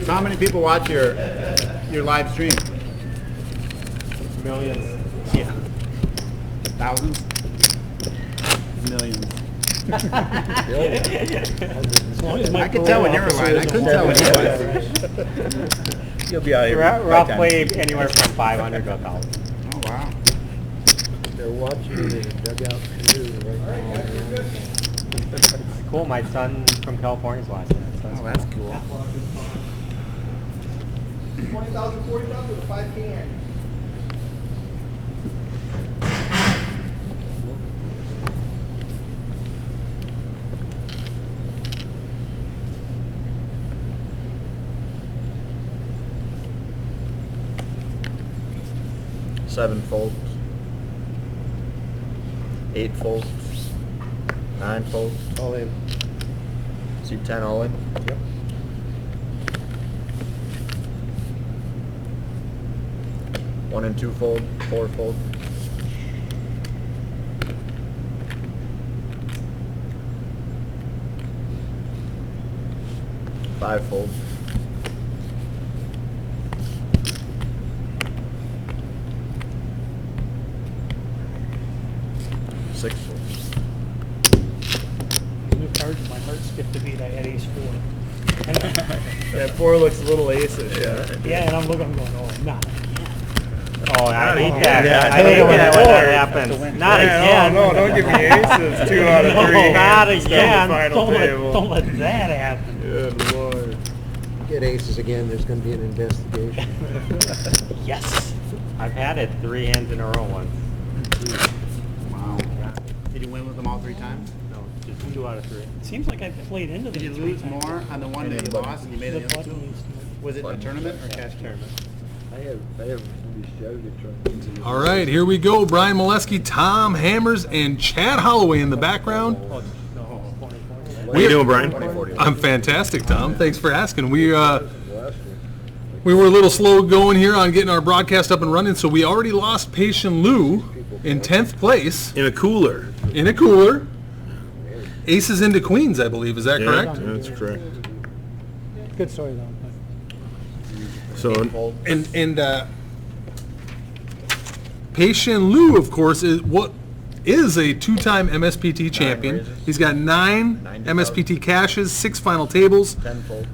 So how many people watch your live stream? Millions. Yeah. Thousands? Millions. I could tell when you were lying. I couldn't tell when you were. You'll be out here. Roughly anywhere from 500 to 1,000. Oh, wow. They're watching the dugout canoe right now. Cool. My son from California is watching it. So Oh, that's cool. 20,000, 40,000 with a 5 can. Seven folds. 8 folds. 9 folds. All in. See 10 all in? Yep. One and 2 fold, 4 fold. Five fold. Six fold. New cards, my heart skipped a beat. I had ace 4. That 4 looks a little ace-ish. Yeah, and I'm going, oh, not. Oh, I hate Yeah, that. I I hate know when that that happens. Not again. No, don't give me aces. 2 out of 3. Not It's again. the final Don't table. let that happen. Good lord. Get aces again, there's going to be an investigation. Yes. I've had it 3 hands in a row once. Wow. Did you win with them all 3 times? No, just 2 out of 3. Seems like I've played into Did the you lose more on the one that you lost and you made The the other button 2? used to. Was it a tournament or cash tournament? I have these shows All right, here we go. Brian Molesky, Tom Hammers, and Chad Holloway in the background. What are you doing, Brian? I'm fantastic, Tom. Thanks for asking. We were a little slow going here on getting our broadcast up and running, so we already lost Patient Lou in 10th place In a cooler. in a cooler. Aces into queens, I believe. Is that Yeah, correct? that's correct. Good story, though. So, And Patient Lou, of course, is a 2-time MSPT champion. raises. He's got 9 MSPT cashes, 6 final tables. 10 fold.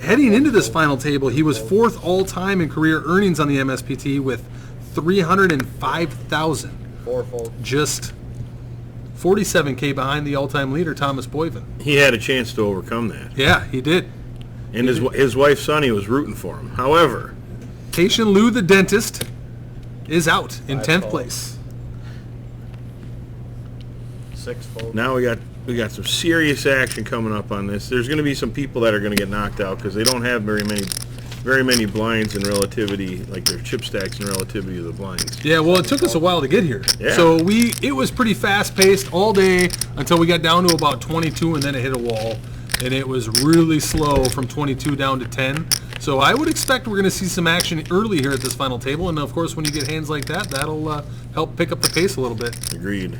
Heading into this final table, he was 4th all-time in career earnings on the MSPT with $305,000. 4 fold. Just $47K behind the all-time leader, Thomas Boyven. he had a chance to overcome that. Yeah, he did. And his wife, Sonny, was rooting for him. However, Patient Lou, the dentist, is out in 10th fold. place. 6 fold. now we got some serious action coming up on this. There's going to be some people that are going to get knocked out because they don't have very many blinds in relativity, like their chip stacks in relativity to the blinds. Yeah, well, it took us a while to get here. Yeah. So it was pretty fast-paced all day until we got down to about 22, and then it hit a wall. And it was really slow from 22 down to 10. So I would expect we're going to see some action early here at this final table. And, of course, when you get hands like that, that'll help pick up the pace a little bit. Agreed.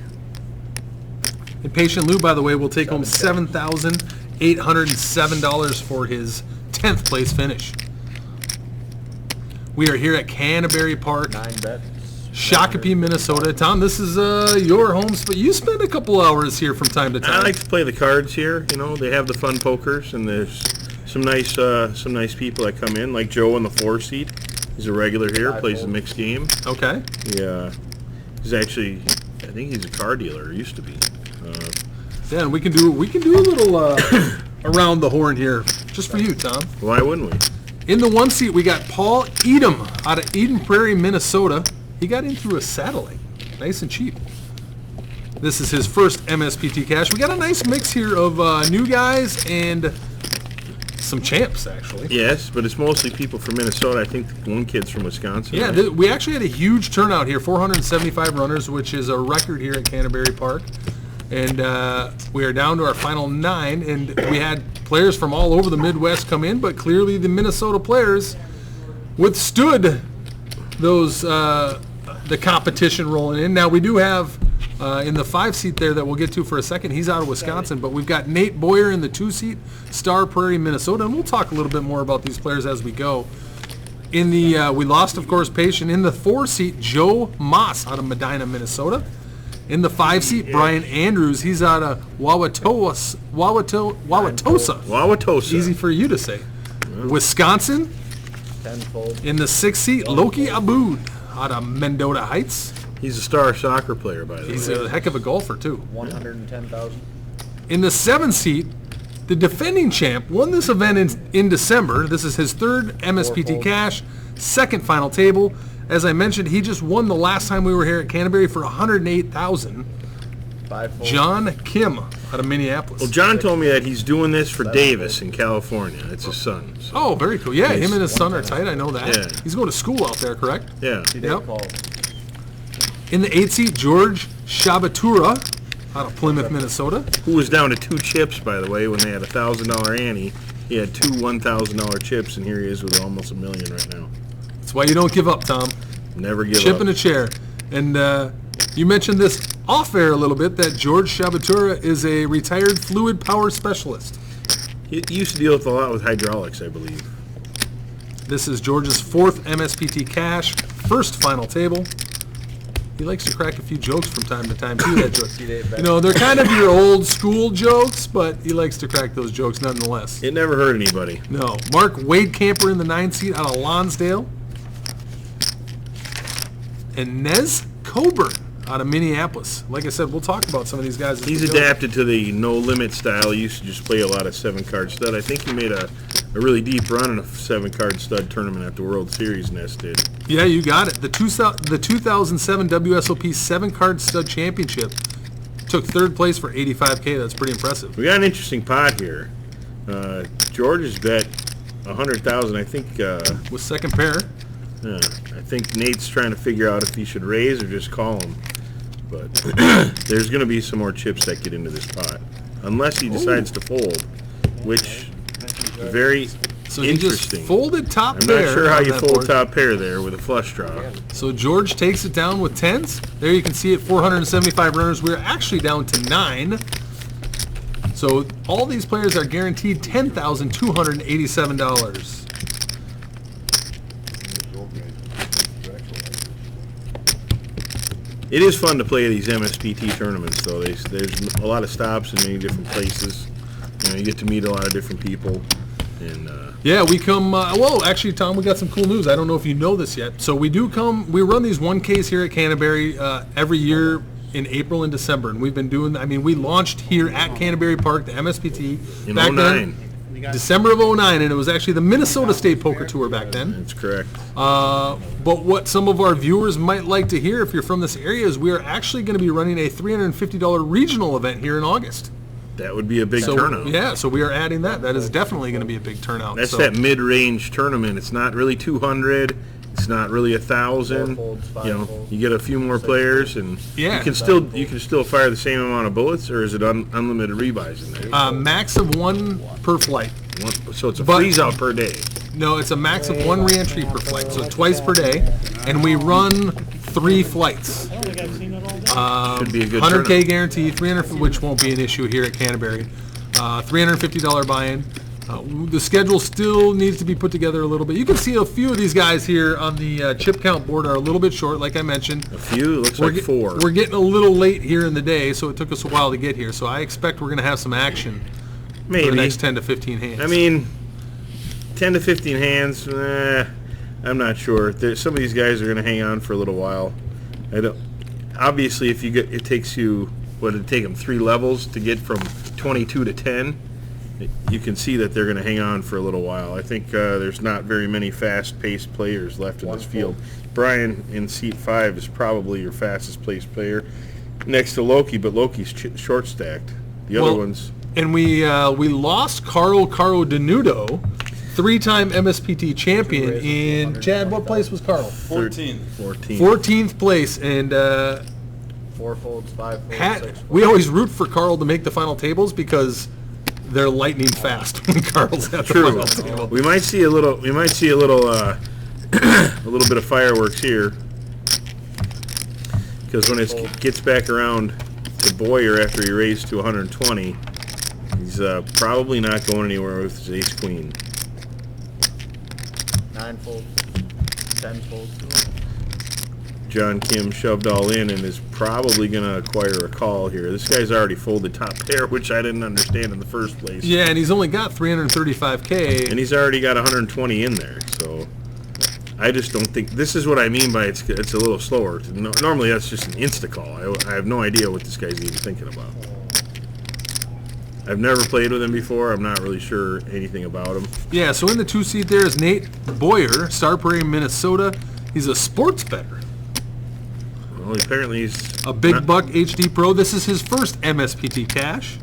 And Patient Lou, by the way, will take home $7,807 for his 10th place finish. We are here at Canterbury Park, 9 bets. Shakopee, Minnesota. Tom, this is your home spot. You spend a couple hours here from time to time. I like to play the cards here. You know, they have the fun pokers, and there's some nice people that come in, like Joe in the 4 seat. He's a regular here, plays a mixed game. Okay. He's actually, I think he's a car dealer, or used to be. Yeah, and we can do a little around the horn here, just for you, Tom. Why wouldn't we? In the 1 seat, we got Paul Edom out of Eden Prairie, Minnesota. He got in through a satellite, nice and cheap. This is his first MSPT cash. We got a nice mix here of new guys and some champs, actually. Yes, but it's mostly people from Minnesota. I think one kid's from Wisconsin. Yeah, right? we actually had a huge turnout here, 475 runners, which is a record here at Canterbury Park. And we are down to our final 9, and we had players from all over the Midwest come in, but clearly the Minnesota players withstood those the competition rolling in. Now we do have In the 5 seat there that we'll get to for a second, he's out of Wisconsin, but we've got Nate Boyer in the 2 seat, Star Prairie, Minnesota, and we'll talk a little bit more about these players as we go. In the we lost, of course, Patient. In the 4 seat, Joe Moss out of Medina, Minnesota. In the 5 seat, Brian Andrews. He's out of Wauwatosa. Wauwatosa. Easy for you to say. Wisconsin. Tenfold. In the 6th seat, Loki Aboud out of Mendota Heights. He's a star soccer player, by the way. He's a heck of a golfer, too. 110,000. In the 7th seat, the defending champ won this event in December. This is his 3rd MSPT Cash, 2nd final table. As I mentioned, he just won the last time we were here at Canterbury for $108,000. 5-fold. John Kim out of Minneapolis. Well, John told me that he's doing this for Davis in California. It's his son. So. Oh, very cool. Yeah, him and his son are tight. I know that. Yeah. He's going to school out there, correct? Yeah. Yep. In the 8th seat, George Shabatura out of Plymouth, Minnesota. Who was down to 2 chips, by the way, when they had a $1,000 ante. He had 2 $1,000 chips, and here he is with almost $1 million right now. That's why you don't give up, Tom. Never give Chip up. in a chair. And you mentioned this off air a little bit, that George Shabatura is a retired fluid power specialist. He used to deal with a lot with hydraulics, I believe. This is George's 4th MSPT Cash, 1st final table. He likes to crack a few jokes from time to time, too, that joke. You know, they're kind of your old school jokes, but he likes to crack those jokes nonetheless. It never hurt anybody. No. Mark Wade Camper in the 9th seat out of Lonsdale. And Nez Coburn out of Minneapolis. Like I said, we'll talk about some of these guys. As He's we go. adapted to the no-limit style. He used to just play a lot of 7-card stud. I think he made a really deep run in a 7-card stud tournament at the World Series, Ness did. Yeah, you got it. The 2007 WSOP 7-card stud championship took 3rd place for $85K. That's pretty impressive. We got an interesting pot here. George has bet $100,000. I think. With 2nd pair. I think Nate's trying to figure out if he should raise or just call him. But there's going to be some more chips that get into this pot, unless he decides to fold, which is very So he interesting. just folded top I'm pair. not sure how on you that fold board. top pair there with a flush draw. So George takes it down with 10s. There you can see it, 475 runners. We're actually down to 9. So all these players are guaranteed $10,287. It is fun to play these MSPT tournaments, though. There's a lot of stops in many different places. You know, you get to meet a lot of different people, and Yeah, we come, well, actually, Tom, we got some cool news. I don't know if you know this yet. So we run these 1Ks here at Canterbury every year in April and December. And we've been doing, we launched here at Canterbury Park, the MSPT. in back 09. then, December of 09, and it was actually the Minnesota State Poker Tour back then. That's correct. But what some of our viewers might like to hear, if you're from this area, is we are actually going to be running a $350 regional event here in August. That would be a big So, turnout. yeah, so we are adding that. That is definitely going to be a big turnout. That's so. that mid-range tournament. It's not really 200. It's not really 1,000. 4 folds, 5 You know, folds, you get a few more 6 players, and Yeah. you can still fire the same amount of bullets, or is it unlimited rebuys in there? Max of 1 per flight. So it's a but- freeze out per day. No, it's a max of 1 re-entry per flight, so twice per day, and we run 3 flights. I don't think I've seen it all day. Should be a good 100K turnout. guarantee, 300, which won't be an issue here at Canterbury. $350 buy-in. The schedule still needs to be put together a little bit. You can see a few of these guys here on the chip count board are a little bit short, like I mentioned. A few, it looks like 4. We're getting a little late here in the day, so it took us a while to get here. So I expect we're going to have some action for the Maybe. next 10 to 15 hands. I mean, 10 to 15 hands, I'm not sure. Some of these guys are going to hang on for a little while. Obviously, if you get, it takes you, what did it take them, 3 levels to get from 22 to 10? You can see that they're going to hang on for a little while. I think there's not very many fast-paced players left in this field. Brian in seat 5 is probably your fastest-paced player, next to Loki, but Loki's short-stacked. The other ones... And we lost Carlo Denudo, 3-time MSPT champion in, Chad, what place was Carl? 14th. 14th place, and 4 folds, 5 folds, 6 folds. we always root for Carl to make the final tables because they're lightning fast when Carl's at the True. final table. We might see a little. a little bit of fireworks here. Because when it gets back around to Boyer after he raised to 120, he's probably not going anywhere with his ace queen. 9 fold, 10 fold. John Kim shoved all in and is probably going to acquire a call here. This guy's already folded top pair, which I didn't understand in the first place. Yeah, and he's only got 335K. And he's already got 120 in there, so I just don't think, this is what I mean by it's a little slower. Normally that's just an insta-call. I have no idea what this guy's even thinking about. I've never played with him before. I'm not really sure anything about him. Yeah, so in the 2 seat there is Nate Boyer, Star Prairie, Minnesota. He's a sports bettor. Well, apparently he's A big buck HD Pro. This is his first MSPT cash.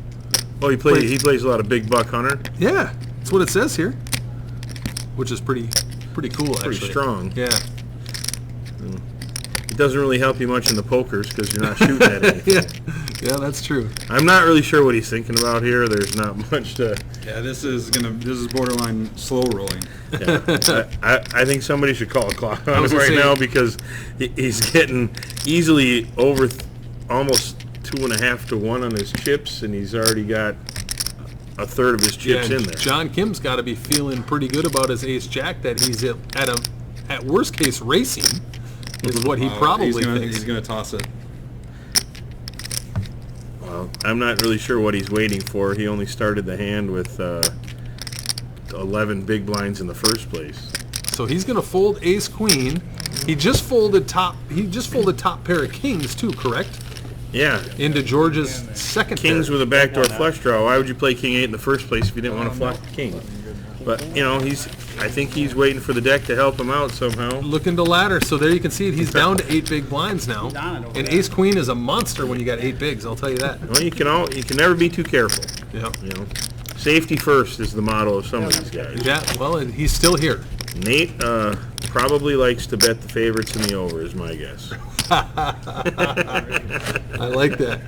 Oh, he plays a lot of big buck hunter. Yeah, that's what it says here. Which is pretty cool, actually. Pretty strong. Yeah. It doesn't really help you much in the pokers because you're not shooting at anything. Yeah, that's true. I'm not really sure what he's thinking about here. There's not much to. Yeah, this is borderline slow rolling. Yeah. I think somebody should call a clock on him was gonna right say- now because he's getting easily over almost 2.5 to 1 on his chips, and he's already got a third of his chips in there. John Kim's got to be feeling pretty good about his ace jack that he's at worst case racing is what he probably thinks. He's gonna toss it. Well, I'm not really sure what he's waiting for. He only started the hand with 11 big blinds in the first place. So he's going to fold ace queen. He just folded top pair of kings too, correct? Yeah. Into George's second Kings pair. with a backdoor flush draw. Why would you play king 8 in the first place if you didn't want to flush the king? But, you know, I think he's waiting for the deck to help him out somehow. Looking to ladder, so there you can see it. He's down to 8 big blinds now. And ace queen is a monster when you got 8 bigs. I'll tell you that. Well, you can never be too careful. Yeah. You know, safety first is the motto of some of these guys. Yeah. Well, and he's still here. Nate probably likes to bet the favorites in the over, is my guess. I like that.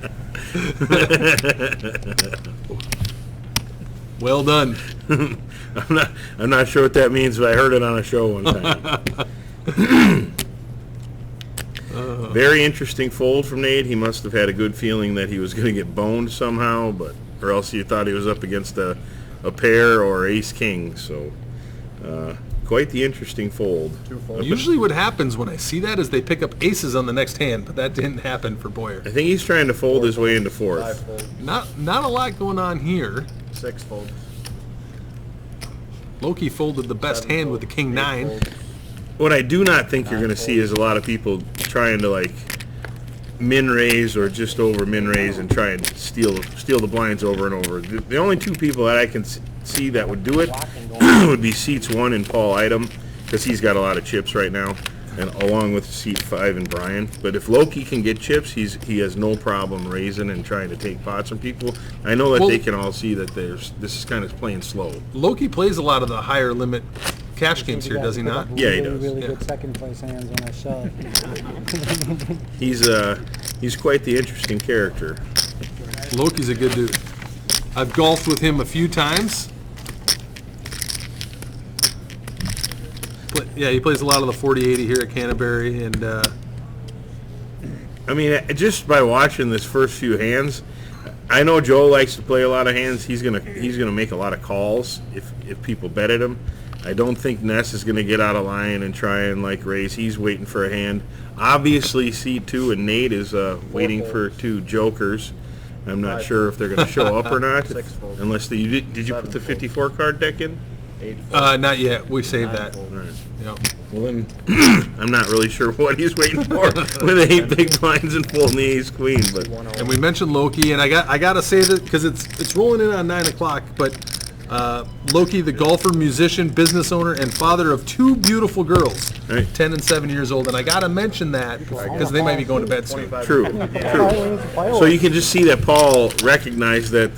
Well done. I'm not sure what that means, but I heard it on a show one time. Very interesting fold from Nate. He must have had a good feeling that he was going to get boned somehow, or else he thought he was up against a pair or ace king. So quite the interesting fold. Usually what happens when I see that is they pick up aces on the next hand, but that didn't happen for Boyer. I think he's trying to fold his way into 5 fourth. fold, Not a lot going on here. 6 fold. Loki folded the best 7 hand fold, with the king 8 9. fold. What I do not think you're going to see is a lot of people trying to like min raise or just over min raise and try and steal the blinds over and over. The only 2 people that I can see that would do it would be seats 1 and Paul Edom, because he's got a lot of chips right now, and along with seat 5 and Brian. But if Loki can get chips, he has no problem raising and trying to take pots from people. I know that Well, they can all see that this is kind of playing slow. Loki plays a lot of the higher limit cash games here, does he not? Yeah, he does. Really Yeah. good second place hands on that shove. He's quite the interesting character. Loki's a good dude. I've golfed with him a few times. Yeah, he plays a lot of the 40-80 here at Canterbury, and I mean, just by watching this first few hands, I know Joe likes to play a lot of hands. He's gonna make a lot of calls if people bet at him. I don't think Ness is gonna get out of line and try and like raise. He's waiting for a hand. Obviously, C2 and Nate is waiting for 2 jokers. I'm not sure if they're gonna show up or not, 6 fold. unless did you put the 54 card deck in? 8 fold. not yet. We saved 9 that. fold. All right. Yeah. Well then, I'm not really sure what he's waiting for with 8 big blinds and folding the ace queen, but. And we mentioned Loki, and I gotta say that because it's rolling in on 9 o'clock. But Loki, the golfer, musician, business owner, and father of 2 beautiful girls, Right. 10 and 7 years old, and I gotta mention that because they might be going to bed soon. 25 True. So you can just see that Paul recognized that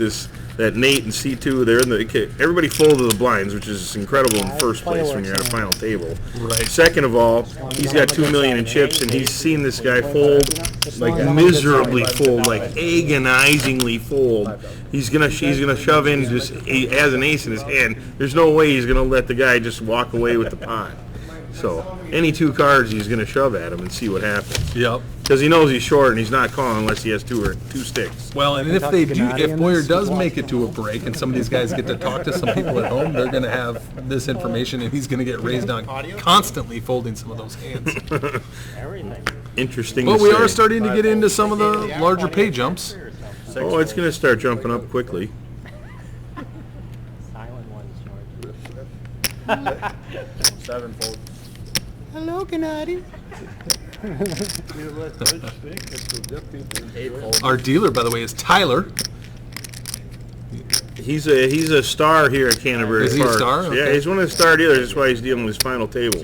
that Nate and C2, they're in everybody folded the blinds, which is incredible in first place when you're at a final table. Right. Second of all, he's got 2 million in chips, and he's seen this guy fold, like miserably fold, like agonizingly fold. He's gonna shove in, he has an ace in his hand. There's no way he's gonna let the guy just walk away with the pot. So any two cards he's going to shove at him and see what happens. Yep. Because he knows he's short and he's not calling unless he has two sticks. Well, and if they do, if Boyer does make it to a break and some of these guys get to talk to some people at home, they're going to have this information and he's going to get raised on constantly folding some of those hands. Everything. Interesting. But to we say. are starting to get into some of the larger pay jumps. Oh, it's going to start jumping up quickly. Silent ones, George. 7 fold. Hello, Gennady. 8 fold. Our dealer, by the way, is Tyler. He's a star here at Canterbury Is he a Park. star? Yeah, Okay. he's one of the star dealers. That's why he's dealing with his final table.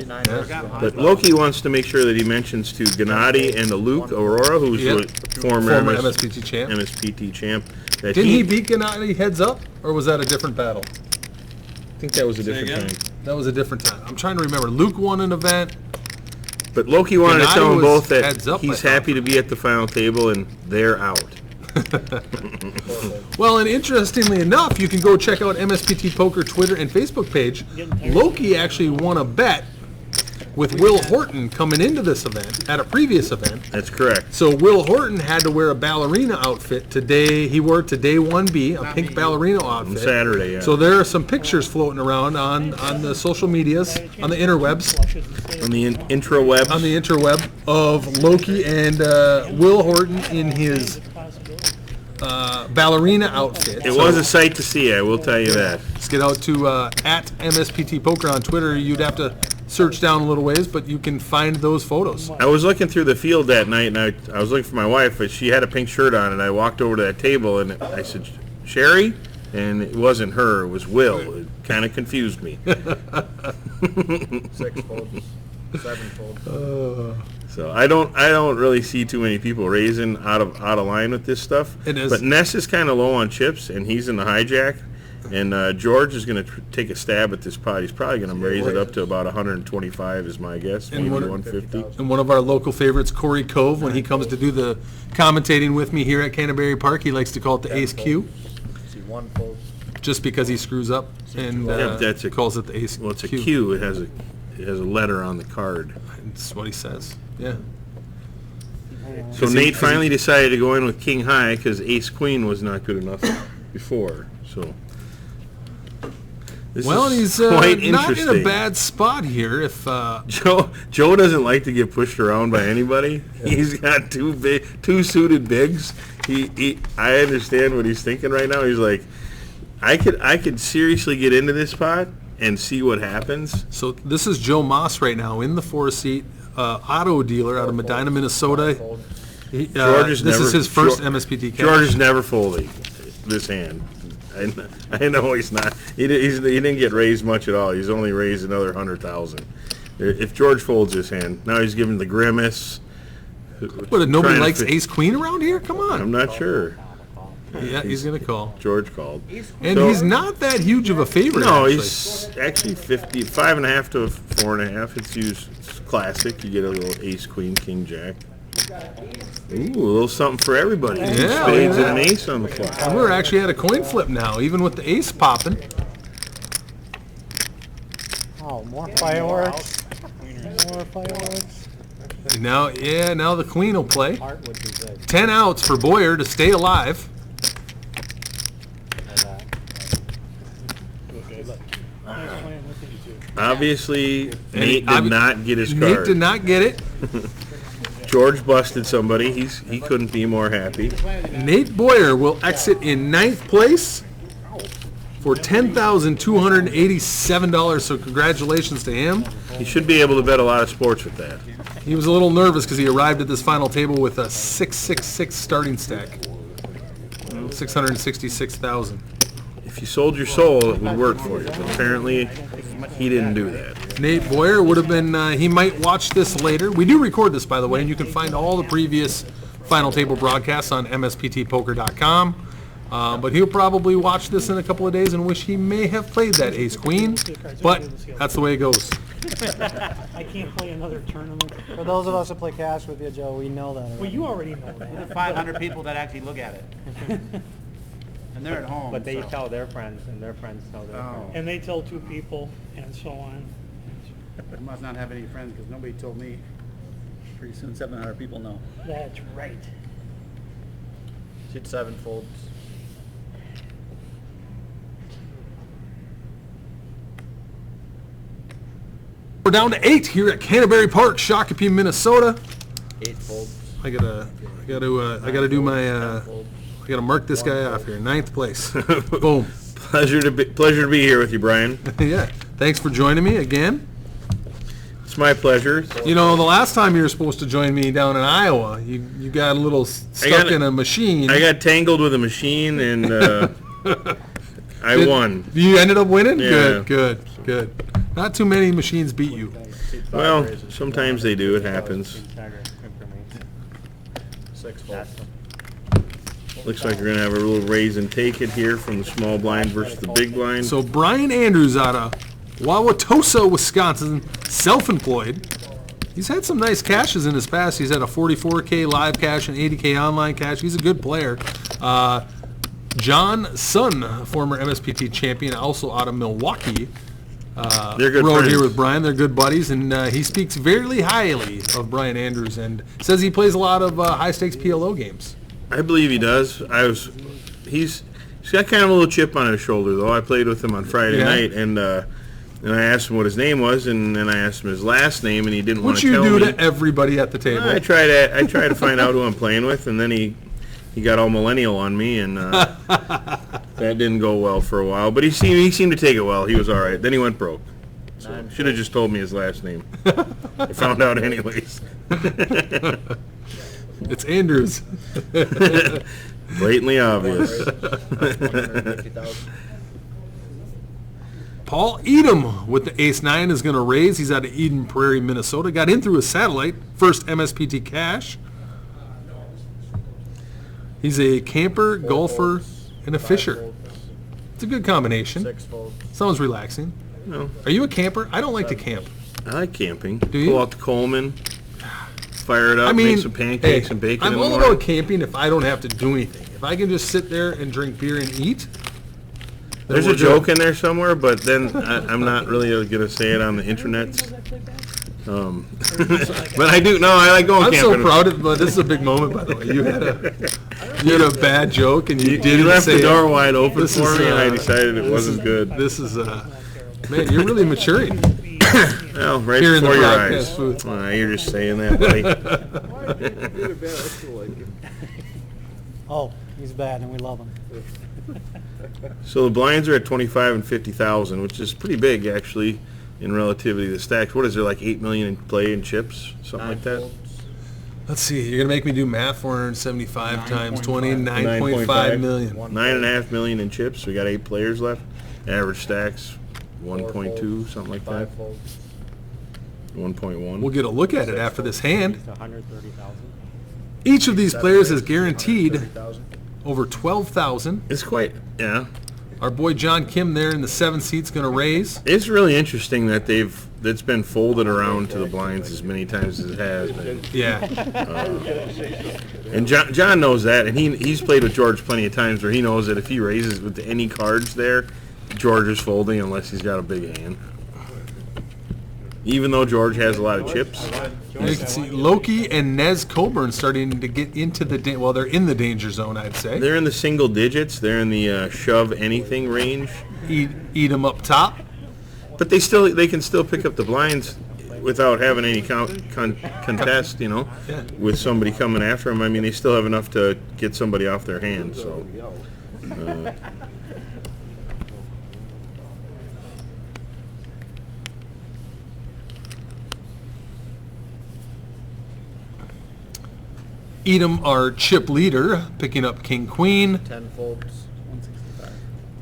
But Loki wants to make sure that he mentions to Gennady and to Luke Aurora, who's Yep. the former MSPT champ. MSPT champ. That Didn't he beat Gennady heads up, or was that a different battle? I think that was a different time. That was a different time. I'm trying to remember. Luke won an event. But Loki wanted to Gennady tell them was both that heads up, he's I thought. happy to be at the final table and they're out. Well, and interestingly enough, you can go check out MSPT Poker Twitter and Facebook page. Loki actually won a bet with Will Horton coming into this event at a previous event. That's correct. So Will Horton had to wear a ballerina outfit today. He wore it to day 1B, a pink ballerina outfit. On Saturday, yeah. So there are some pictures floating around on the social medias, on the interwebs, On the intro web. on the interweb of Loki and Will Horton in his ballerina outfit. It was a sight to see, I will tell you that. Let's get out to at MSPT Poker on Twitter. You'd have to search down a little ways, but you can find those photos. I was looking through the field that night, and I was looking for my wife, but she had a pink shirt on, and I walked over to that table, and I said, Sherry? And it wasn't her, it was Will. It kind of confused me. 6 fold. 7 fold. So I don't really see too many people raising out of line with this stuff. It is. But Ness is kind of low on chips, and he's in the hijack. And George is going to take a stab at this pot. He's probably going to raise it up to about 125 is my guess, maybe 150. And one of our local favorites, Corey Cove, when he comes to do the commentating with me here at Canterbury Park, he likes to call it the Ace Q, See 1 fold. just because he screws up and That's a- calls it the Ace Q. Well, it's a Q. It has a letter on the card. That's what he says. Yeah. So Nate finally decided to go in with King High because Ace Queen was not good enough before. So this Well, and is he's quite not in a interesting. bad spot here. If Joe doesn't like to get pushed around by anybody. He's got two suited bigs. I understand what he's thinking right now. He's like, I could seriously get into this pot and see what happens. so, this is Joe Moss right now in the 4-seat auto dealer out of Medina, Minnesota. George is This is never- his first George- MSPT cash. George is never folding this hand. I know he's not. He didn't get raised much at all. He's only raised another 100,000. If George folds this hand, now he's giving the grimace. What, nobody Trying to likes fit- Ace Queen around here? Come on. I'm not sure. Yeah, he's going to call. George called. And So- he's not that huge of a favorite, No, actually. he's actually 5.5 to 4.5. It's classic. You get a little ace, queen, king, jack. Ooh, a little something for everybody. Yeah, Spades look at and an that. ace on the flop. And we're actually at a coin flip now, even with the ace popping. Oh, more fireworks. More fireworks. Now the queen will play. Art would be good. 10 outs for Boyer to stay alive. Obviously, Nate he- did not get his Nate card. did not get it. George busted somebody. He couldn't be more happy. Nate Boyer will exit in 9th place for $10,287. So congratulations to him. He should be able to bet a lot of sports with that. He was a little nervous because he arrived at this final table with a 666 starting stack. 666,000. If you sold your soul, it would work for you. But apparently, he didn't do that. Nate Boyer would have been, he might watch this later. We do record this, by the way, and you can find all the previous final table broadcasts on msptpoker.com. But he'll probably watch this in a couple of days and wish he may have played that ace queen. But that's the way it goes. I can't play another tournament. For those of us that play cash with you, Joe, we know that already. Well, you already know that. 500 people that actually look at it. And they're at home. But they so. tell their friends, and their friends tell their Oh. friends. And they tell 2 people, and so on. I must not have any friends because nobody told me. Pretty soon 700 people know. That's right. Suit 7 folds. We're down to 8 here at Canterbury Park, Shakopee, Minnesota. 8 folds. I gotta do my, I gotta mark this guy off here. 9th place. Boom. Pleasure to be here with you, Brian. Yeah. Thanks for joining me again. It's my pleasure. You know, the last time you were supposed to join me down in Iowa, you got a little stuck in a machine. I got tangled with a machine, and I won. You ended up winning? Yeah. Good. Not too many machines beat you. Well, sometimes they do. It happens. 6 folds. Looks like we're going to have a little raise and take it here from the small blind versus the big blind. So Brian Andrews out of Wauwatosa, Wisconsin, self-employed. He's had some nice cashes in his past. He's had a 44K live cash and 80K online cash. He's a good player. John Sun, former MSPT champion, also out of Milwaukee. They're good rode friends. here with Brian. They're good buddies, and he speaks very highly of Brian Andrews and says he plays a lot of high-stakes PLO games. I believe he does. He's got kind of a little chip on his shoulder, though. I played with him on Friday night, and I asked him what his name was, and then I asked him his last name, and he didn't want to tell me. What you do to everybody at the table. I try to find out who I'm playing with, and then he got all millennial on me, and that didn't go well for a while. But he seemed to take it well. He was all right. Then he went broke. So should have just told me his last name. I found out anyways. It's Andrews. Blatantly obvious. Paul Edom with the ace-9 is going to raise. He's out of Eden Prairie, Minnesota. Got in through a satellite. First MSPT cash. He's a camper, golfer, and a fisher. It's a good combination. 6 folds. Sounds relaxing. No, Are you a camper? I don't like to camp. I like camping. Do you? Pull out the Coleman, fire it up, I mean, make some pancakes and bacon I'm in the all morning. about camping if I don't have to do anything. If I can just sit there and drink beer and eat. then There's we're a joke good. in there somewhere, but then I'm not really going to say it on the internet. But I do. No, I like going I'm camping. so proud of, but this is a big moment, by the way. You had a bad joke, and you didn't You left say the door it. wide open This for is, me, and I decided it wasn't good. This is, man, you're really maturing. Well, right Here in the before your podcast eyes. booth. You're just saying that, buddy. Oh, he's bad and we love him. So the blinds are at 25 and 50,000, which is pretty big actually in relativity to the stacks. What is there, like 8 million in play in chips, something 9 like that? folds. Let's see. You're gonna make me do math. 475 times 20, 9.5 9.5 million. 9.5 million in chips. We got 8 players left. Average stacks 1.2, something like that. 5 folds. 1.1. We'll get a look at it after this hand. It's 130,000. Each of these players is guaranteed 130,000. over 12,000. It's quite, yeah. Our boy John Kim there in the 7th seat's gonna raise. It's really interesting that that's been folded around to the blinds as many times as it has been. Yeah. And John knows that, and he's played with George plenty of times where he knows that if he raises with any cards there, George is folding unless he's got a big hand. Even though George has a lot of chips. You can see Loki and Nez Coburn starting to get into the well, they're in the danger zone, I'd say. They're in the single digits. They're in the shove anything range. Eat them up top. But they can still pick up the blinds without having any contest, Yeah. with somebody coming after them. I mean, they still have enough to get somebody off their hand. So, Edom, our chip leader, picking up King Queen. 10 folds. 165.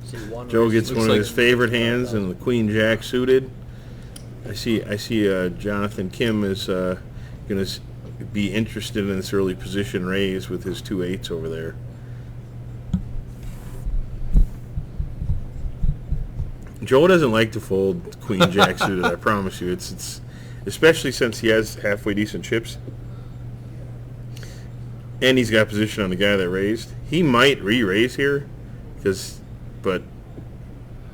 See, one Joe raise. gets Looks one of like- his favorite hands, and the Queen Jack suited. I see. Jonathan Kim is going to be interested in this early position raise with his 2 8s over there. Joe doesn't like to fold Queen Jack suited. I promise you. It's especially since he has halfway decent chips, and he's got position on the guy that raised. He might re-raise here, but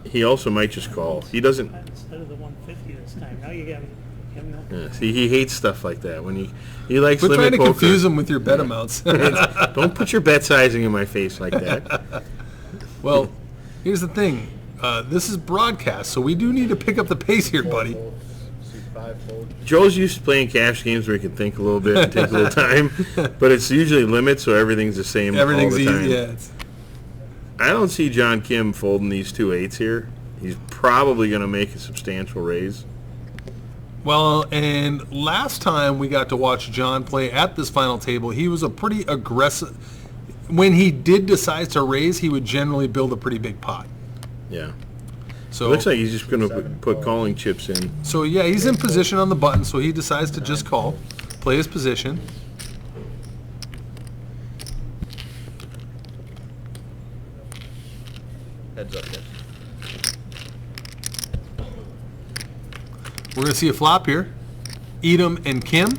he also might just call. He doesn't. Instead of the 150 this time, now you got him. Yeah, see, he hates stuff like that. When he likes Quit limit trying to poker. confuse him with your bet amounts. Don't put your bet sizing in my face like that. Well, here's the thing. This is broadcast, so we do need to pick up the pace here, buddy. Suit 5 fold. Joe's used to playing cash games where he can think a little bit and take a little time, but it's usually limit, so everything's the same Everything's all the time. easy. Yeah. It's, I don't see John Kim folding these 2 8s here. He's probably going to make a substantial raise. well, and last time we got to watch John play at this final table, he was a pretty aggressive. When he did decide to raise, he would generally build a pretty big pot. Yeah. So Looks like he's just going to put calling chips in. So yeah, he's in position on the button, so he decides to just call, play his position. Heads up, yes. We're going to see a flop here. Edom and Kim.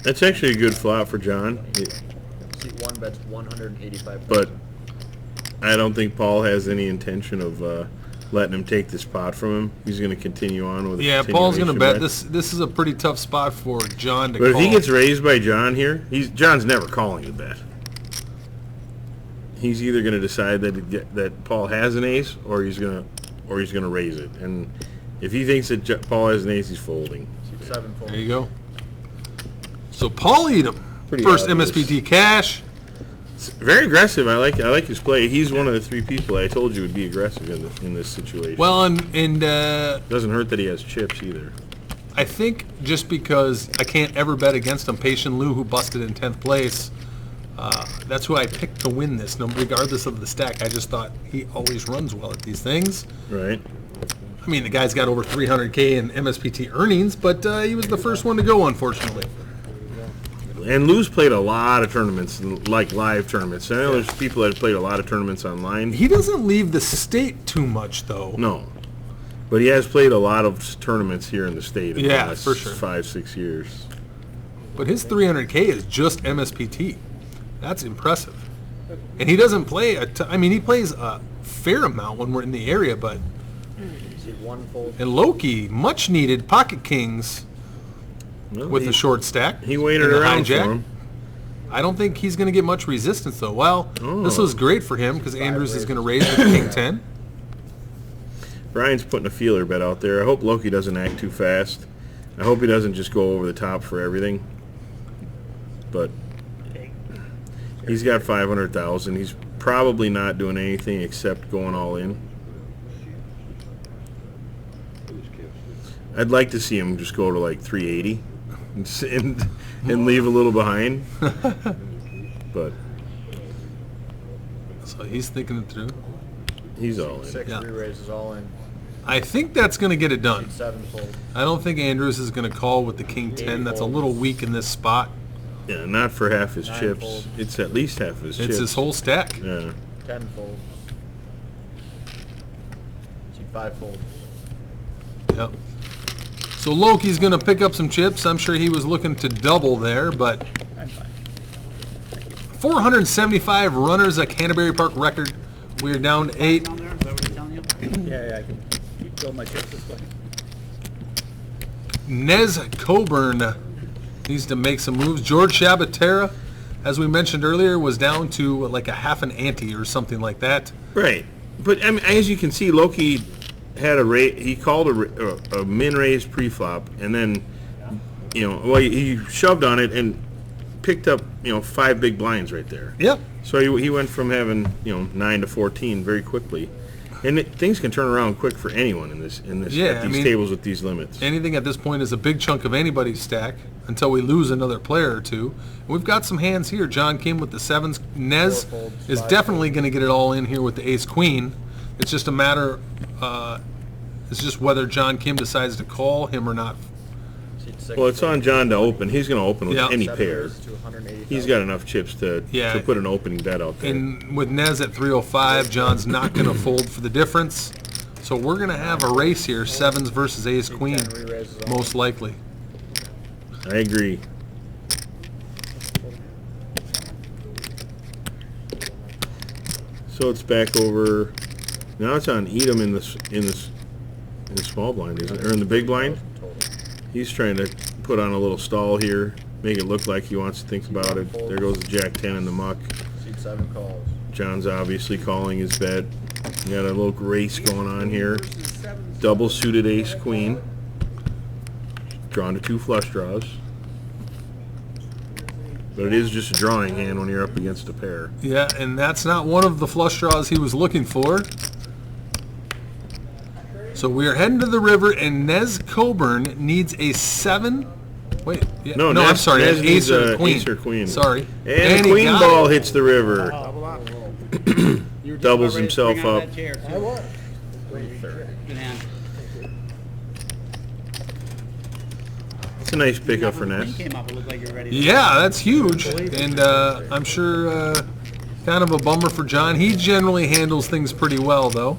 That's actually a good flop for John, Seat 1 bets 185. but I don't think Paul has any intention of letting him take this pot from him. He's going to continue on with. Yeah, a Paul's going to continuation bet. This is a pretty tough spot for John to But call. if he gets raised by John here, John's never calling the bet. He's either going to decide that Paul has an ace, or he's going to raise it. And if he thinks that Paul has an ace, he's folding. Seat 7 fold. There you go. So Paul Edom, Pretty first obvious. MSBT cash. It's very aggressive. I like his play. He's one of the 3 people I told you would be aggressive in this situation. Well, and Doesn't hurt that he has chips either. I think just because I can't ever bet against him, Patient Lou, who busted in 10th place, that's who I picked to win this, regardless of the stack. I just thought he always runs well at these things. Right. I mean, the guy's got over 300K in MSPT earnings, but he was the first one to go, unfortunately. And Lou's played a lot of tournaments, like live tournaments. I know there's people that have played a lot of tournaments online. He doesn't leave the state too much, though. No. But he has played a lot of tournaments here in the state in the Yeah, last for sure. 5-6 years. But his 300K is just MSPT. That's impressive. And he doesn't play I mean, he plays a fair amount when we're in the area, but Seat 1 fold. and Loki, much needed pocket kings Well, with a short stack. he waited and the around for hijack. him. I don't think he's going to get much resistance, though. Well, this Oh. was great for him because Andrews is going to raise with King 10. Brian's putting a feeler bet out there. I hope Loki doesn't act too fast. I hope he doesn't just go over the top for everything. But he's got 500,000. He's probably not doing anything except going all in. I'd like to see him just go to like 380 and leave a little behind. But So he's thinking it through. he's all in. 6 Yeah. re-raises all in. I think that's going to get it done. Seat 7 fold. I don't think Andrews is going to call with the King 10. That's a little weak in this spot. Yeah, not for half his 9 chips. fold. It's at least half his chips. It's his whole stack. Yeah. 10 fold. Seat 5 fold. Yep. So Loki's going to pick up some chips. I'm sure he was looking to double there, but 475 runners at Canterbury Park record. We're down to 8. Down there, is that what he's telling you? Yeah, I can build my chips this way. Nez Coburn needs to make some moves. George Shabatera, as we mentioned earlier, was down to like a half an ante or something like that. Right. But I mean, as you can see, Loki had he called a min raise pre-flop, and then he shoved on it and picked up 5 big blinds right there. Yep. So he went from having 9 to 14 very quickly, and things can turn around quick for anyone in this Yeah, at I these mean, tables with these limits. Anything at this point is a big chunk of anybody's stack until we lose another player or two. We've got some hands here. John Kim with the 7s. Nez 4 folds, is 5 definitely going to get it all in here with the ace queen. It's just a matter. It's just whether John Kim decides to call him or not. Seat 6 Well, it's on John to open. He's going to open with Yeah. any 7 pair. raises to 180,000. He's got enough chips to put an opening bet out there. And with Nez at 305, John's not going to fold for the difference. So we're going to have a race here, 7s versus ace queen, 10 re-raises all most likely. I agree. So it's back over. Now it's on Edom in the small blind, isn't it? Or in the big blind. He's trying to put on a little stall here, make it look like he wants to think about it. There goes the Jack 10 in the muck. Seat 7 calls. John's obviously calling his bet. We got a little race going on here. Double suited ace queen. Drawn to 2 flush draws. But it is just a drawing hand when you're up against a pair. Yeah, and that's not one of the flush draws he was looking for. So we are heading to the river, and Nez Coburn needs a 7. Wait, yeah, no, I'm sorry, Nez an needs ace or a a queen. ace or queen. Sorry. And he queen got ball it. hits the river. Doubles himself up. I was. Good hand. It's a nice pickup for When Ness. you came up, it looked like you were ready to Yeah, that's huge, and I'm sure kind of a bummer for John. He generally handles things pretty well, though.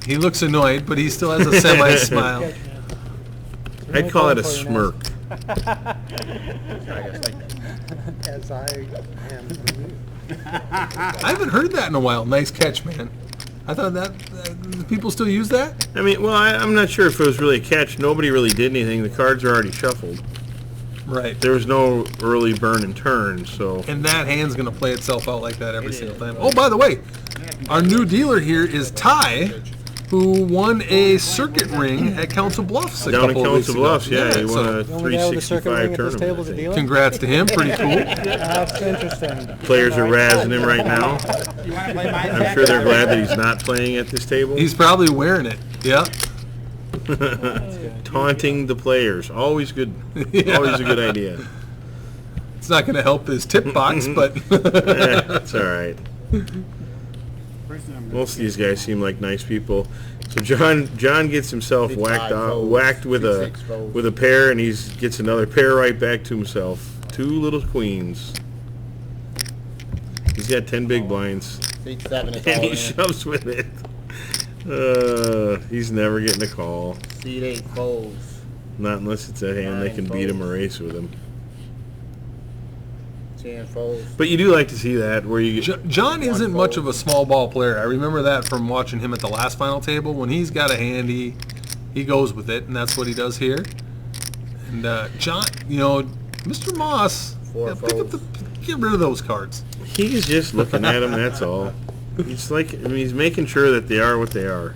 He looks annoyed, but he still has a semi-smile. I'd call it a smirk. As I am. I haven't heard that in a while. Nice catch, man. I thought that people still use that. I mean, well, I'm not sure if it was really a catch. Nobody really did anything. The cards are already shuffled. Right. There was no early burn and turn, so. And that hand's going to play itself out like that every single time. Oh, by the way, our new dealer here is Ty, who won a circuit ring at Council Bluffs a Down in couple of weeks Council ago. Bluffs, yeah, he won so a The only guy with a circuit 365 ring at this table tournament. is I a think. dealer? congrats to him. Pretty cool. That's interesting. Players are razzing him right now. You want to play mine? I'm sure they're glad that he's not playing at this table. He's probably wearing it. Yeah. Taunting the players, always good. Yeah. Always a good idea. It's not going to help his tip box, but It's all right. Most of these guys seem like nice people. So John gets himself Big whacked five out, folds, whacked with big a 6 folds. with a pair, and gets another pair right back to himself. 2 little queens. He's got 10 big blinds, Seat 7 is and all he in. shoves with it. He's never getting a call, Seat 8 folds. not unless it's a hand that can beat him or race with him. 10 folds. But you do like to see that where you get. John isn't much of a small ball player. I remember that from watching him at the last final table. When he's got a hand, he goes with it, and that's what he does here. And John, Mr. Moss, get rid of those cards. He's just looking at them. That's all. It's like he's making sure that they are what they are.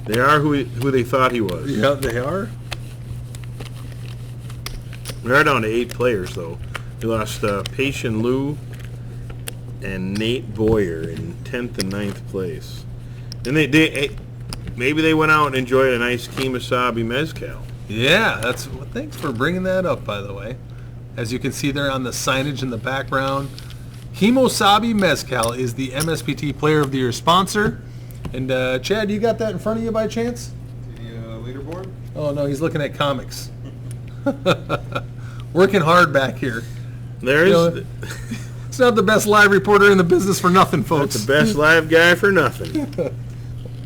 They are who they thought he was. Yeah, they are. We are down to 8 players though. We lost Patian Liu and Nate Boyer in 10th and 9th place. And maybe they went out and enjoyed a nice Kemosabe mezcal. Yeah, thanks for bringing that up, by the way. As you can see there on the signage in the background, Kemosabe Mezcal is the MSPT Player of the Year sponsor. And Chad, you got that in front of you by chance? The leaderboard? Oh no, he's looking at comics. Working hard back here. There is It's not the best live reporter in the business for nothing, folks. the best live guy for nothing.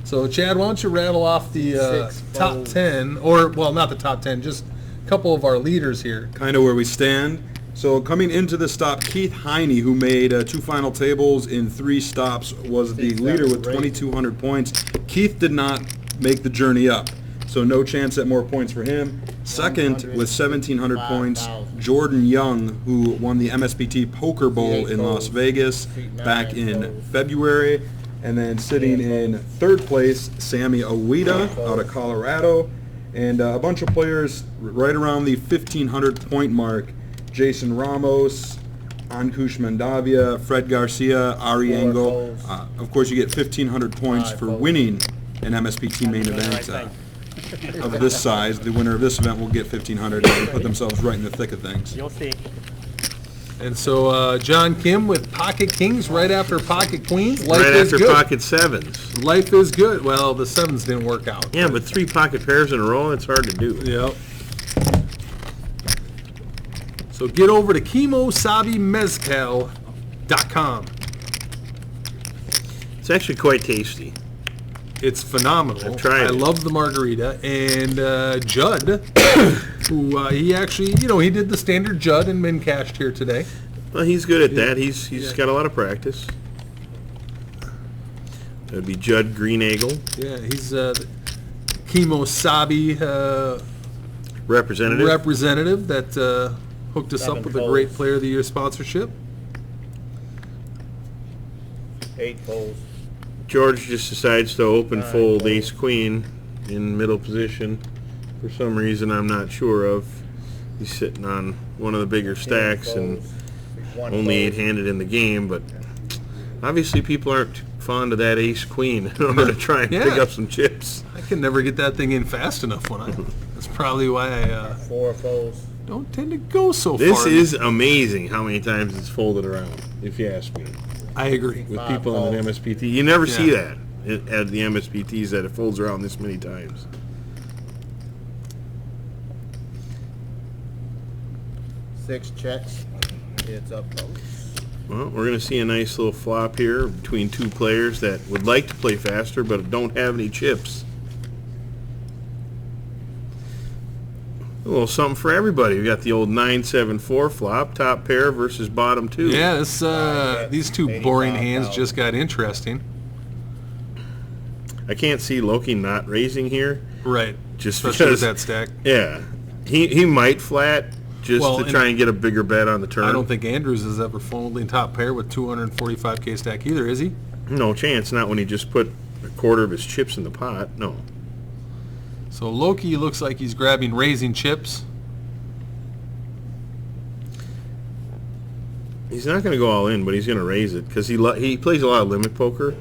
So Chad, why don't you rattle off the top 10, or well, not the top 10, just a couple of our leaders here. Kind of where we stand. So coming into the stop, Keith Heine, who made 2 final tables in 3 stops, was the leader with 2,200 points. Keith did not make the journey up, so no chance at more points for him. Second, with 1,700 points, Jordan Young, who won the MSPT Poker Bowl in Las Vegas back in February. And then sitting in 3rd place, Sammy Awida out of Colorado. And a bunch of players right around the 1,500 point mark. Jason Ramos, Ankush Mandavia, Fred Garcia, Ari Engel. Of course, you get 1,500 points for winning an MSPT main event of this size. The winner of this event will get 1,500 and put themselves right in the thick of things. You'll see. And so John Kim with Pocket Kings right after Pocket Queens. Life Right is after good. pocket 7s. Life is good. Well, the 7s didn't work out. Yeah, but 3 pocket pairs in a row, it's hard to do. Yep. So get over to KemosabeMezcal.com. It's actually quite tasty. It's phenomenal. I've tried I it. love the margarita. And Judd, who he actually, he did the standard Judd and min cashed here today. Well, he's good at that. He's got a lot of practice. That'd be Judd Greeneagle, Yeah, he's Kemosabe representative. that hooked us up 7 with a great folds. Player of the Year sponsorship. 8 folds. George just decides to open 9 fold folds. ace queen in middle position for some reason I'm not sure of. He's sitting on one of the bigger 10 stacks and folds, 1 only fold. 8-handed in the game, but obviously people aren't fond of that ace queen in order to try and Yeah. pick up some chips. I can never get that thing in fast enough when I. That's probably why I 4 folds. don't tend to go so This far. is amazing how many times it's folded around, if you ask me. I agree. With 5 people in an folds. MSPT, you never see Yeah. that at the MSPTs, that it folds around this many times. Six checks. It's up close. Well, we're going to see a nice little flop here between two players that would like to play faster but don't have any chips. A little something for everybody. We got the old 9-7-4 flop, top pair versus bottom two. Yeah, this these two boring hands 85,000. just got interesting. I can't see Loki not raising here. Right. Just Especially with because, that stack. yeah, he might flat just Well, to and try and get a bigger bet on the turn. I don't think Andrews has ever folded top pair with 245k stack either, is he? No chance. Not when he just put a quarter of his chips in the pot. No. So Loki looks like he's grabbing raising chips. He's not going to go all in, but he's going to raise it because he plays a lot of limit poker.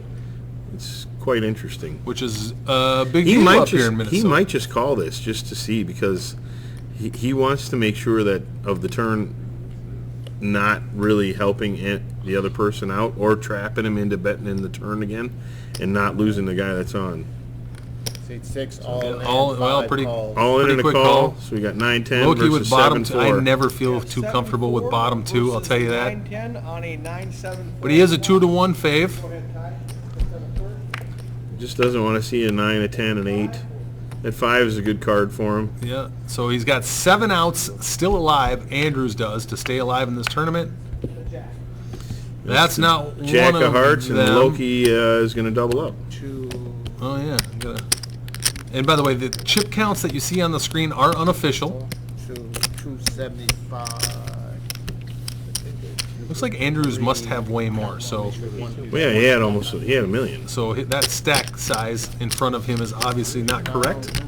It's quite interesting. Which is a big He deal might up here in just Minnesota. he might just call this just to see because he wants to make sure that of the turn not really helping the other person out or trapping him into betting in the turn again and not losing the guy that's on. Seat 6 all in. all- well, 5 pretty- calls. All in Pretty and a quick call. call. So we got 9-10 Loki with versus bottom two. I 7-4. never feel too comfortable with bottom two, I'll tell you that. 9-10 on a 9-7. But he is a 2-to-1 fave. Go ahead, Ty. Just doesn't want to see a 9, a 10, an 8. That 5 is a good card for him. Yeah, so he's got 7 outs still alive, Andrews does, to stay alive in this tournament. That's not Jack one of hearts, and them. Loki is going to double up. Oh yeah. And by the way, the chip counts that you see on the screen are unofficial. 275. Looks like Andrews must have way more. So Well, yeah, he had a million. that stack size in front of him is obviously not correct.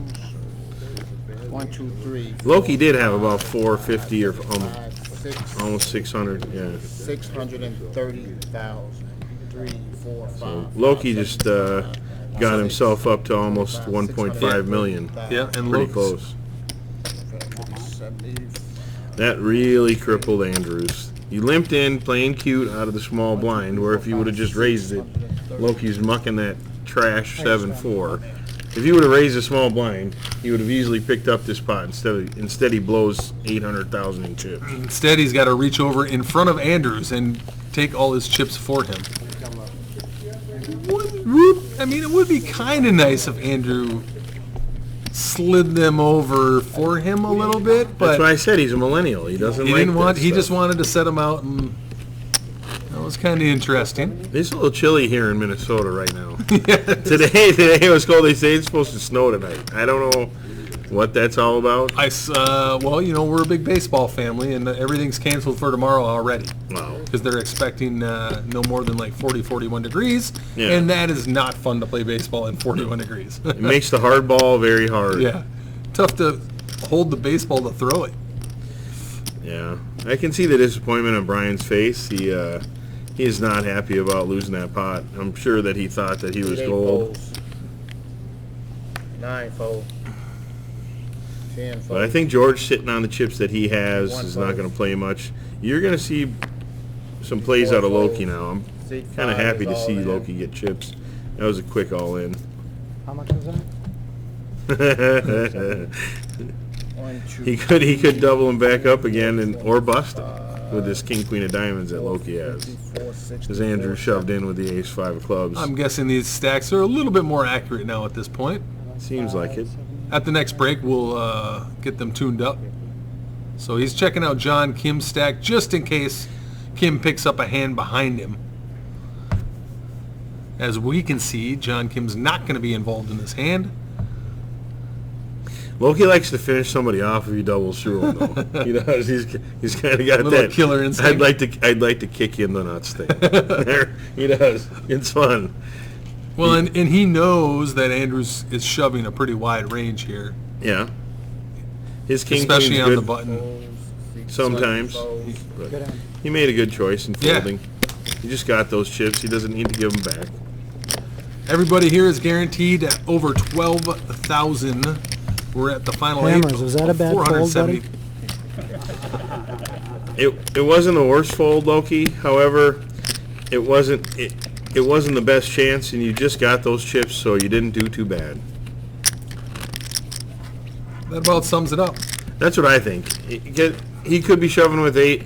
1, 2, 3. Loki did have about 450 or 5, 6. almost 600. Yeah. 630,000. 3, 4, 5. Loki just got himself up to almost 1.5 million. Yeah, and Pretty Loki. close. 70. That really crippled Andrews. He limped in playing cute out of the small blind, where if he would have just raised it, Loki's mucking that trash 7-4. If he would have raised a small blind, he would have easily picked up this pot. Instead he blows 800,000 in chips. Instead, he's got to reach over in front of Andrews and take all his chips for him. I mean, it would be kind of nice if Andrew slid them over for him a little bit, but That's why I said he's a millennial. He doesn't he like didn't want. that He stuff. just wanted to set them out, and that was kind of interesting. It's a little chilly here in Minnesota right now. Today it was cold. They say it's supposed to snow tonight. I don't know what that's all about. Well, you know, we're a big baseball family, and everything's canceled for tomorrow already Wow. because they're expecting no more than like 40, 41 degrees, Yeah. and that is not fun to play baseball in 41 degrees. It makes the hard ball very hard. Yeah, tough to hold the baseball to throw it. Yeah. I can see the disappointment on Brian's face. He is not happy about losing that pot. I'm sure that he thought that he was 8 gold. folds. 9 folds. 10 folds. But I think George sitting on the chips that he has One is not fold. going to play much. You're going to see some plays Four out of Loki folds. now. I'm Seat kind of 5 happy is to all see in. Loki get chips. That was a quick all in. How much was that? 1, 2, he could double him back up again or bust him with this king queen of diamonds that Loki has. 54, 60, As Andrew shoved in with the ace 5 of clubs. I'm guessing these stacks are a little bit more accurate now at this point. Seems like it. At the next break, we'll get them tuned up. So he's checking out John Kim's stack just in case Kim picks up a hand behind him. As we can see, John Kim's not going to be involved in this hand. Loki likes to finish somebody off if he doubles through him, though. He does. He's kind of got Little that killer instinct. I'd like to kick you in the nuts thing. There, he does. It's fun. Well, and he knows that Andrews is shoving a pretty wide range here. Yeah. His king Especially queen's on good the button. sometimes. Folds. But he made a good choice in Yeah. folding. He just got those chips. He doesn't need to give them back. Everybody here is guaranteed at over 12,000. We're at the final Hammers, eight. was that a bad fold, 470. It wasn't the worst fold, Loki. However, it wasn't the best chance, and you just got those chips, so you didn't do too bad. That about sums it up. That's what I think. He could be shoving with a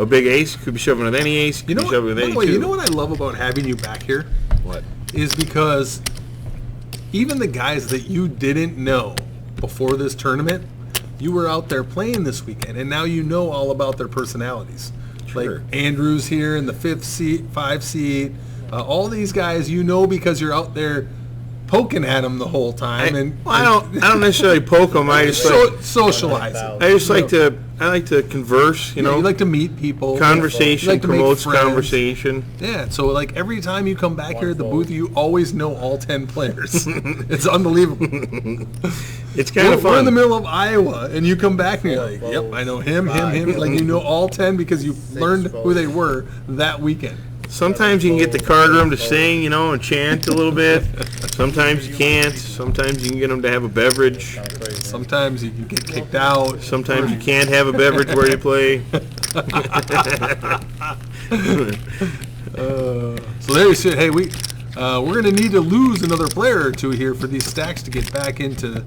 big ace. He could be shoving with any ace. He You could know be shoving what? with By any the way, two. you know what I love about having you back here What? is because even the guys that you didn't know before this tournament, you were out there playing this weekend, and now you know all about their personalities. Sure. Like Andrews here in the 5 seat, all these guys you know because you're out there poking at them the whole time. I don't necessarily poke them. I just socializing. I like to converse. You know, you like to meet people. conversation You like to make promotes friends. conversation. Yeah, so like every time you come back here at the booth, you always know all 10 players. It's unbelievable. It's kind of fun. We're in the middle of Iowa, and you come back and you're like, yep, I know him. Like you know all 10 because you learned who they were that weekend. Sometimes you can get the card room to sing, and chant a little bit. Sometimes you can't. Sometimes you can get them to have a beverage. Sometimes you can get kicked out. Sometimes you can't have a beverage where you play. So there you see. Hey, we're going to need to lose another player or two here for these stacks to get back into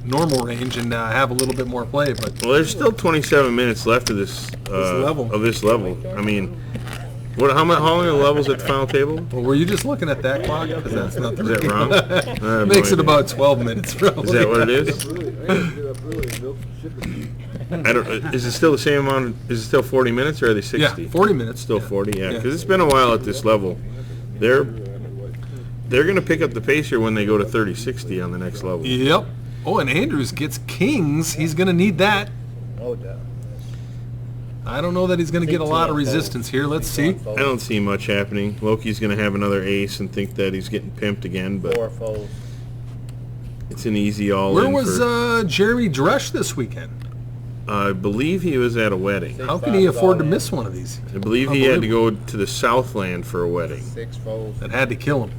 normal range and have a little bit more play. But Well, there's still 27 minutes left of this level. I mean, how long are the levels at the final table? well, were you just looking at that clock? Because that's not the Is that right wrong? one. I have Makes no it idea. about 12 minutes, probably. Is that what it is? I don't. Is it still the same amount? Is it still 40 minutes, or are they 60? Yeah, 40 minutes. Still Yeah. 40. Yeah, Yeah. because it's been a while at this level. They're going to pick up the pace here when they go to 30-60 on the next level. Yep. Oh, and Andrews gets kings. He's going to need that. No doubt. I don't know that he's going to get a lot of resistance here. Let's see. I don't see much happening. Loki's going to have another ace and think that he's getting pimped again, but 4 folds. it's an easy all-in. Where was Jeremy Dresch this weekend? I believe he was at a wedding. How can he afford to miss one of these? I believe he had to go to the Southland for a wedding. 6 folds. That had to kill him.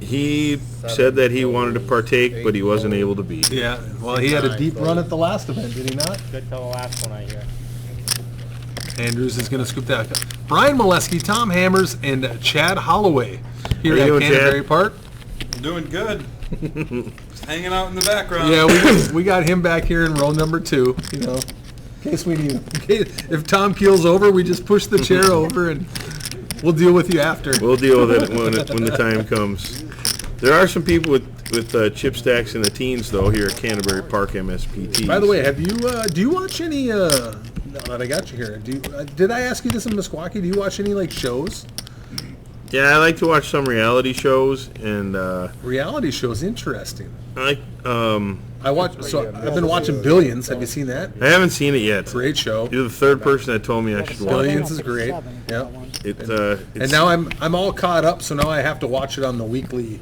He said that he wanted to partake, but he wasn't able to be. Yeah. Well, he had a deep run at the last event, did he not? Good till the last one, I hear. Andrews is going to scoop that. Brian Molesky, Tom Hammers, and Chad Holloway here How you at doing, Canterbury Chad? Park. I'm doing good. Just hanging out in the background. Yeah, we got him back here in row number 2, in case we need him. If Tom keels over, we just push the chair over and we'll deal with you after. We'll deal with it when the time comes. There are some people with chip stacks in the teens, though, here at Canterbury Park MSPT. By the way, have you do you watch any? Now that I got you here, did I ask you this in Meskwaki? Do you watch any shows? Yeah, I like to watch some reality shows, and Reality shows, interesting. I like. I've been watching Billions. Have you seen that? I haven't seen it yet. Great show. You're the third person that told me I should watch it. Billions is great. Yeah. And now I'm all caught up, so now I have to watch it on the weekly.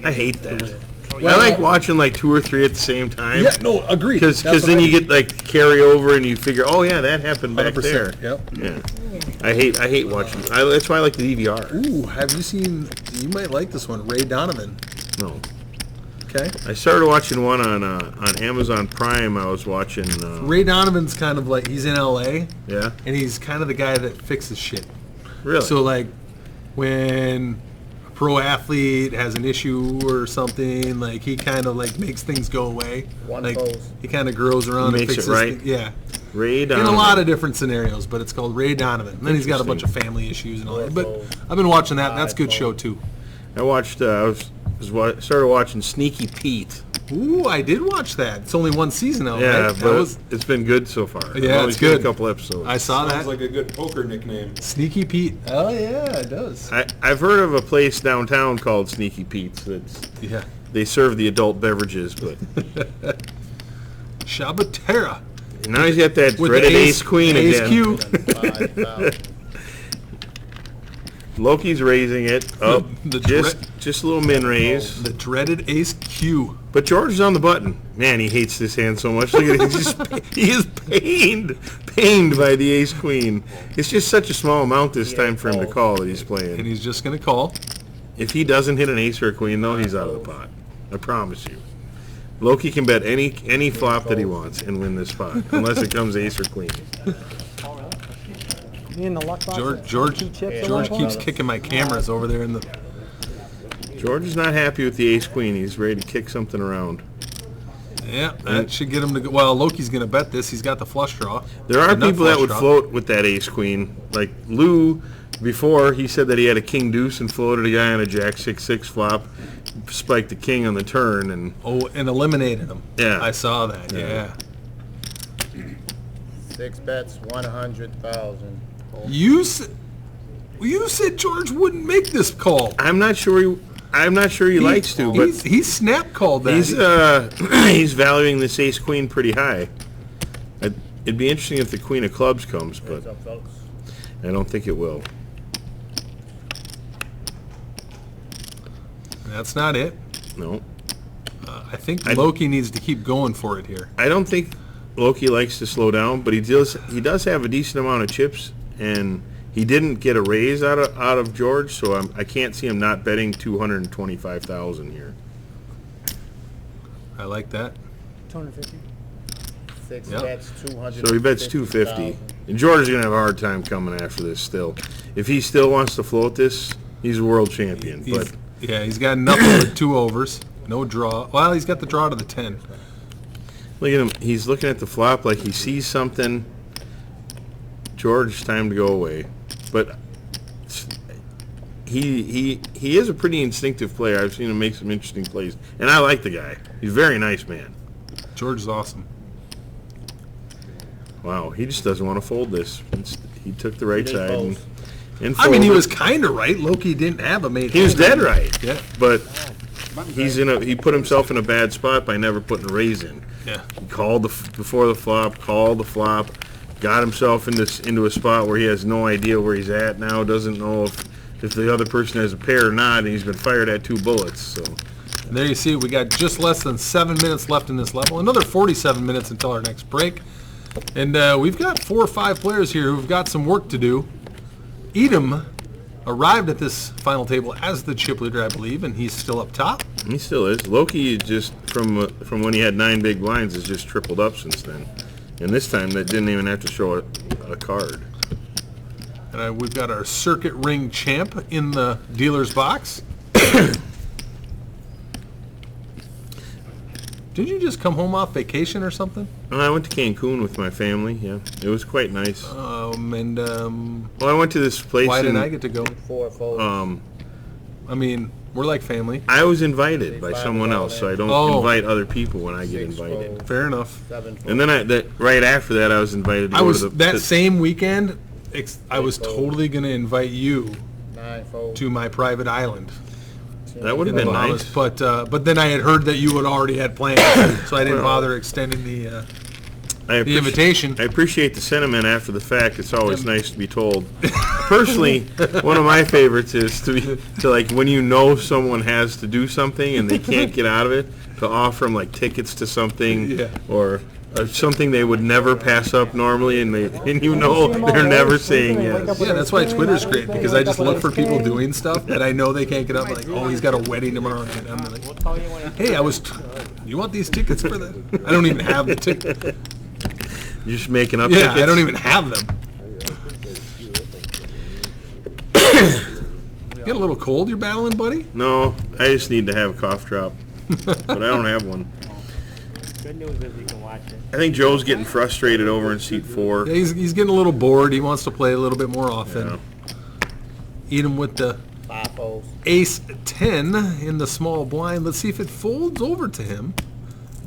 I hate that. I like watching 2 or 3 at the same time. Yeah, no, agreed. Because then you get carry over and you figure, oh yeah, that happened back there. 100%. Yep. Yeah. I hate watching. That's why I like the DVR. Ooh, have you seen? You might like this one, Ray Donovan. No. Okay. I started watching one on Amazon Prime. I was watching. Ray Donovan's kind of he's in LA, Yeah. and he's kind of the guy that fixes shit. Really. So when a pro athlete has an issue or something, he kind of makes things go away. He kind of grows around and Makes it fixes right. things. Yeah. Ray In Donovan. a lot of different scenarios, but it's called Ray Donovan. And then he's got a bunch of family issues and all that. But I've been watching that. That's a good show too. I watched. Started watching Sneaky Pete. Ooh, I did watch that. It's only one season out, Yeah, right? That but was, it's been good so far. Yeah, I've only it's seen good. a couple episodes. I saw Sounds that. like a good poker nickname. Sneaky Pete. Oh, yeah, it does. I've heard of a place downtown called Sneaky Pete's. Yeah. They serve the adult beverages, but Shabatera. now he's got that With dreaded the ace queen ace again. Q. 5,000. Loki's raising it up, The just a little min raise. The dreaded ace Q. But George is on the button. Man, he hates this hand so much. Look at it. He is pained by the ace queen. It's just such a small amount this time for him to call that he's And playing. he's just going to call. If he doesn't hit an ace or a queen, though, he's out of the pot. I promise you. Loki can bet any flop that he wants and win this pot, unless it comes ace or queen. Me in the luck box. George chips keeps kicking my cameras over there in the... George is not happy with the ace queen. He's ready to kick something around. Yeah, that should get him to go. Well, Loki's going to bet this. He's got the flush draw. There are Or not people that flush would draw. float with that ace queen. Like Lou, before, he said that he had a king deuce and floated a guy on a jack 6-6 flop, spiked the king on the turn, and Oh, and eliminated him. Yeah. I saw that, yeah. 6 bets, 100,000. You said George wouldn't make this call. I'm not sure he likes to, but He snap called that. he's valuing this ace queen pretty high. It'd be interesting if the queen of clubs comes, but What's up, folks? I don't think it will. That's not it. No, I think Loki needs to keep going for it here. I don't think Loki likes to slow down, but he does have a decent amount of chips, and he didn't get a raise out of George, so I can't see him not betting 225,000 here. I like that. 250. 6 Yep. bets, 200. So he bets 250, and George is gonna have a hard time coming after this. Still, if he still wants to float this, he's a world champion. But He's got nothing but 2 overs. No draw. Well, he's got the draw to the 10. look at him. He's looking at the flop like he sees something. George, time to go away. But he is a pretty instinctive player. I've seen him make some interesting plays, and I like the guy. He's a very nice man. George is awesome. Wow, he just doesn't want to fold this. He took the right He side and folds. I mean, he folded. was kind of right. Loki didn't have a made. He was hand. dead right. Yeah. But he put himself in a bad spot by never putting a raise in. Yeah. He called before the flop, called the flop, got himself into a spot where he has no idea where he's at now, doesn't know if the other person has a pair or not, and he's been fired at 2 bullets. So And there you see, we got just less than 7 minutes left in this level. Another 47 minutes until our next break. And we've got 4 or 5 players here who've got some work to do. Edom arrived at this final table as the chip leader, I believe, and he's still up top. he still is. Loki just from when he had 9 big blinds has just tripled up since then, and this time that didn't even have to show a card. And we've got our circuit ring champ in the dealer's box. Did you just come home off vacation or something? And I went to Cancun with my family. Yeah, it was quite nice. Well, I went to this place. Why didn't I get to go? 4 folds. I mean, we're like family. I was invited by someone else, so I don't Oh. invite other people when I get 6 invited. folds, Fair enough. 7 folds. And then right after that, I was invited to I go was to the that same weekend. I was totally going to invite you 9 folds. to my private island. That would have in the been Bahamas, nice. but then I had heard that you had already had plans, so I didn't bother extending the invitation. I appreciate the sentiment after the fact. It's always nice to be told. Personally, one of my favorites is to like when you know someone has to do something and they can't get out of it, to offer them like tickets to something Yeah. or something they would never pass up normally, and you know they're never saying yes. Yeah, that's why Twitter's great, because I just look for people doing stuff that I know they can't get up. Like, oh, he's got a wedding tomorrow. And I'm like, hey, you want these tickets for that? I don't even have the ticket. You're just making up Yeah, tickets. I don't even have them. Get a little cold you're battling, buddy? No, I just need to have a cough drop, but I don't have one. Good news is you can watch it. I think Joe's getting frustrated over in seat 4. Yeah, he's getting a little bored. He wants to play a little bit more often. Yeah. Eat him with the 5 folds. ace 10 in the small blind. Let's see if it folds over to him.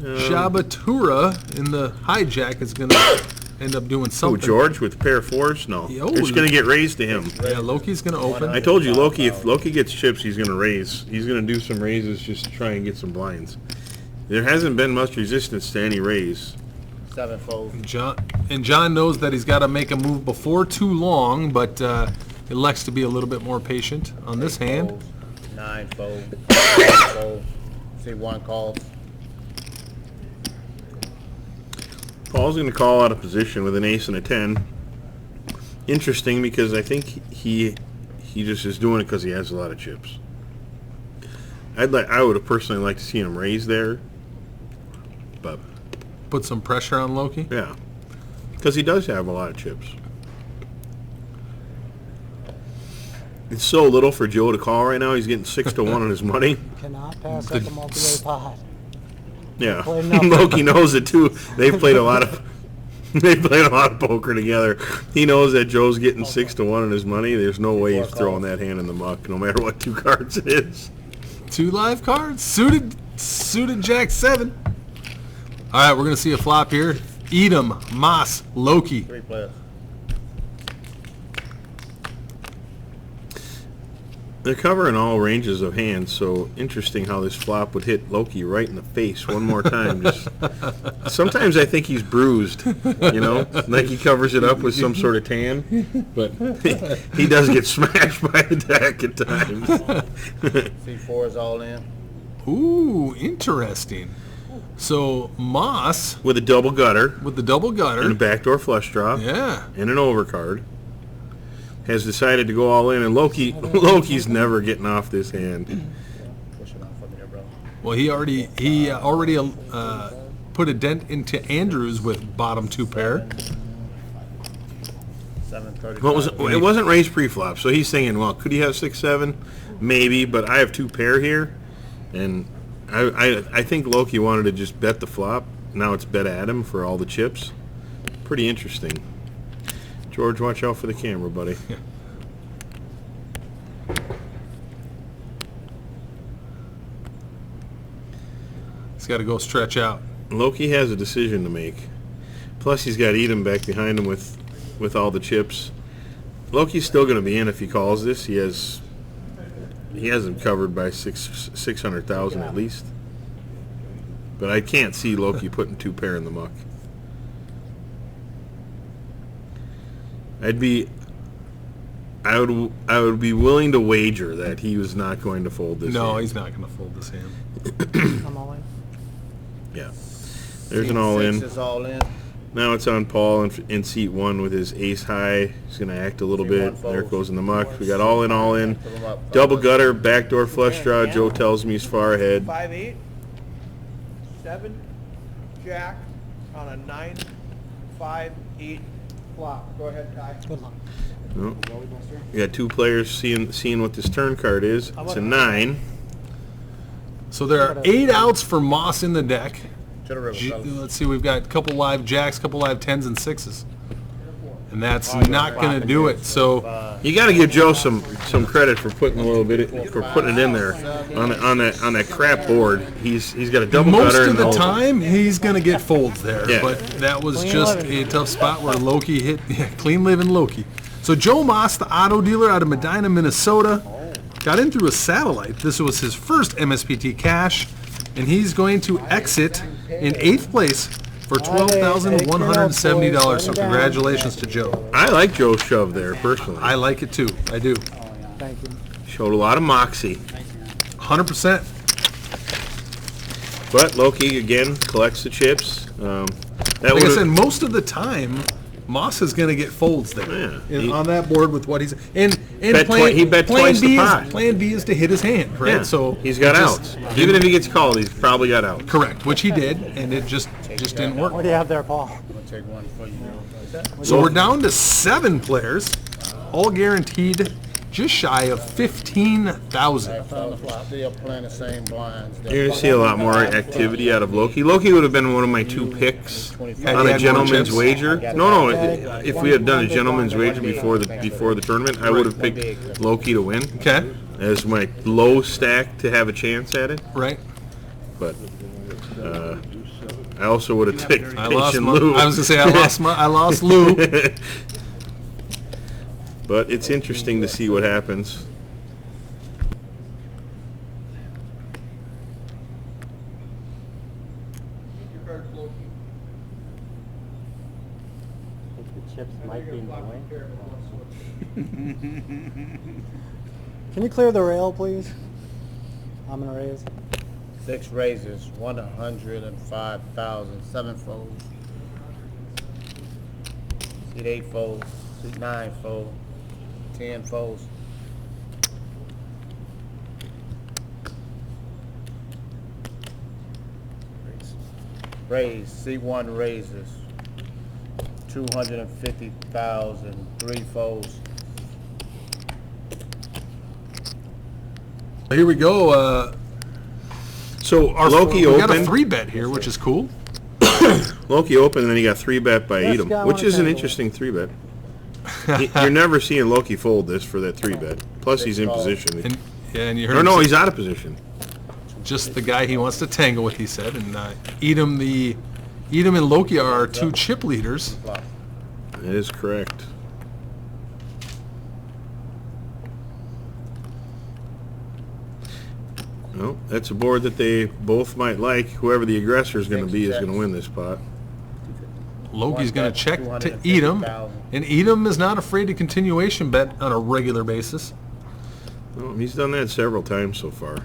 Shabatura in the hijack is going to end up doing Oh, something. George with a pair of fours? No. Yo. It's going to get raised to him. Yeah, Loki's going to open. I told you, Loki, if Loki gets chips, he's going to raise. He's going to do some raises just to try and get some blinds. There hasn't been much resistance to any raise. 7 fold. John knows that he's got to make a move before too long, but elects to be a little bit more patient on this hand. Folds, 9 fold. Fold. See 1 calls. Paul's going to call out of position with an ace and a 10. Interesting, because I think he just is doing it because he has a lot of chips. I would have personally liked to see him raise there, but Put some pressure on Loki. yeah, because he does have a lot of chips. It's so little for Joe to call right now. He's getting 6 to 1 on his money. Cannot pass up the multi-way pot. Yeah, Played enough. Loki knows it too. They've played a lot of poker together. He knows that Joe's getting 6 to 1 on his money. There's no way he's throwing that hand in the muck, no matter what 2 cards it is. 2 live cards. Suited Jack 7. All right, we're going to see a flop here. Edom, Moss, Loki. 3 players. They're covering all ranges of hands, so interesting how this flop would hit Loki right in the face one more time. Just, sometimes I think he's bruised, like he covers it up with some sort of tan, but he does get smashed by the deck at times. C4 is all in. Ooh, interesting. So Moss With a double gutter with the double and a gutter. backdoor flush draw Yeah. and an overcard has decided to go all in, and Loki's never getting off this hand. Push it off for me there, bro. Well, he already put a dent into Andrews with bottom 2 pair. 7:30. What was it? It wasn't raised pre-flop, so he's thinking, well, could he have 6-7? Maybe, but I have 2 pair here, and I think Loki wanted to just bet the flop. Now it's bet at him for all the chips. Pretty interesting. George, watch out for the camera, buddy. Yeah. He's got to go stretch out. Loki has a decision to make. Plus, he's got Edom back behind him with all the chips. Loki's still going to be in if he calls this. He has him covered by 600,000 at least. But I can't see Loki putting 2 pair in the muck. I would be willing to wager that he was not going to fold this. No, hand. he's not going to fold this hand. I'm all in. Yeah. There's an all in. 6 is all in. Now it's on Paul in seat 1 with his ace high. He's going to act a little bit. There it goes in the muck. We got all in. Double gutter, backdoor flush draw. Joe tells me he's far ahead. 5-8, 7, Jack on a 9-5-8 flop. Go ahead, Ty. Good luck. No. We got 2 players seeing what this turn card is. It's a 9. So there are 8 outs for Moss in the deck. To the river, fellas. Let's see, we've got a couple live jacks, couple live 10s and 6s. And that's not going to do it. So You got to give Joe some credit for putting a little bit for putting it in there on that crap board. He's got a double most gutter of and the all- time, he's going to get folds there. Yeah. But that was Clean just living. a tough spot where Loki hit. Yeah, clean living Loki. So Joe Moss, the auto dealer out of Medina, Minnesota, got in through a satellite. This was his first MSPT cash, and he's going to exit in 8th place for $12,170. So congratulations to Joe. I like Joe's shove there personally. I like it too. I do. Thank you. Showed a lot of moxie. 100%. But Loki again collects the chips. That Like I would've- said, most of the time, Moss is going to get folds there on that board with what he's and Bet he bet plan twice the B pot. Plan B is to hit his hand, right? Yeah, So he's got it just outs. Even if he gets called, he's probably got outs. correct, which he did, and it just didn't work. What do you have there, Paul? I'm going to take one for you. So we're down to 7 players, all guaranteed, just shy of 15,000. Found the flop. They're playing the same blinds. You're going to see a lot more activity out of Loki. Loki would have been one of my 2 picks Had on he a had more gentleman's chips? wager. No, if we had done a gentleman's wager before the tournament, I would have picked Loki to win Okay, as my low stack to have a chance at it. right? But I also would have taken I lost taken my, Lou. I was gonna say I lost Lou. But it's interesting to see what happens. Your card, Loki. I think the chips might be in the way. Can you clear the rail, please? I'm gonna raise. 6 raises, 105,000, 7 folds. Seat 8 folds, seat 9 folds, 10 folds. Raise, C1 raises, 250,000, 3 folds. Here we go. So Our Loki we got a opened. 3-bet here, which is cool. Loki opened, and then he got 3-bet by Yes, Edom, guy which wanna is an tangle. interesting 3-bet. You're never seeing Loki fold this for that 3-bet. Plus, he's in Big call. position. And yeah, and you heard Or him no, say- he's out of position. just the guy he wants to tangle with, he said. And Edom and Loki are our 2 chip leaders. Flop. That is correct. Well, that's a board that they both might like. Whoever the aggressor is going to be is going to win this pot. Loki's going bet, to check to 250,000. Edom, and Edom is not afraid to continuation bet on a regular basis. Well, he's done that several times so far.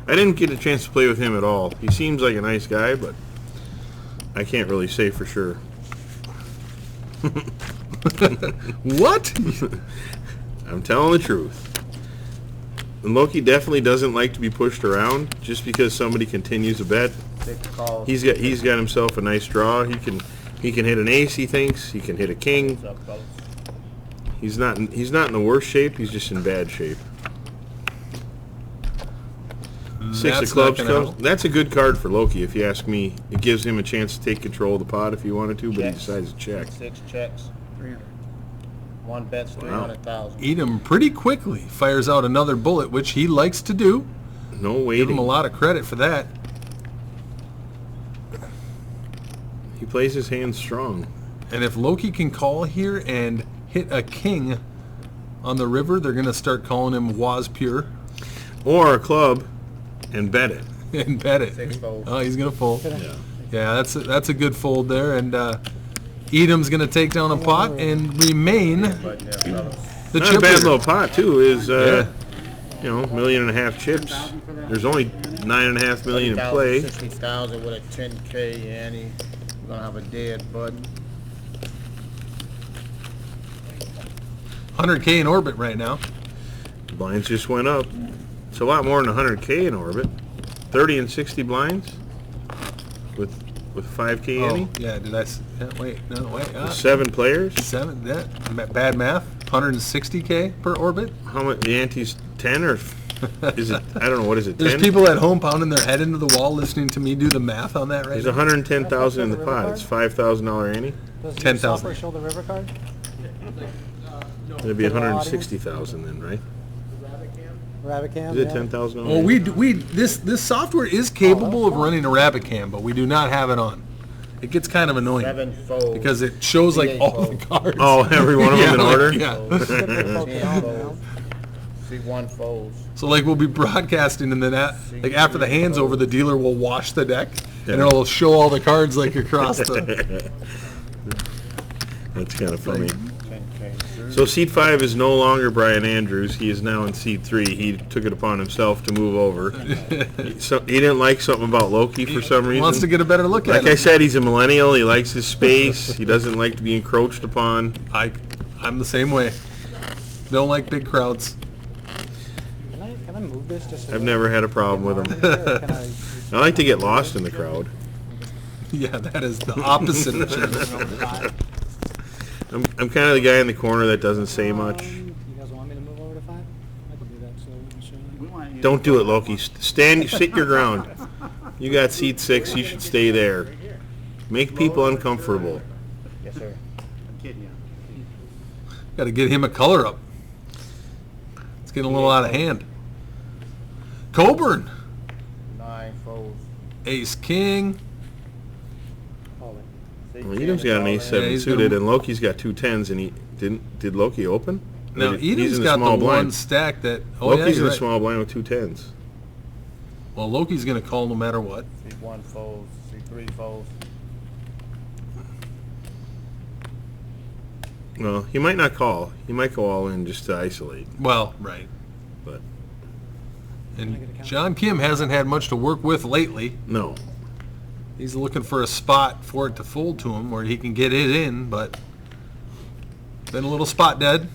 I didn't get a chance to play with him at all. He seems like a nice guy, but I can't really say for sure. What? I'm telling the truth. And Loki definitely doesn't like to be pushed around just because somebody continues to bet. 6 calls. He's got himself a nice draw. He can hit an ace. He thinks he can hit a king. Up close. He's not in the worst shape. He's just in bad shape. 6 That's of clubs not gonna comes. help. That's a good card for Loki, if you ask me. It gives him a chance to take control of the pot if he wanted to, but he Checks. decides to check. 6 checks. 300. 1 bet's 300,000. Edom pretty quickly fires out another bullet, which he likes to do. No Give him waiting. a lot of credit for that. He plays his hand strong. And if Loki can call here and hit a king on the river, they're going to start calling him Was Pure Or a club and bet it. and bet it. 6 folds. Oh, he's going to fold. Yeah. Yeah, that's a good fold there. And Edom's going to take down a pot and remain But yeah, fellas. the Not a chip bad leader. little pot too. Is Yeah. $1.5 million chips. There's only $9.5 million in play. 60,000 with a 10K ante. We're gonna have a dead button. 100K in orbit right now. Blinds just went up. It's a lot more than 100K in orbit. 30 and 60 blinds with 5K ante. Oh, yeah, did I? Wait. 7 players. 7, that, bad math. 160K per orbit. How much? The ante's 10 or is it? I don't know. What is it? There's 10? people at home pounding their head into the wall listening to me do the math on that right There's now. 110,000 in the pot. It's $5,000 ante. Does your 10,000. software show the river card? It'd be 160,000 then, right? Rabicam? Is it yeah. 10,000? Well, this software is capable of running a Rabicam, but we do not have it on. It gets kind of annoying 7 folds. because it shows like 8 all the folds. cards. Oh, every one of them in like, order. Yeah. Skip it, focus 10 on, folds. See 1 folds. So like we'll be broadcasting, and then like after the hand's over, the dealer will wash the deck, and it'll show all the cards like across the. That's kind of funny. 10K. So seat 5 is no longer Brian Andrews. He is now in seat 3. He took it upon himself to move over. He didn't like something about Loki for some reason. Wants to get a better look Like at I him. said, he's a millennial. He likes his space. He doesn't like to be encroached upon. I'm the same way. Don't like big crowds. Can I move this just? I've never had a problem with him. Can I? I like to get lost in the crowd. Yeah, that is the opposite of Jim. I'm kind of the guy in the corner that doesn't say much. You guys want me to move over to 5? I can do that. So We want you Don't do it, Loki. Sit your ground. You got seat 6. You should stay there. Make people uncomfortable. Yes, sir. I'm kidding you. Got to get him a color up. It's getting a little out of hand. Coburn, 9 folds. Ace King, Well, Edom's got an ace Yeah, seven he's suited, gonna- and Loki's got 2 10s, and he did Loki open? Now, Or he's Edom's in got the small one blind. stack that... Oh, Loki's yeah, in you're a right. small blind with 2 10s. Well, Loki's going to call no matter what. C1 folds, C3 folds. Well, he might not call. He might go all in just to isolate. Well, right. But And John Kim hasn't had much to work with lately. no. He's looking for a spot for it to fold to him where he can get it in, but been a little spot dead.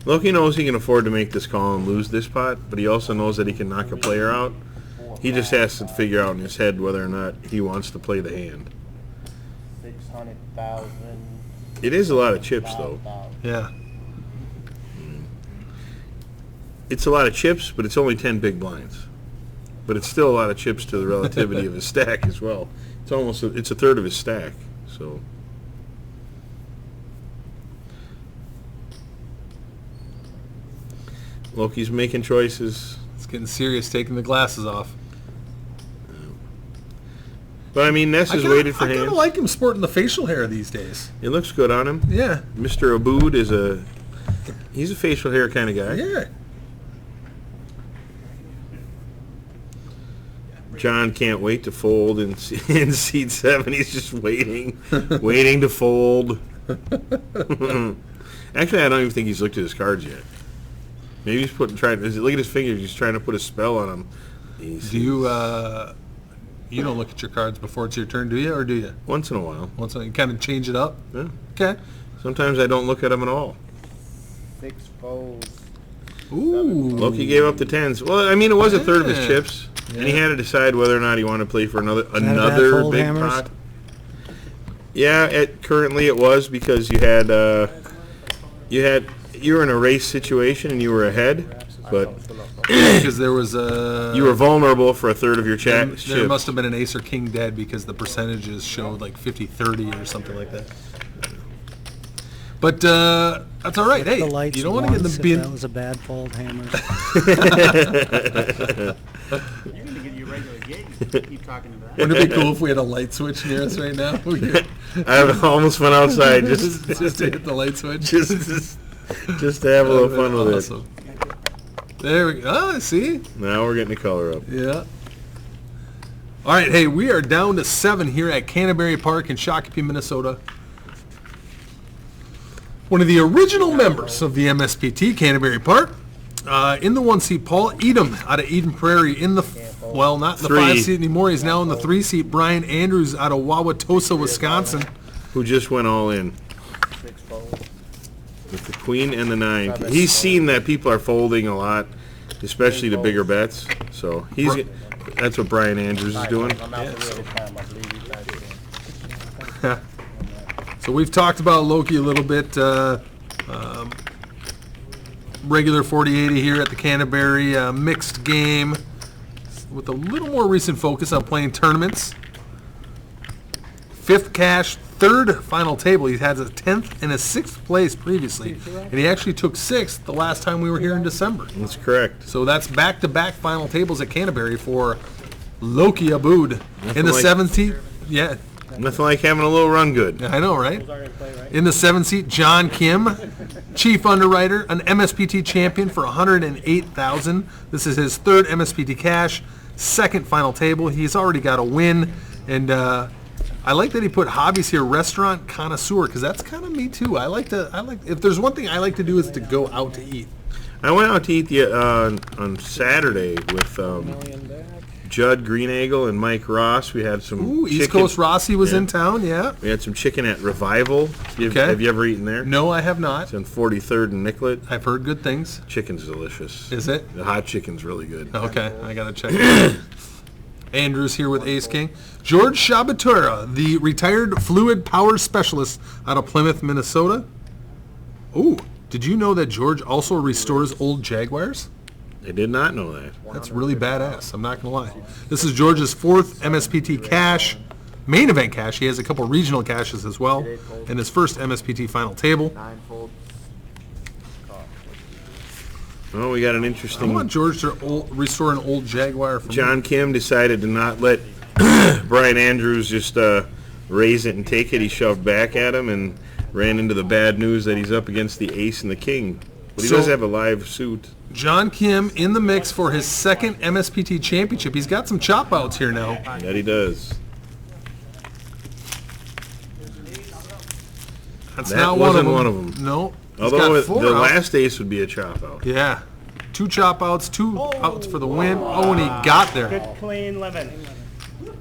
Loki knows he can afford to make this call and lose this pot, but he also knows that he can knock a player out. He just has to figure out in his head whether or not he wants to play the hand. 600,000. It is a lot of chips, though. 5,000. Yeah. It's a lot of chips, but it's only 10 big blinds. But it's still a lot of chips to the relativity of his stack as well. It's a third of his stack, so. Loki's making choices. It's getting serious, taking the glasses off. But I mean, Ness has waited for I kind hands. of like him sporting the facial hair these days. It looks good on him. Yeah. Mr. Abood he's a facial hair kind of guy. Yeah. John can't wait to fold in seat 7. He's just waiting to fold. Actually, I don't even think he's looked at his cards yet. Maybe he's look at his fingers. He's trying to put a spell on them. Do you, you don't look at your cards before it's your turn, do you, or do you? Once in a while. Once you kind of change it up? Yeah. Okay. Sometimes I don't look at them at all. 6 folds. Ooh. Loki gave up the 10s. Well, I mean, it was a third of his Yeah. chips, and he had to decide whether or not he wanted to play for another that a bad fold, big Hammers? pot. Yeah, currently it was because you were in a race situation and you were ahead, but Because there was a... you were vulnerable for a third of your There chips. must have been an ace or king dead because the percentages showed like 50-30 or something like that. But that's all right. Hey, The lights you don't want to get once the if bin. that was a bad fold, Hammers. You're gonna get your regular gig. You keep talking about that. Wouldn't it be cool if we had a light switch near us right now? We could I almost went outside just to hit the light switch. just to have a little fun with it. Awesome. There we go. Ah, see? Now we're getting the color up. Yeah. All right, hey, we are down to 7 here at Canterbury Park in Shakopee, Minnesota. One of the original members of the MSPT, Canterbury Park. In the 1 seat, Paul Edom out of Eden Prairie. In the, well, not in the 3. 5 seat anymore. He's now in the 3 seat. Brian Andrews out of Wauwatosa, Wisconsin. Who just went all in 6 folds. with the queen and the 9. He's seen that people are folding a lot, especially the bigger bets. So that's what Brian Andrews is doing. I'm out the real time. I believe you guys do. So we've talked about Loki a little bit. Regular 40-80 here at the Canterbury, mixed game with a little more recent focus on playing tournaments. 5th cash, 3rd final table. He had a 10th and a 6th place previously, and he actually took 6th the last time we were here in December. That's correct. So that's back-to-back final tables at Canterbury for Loki Abood. In the like- 7th seat, yeah, Nothing like having a little run good. I know, right? In the 7th seat, John Kim, chief underwriter, an MSPT champion for $108,000. This is his 3rd MSPT cash, 2nd final table. He's already got a win, and I like that he put hobbies here, restaurant connoisseur, because that's kind of me too. I like if there's one thing I like to do is to go out to eat. I went out to eat on Saturday with Judd Greenagle and Mike Ross. We had some Ooh, East chicken. Coast Rossi was Yeah. in town, yeah. We had some chicken at Revival. Okay. Have you ever eaten there? No, I have not. It's on 43rd and Nicollet. I've heard good things. Chicken's delicious. Is it? The hot chicken's really good. Okay, I gotta check it out. Andrews here with Ace King. George Shabatura, the retired fluid power specialist out of Plymouth, Minnesota. Ooh, did you know that George also restores old Jaguars? I did not know that. That's really badass, I'm not gonna lie. This is George's 4th MSPT cash, main event cash. He has a couple regional caches as well, and his first MSPT final table. 9 folds. Well, we got an I interesting... want George to restore an old Jaguar for me. John Kim decided to not let Brian Andrews just raise it and take it, he shoved back at him and ran into the bad news that he's up against the ace and the king. But he So- does have a live suit. John Kim in the mix for his second MSPT championship. He's got some chop outs here now. That he does. That's That not wasn't one of them. No. He's Although got it, four the outs. last ace would be a chop out. Yeah. 2 chop outs, 2 outs for the win. Oh, and he got there. Good clean living.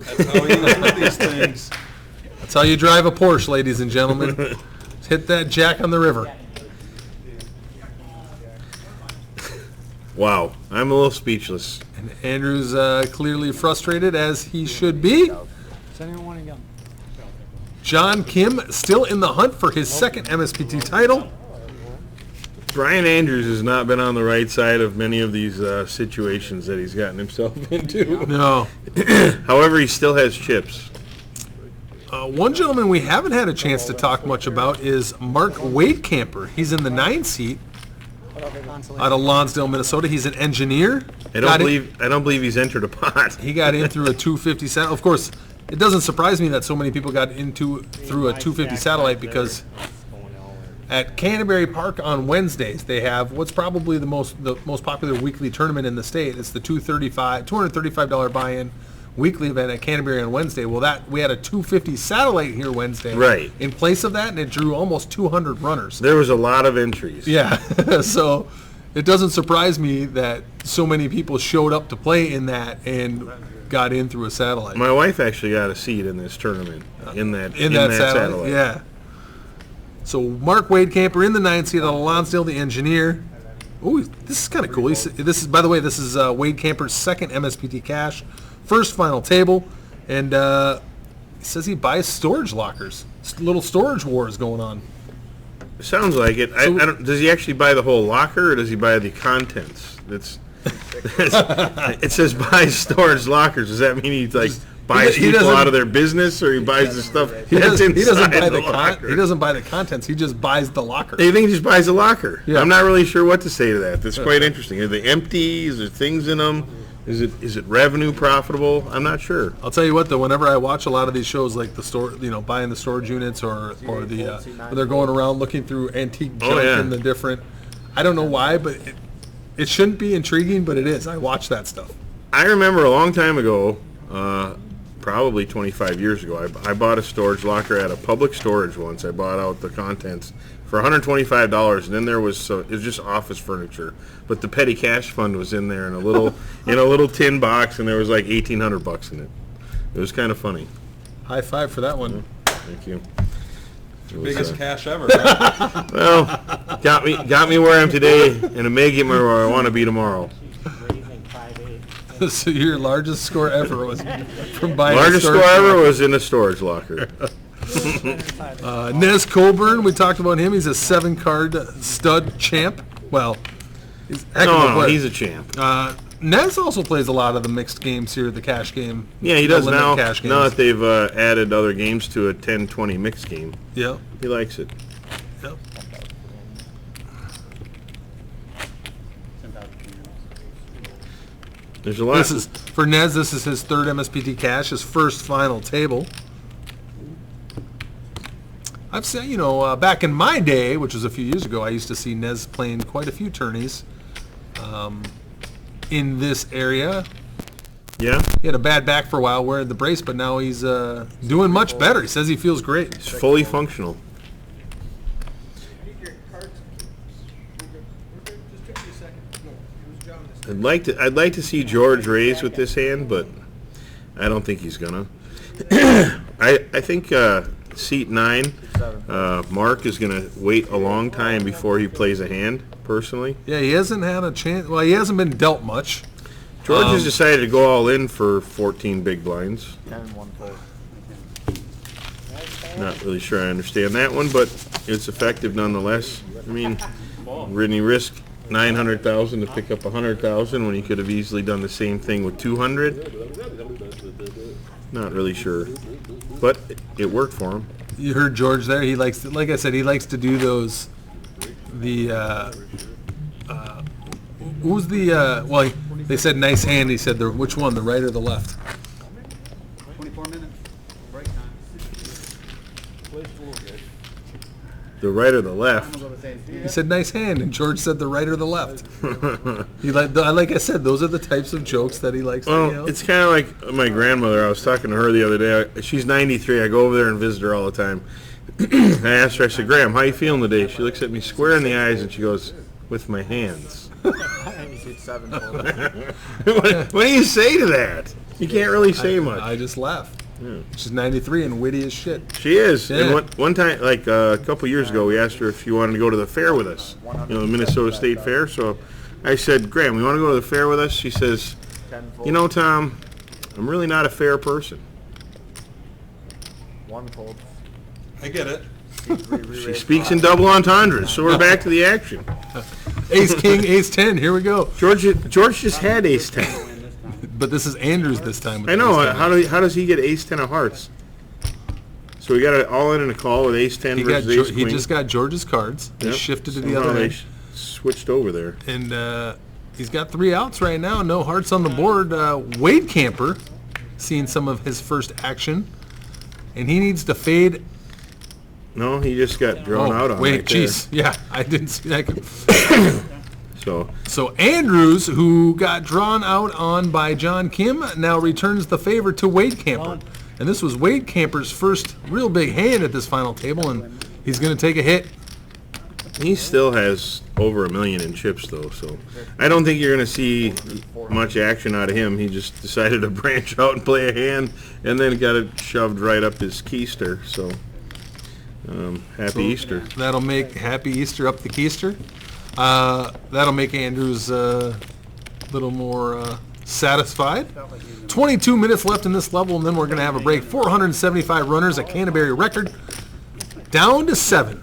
That's how you do these things. That's how you drive a Porsche, ladies and gentlemen. Hit that jack on the river. Wow, I'm a little speechless. And Andrew's clearly frustrated, as he should be. Does anyone want to go? John Kim still in the hunt for his second MSPT title. Brian Andrews has not been on the right side of many of these situations that he's gotten himself into. No. However, he still has chips. One gentleman we haven't had a chance to talk much about is Mark Wadecamper. He's in the 9 seat out of Lonsdale, Minnesota. He's an engineer. I don't believe he's entered a pot. He got in through a 250 satellite. Of course, it doesn't surprise me that so many people got into through a 250 satellite, because at Canterbury Park on Wednesdays they have what's probably the most popular weekly tournament in the state. It's the $235 buy-in weekly event at Canterbury on Wednesday. Well, we had a 250 satellite here Wednesday. Right. In place of that, and it drew almost 200 runners. There was a lot of entries. Yeah. So it doesn't surprise me that so many people showed up to play in that and got in through a satellite. My wife actually got a seat in this tournament in that satellite. Yeah. So Mark Wadecamper in the 9th seat out of Lonsdale, the engineer. Oh, this is kind of cool. This is, by the way, this is Wadecamper's second MSPT cash, first final table, and he says he buys storage lockers. Little storage wars going on. Sounds like it. I don't, does he actually buy the whole locker, or does he buy the contents? It says buy storage lockers. Does that mean he buys people out of their business, or he buys the stuff that's inside the locker? He doesn't buy the contents. He just buys the locker. You think he just buys a locker? Yeah. I'm not really sure what to say to that. That's quite interesting. Are they empty? Is there things in them? Is it revenue profitable? I'm not sure. I'll tell you what, though, whenever I watch a lot of these shows, like the store, buying the storage units, or where they're going around looking through antique junk and the different, I don't know why, but it shouldn't be intriguing, but it is. I watch that stuff. I remember a long time ago, probably 25 years ago, I bought a storage locker at a public storage once. I bought out the contents for $125, and then it was just office furniture, but the petty cash fund was in there in a little tin box, and there was like $1,800 in it. It was kind of funny. High five for that one. Thank you. Biggest cash ever. Right? Well, got me where I am today, and it may get me where I want to be tomorrow. Raising 5'8". So your largest score ever was from buying Largest a score storage ever was in a storage locker. Nez Coburn, we talked about him. He's a 7-card stud champ. Well, he's a heck of a No, player. he's a champ. Nez also plays a lot of the mixed games here, the cash game. Yeah, he the does limited now. Cash Now games. that they've added other games to a 10-20 mixed game, Yeah. he likes it. Yep. There's a lot. This is for Nez. This is his third MSPT cash, his first final table. I've seen, back in my day, which was a few years ago, I used to see Nez playing quite a few tourneys in this area. Yeah, He had a bad back for a while wearing the brace, but now he's doing much better. He says he feels great. it's fully functional. I'd like to see George raise with this hand, but I don't think he's gonna. I think seat 9, Mark is gonna wait a long time before he plays a hand. Personally, Yeah, he hasn't had a chance. Well, he hasn't been dealt much. George has decided to go all in for 14 big blinds. 10 and 1 fold. Not really sure I understand that one, but it's effective nonetheless. I mean, wouldn't he risk 900,000 to pick up 100,000 when he could have easily done the same thing with 200? Not really sure, but it worked for him. You heard George there. He likes, like I said, he likes to do those. Who's the? Well, they said nice hand. He said which one, the right or the left? 24 minutes, break time. The right or the left? He said nice hand, and George said the right or the left. Like I said, those are the types of jokes that he likes to, Well, it's kind of like my grandmother. I was talking to her the other day. She's 93. I go over there and visit her all the time. I asked her, I said, Graham, how you feeling today? She looks at me square in the eyes and she goes, with my hands. What do you say to that? You can't really say much. I just laugh. Yeah. She's 93 and witty as shit. She is. Yeah. And one time, like a couple years ago, we asked her if she wanted to go to the fair with us. You know, the Minnesota State Fair. So I said, Graham, you want to go to the fair with us? She says, you know, Tom, I'm really not a fair person. One-fold. I get it. She speaks in double entendres, so we're back to the action. Ace, king, ace, 10. Here we go. George just had ace 10. But this is Andrews this time. I know. How does he get ace 10 of hearts? So we got it all in a call with ace 10 versus ace queen. He just got George's cards. He shifted to the Somehow other they end. switched over there. And he's got 3 outs right now. No hearts on the board. Wade Camper seeing some of his first action. And he needs to fade. No, he just got drawn out on wait, right there. jeez. Yeah, I didn't see that. So Andrews, who got drawn out on by John Kim, now returns the favor to Wade Camper. And this was Wade Camper's first real big hand at this final table, and he's going to take a hit. he still has over $1 million in chips, though. So I don't think you're going to see much action out of him. He just decided to branch out and play a hand, and then got it shoved right up his keister. So happy Easter. That'll make Happy Easter up the keister. That'll make Andrews a little more satisfied. 22 minutes left in this level, and then we're going to have a break. 475 runners at Canterbury record. Down to 7.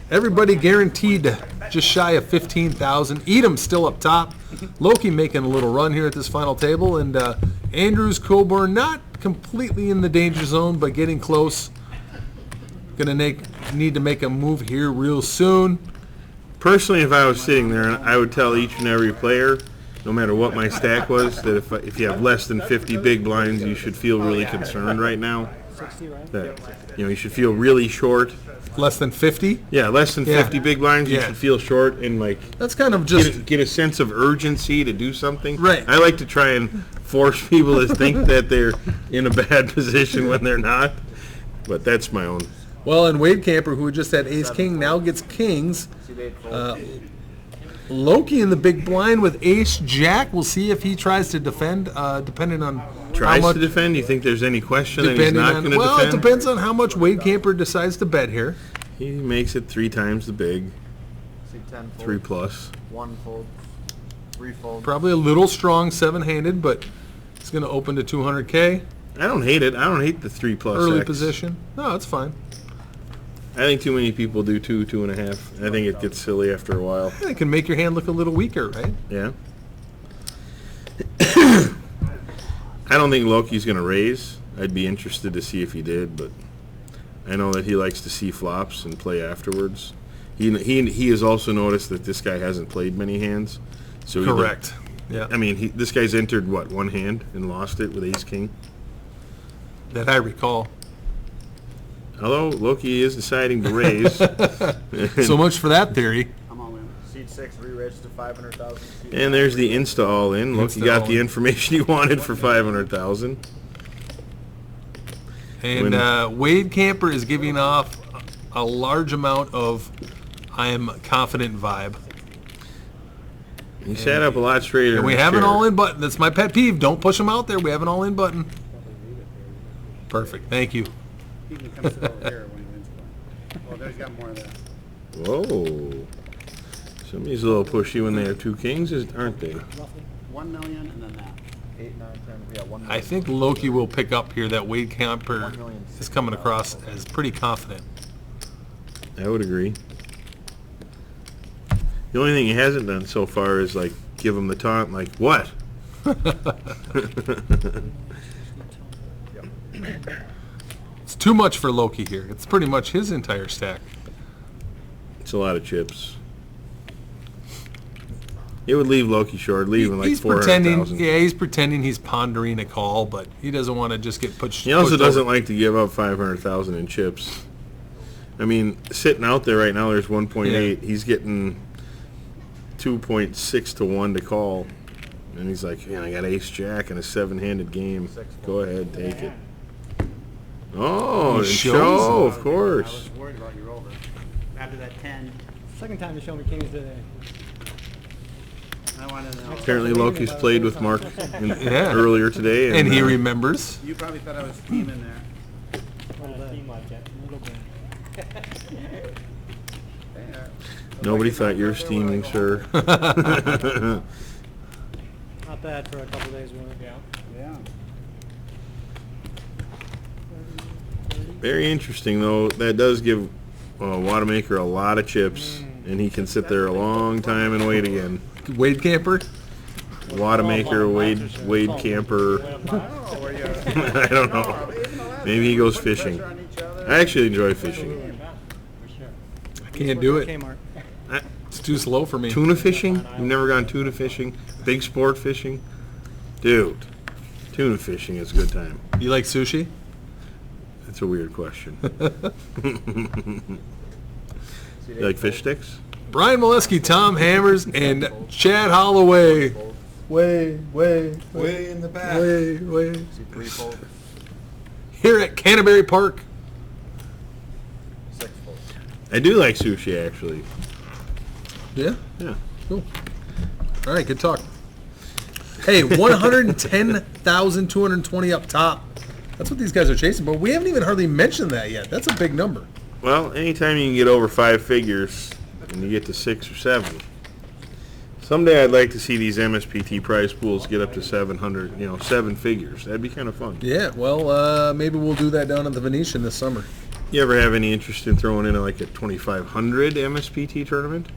Everybody guaranteed just shy of 15,000. Edom still up top. Loki making a little run here at this final table. And Andrews, Coburn not completely in the danger zone, but getting close. Going to need to make a move here real soon. Personally, if I was sitting there, I would tell each and every player, no matter what my stack was, that if you have less than 50 big blinds, you should feel really concerned right now. That, you should feel really short. Less than 50? Yeah, less than 50 big blinds, you should feel short and that's kind of just get a sense of urgency to do something. Right. I like to try and force people to think that they're in a bad position when they're not. But that's my own. Well, and Wade Camper, who just had ace-king, now gets kings. Loki in the big blind with ace-jack. We'll see if he tries to defend, depending on Tries how much, to defend? You think there's any question that he's not going to defend? Well, it depends on how much Wade Camper decides to bet here. He makes it 3 times the big. 3 plus. 1 fold. 3 fold. Probably a little strong 7-handed, but it's going to open to 200K. I don't hate it. I don't hate the 3 plus Early X. position. No, it's fine. I think too many people do 2, 2.5. I think it gets silly after a while. It can make your hand look a little weaker, right? Yeah. I don't think Loki's going to raise. I'd be interested to see if he did, but I know that he likes to see flops and play afterwards. He has also noticed that this guy hasn't played many hands. So Correct. Yeah. I mean, this guy's entered, 1 hand and lost it with ace-king? That I recall. Although Loki is deciding to raise. So much for that theory. I'm all in. Seed 6 re-raised to 500,000. And there's the Insta all-in. Loki Insta got the all-in. information he wanted for 500,000. And Wade Camper is giving off a large amount of I am confident vibe. He sat up a lot straighter. And we in the have an chair. all-in button. That's my pet peeve. Don't push them out there. We have an all-in button. Perfect. Thank you. He can come sit over here when he wins one. Well, there's got more of that. Whoa. Somebody's a little pushy when they have 2 kings, aren't they? 1 million and then that. 8, 9, 10. Yeah, 1 million. I think Loki will pick up here that Wade Camper is coming across as pretty confident. I would agree. The only thing he hasn't done so far is give him the taunt, what? It's too much for Loki here. It's pretty much his entire stack. It's a lot of chips. It would leave Loki short, leave him He's pretending. 400,000. Yeah, he's pretending he's pondering a call, but he doesn't want to just get pushed. He also pushed doesn't over. like to give up 500,000 in chips. I mean, sitting out there right now, there's 1.8. He's getting 2.6 to 1 to call. And he's like, man, I got ace jack in a 7-handed game. Go ahead, take it. Oh, and show, of I course. was worried about your over. After that 10, Second time to show me kings today. I wanted to know. Apparently Loki's played with Mark Yeah. earlier today. And he remembers. You probably thought I was steaming there. Seem like it, a little bit. Nobody thought you were steaming, sir. Not bad for a couple days work. Yeah. Very interesting, though. That does give Wademaker a lot of chips, and he can sit there a long time and wait again. Wade Camper. Wademaker, Wade Camper. I don't know. Maybe he goes fishing. I actually enjoy fishing. I can't do it. Kmart. It's too slow for me. Tuna fishing? You've never gone tuna fishing? Big sport fishing? Dude, tuna fishing is a good time. You like sushi? That's a weird question. You like fish sticks? Brian Molesky, Tom Hammers, and Chad Holloway. Way Way in the back. Here at Canterbury Park. I do like sushi, actually. Yeah? Yeah. Cool. All right, good talk. Hey, 110,220 up top. That's what these guys are chasing, but we haven't even hardly mentioned that yet. That's a big number. Well, anytime you can get over 5 figures and you get to 6 or 7. Someday I'd like to see these MSPT prize pools get up to 700, 7 figures. That'd be kind of fun. Yeah, well, maybe we'll do that down at the Venetian this summer. You ever have any interest in throwing in like a 2,500 MSPT tournament?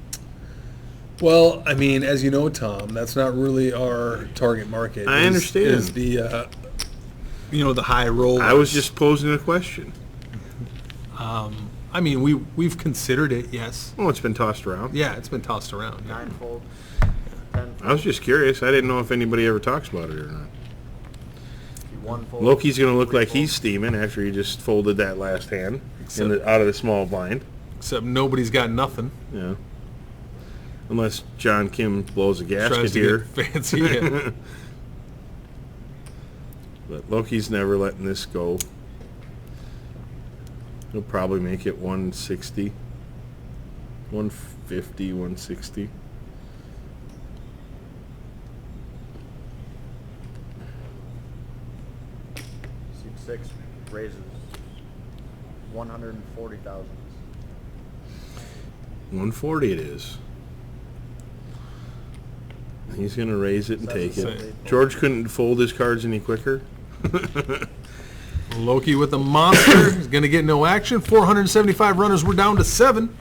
Well, I mean, as you know, Tom, that's not really our target market. I understand. Is the, the high rollers. I was just posing a question. I mean, we've considered it, yes. Oh, it's been tossed around. Yeah, it's been tossed around. Yeah. 9-fold, 10-fold, I was just curious. I didn't know if anybody ever talks about it or not. 1-fold. Loki's going to look like he's steaming after he just folded that last hand out of the small blind. Except nobody's got nothing. Yeah. Unless John Kim blows a gasket Tries to here. get fancy. Yeah. But Loki's never letting this go. He'll probably make it 160, 150, 160. Seat 6 raises 140,000. 140 it is. He's going to raise it and take it. George couldn't fold his cards any quicker. Loki with a monster is going to get no action. 475 runners. We're down to 7.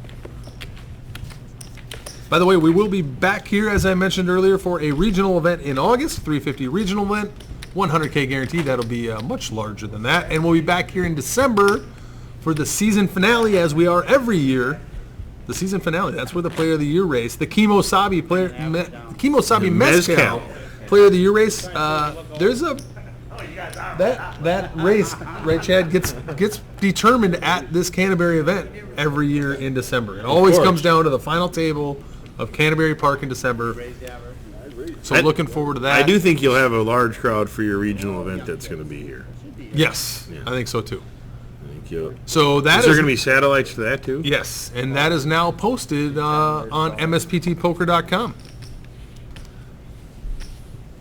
By the way, we will be back here, as I mentioned earlier, for a regional event in August. 350 regional event. 100K guaranteed. That'll be much larger than that. And we'll be back here in December for the season finale, as we are every year. The season finale. That's where the Player of the Year race. The Kimosabi Mezcal Player of the Year race. There's a that race, right, Chad, gets determined at this Canterbury event every year in December. It always comes down to the final table of Canterbury Park in December. So looking forward to that. I do think you'll have a large crowd for your regional event that's going to be here. Yes, Yeah. I think so too. Thank you. So that Is there going to be satellites to that too? Yes, and that is now posted on msptpoker.com.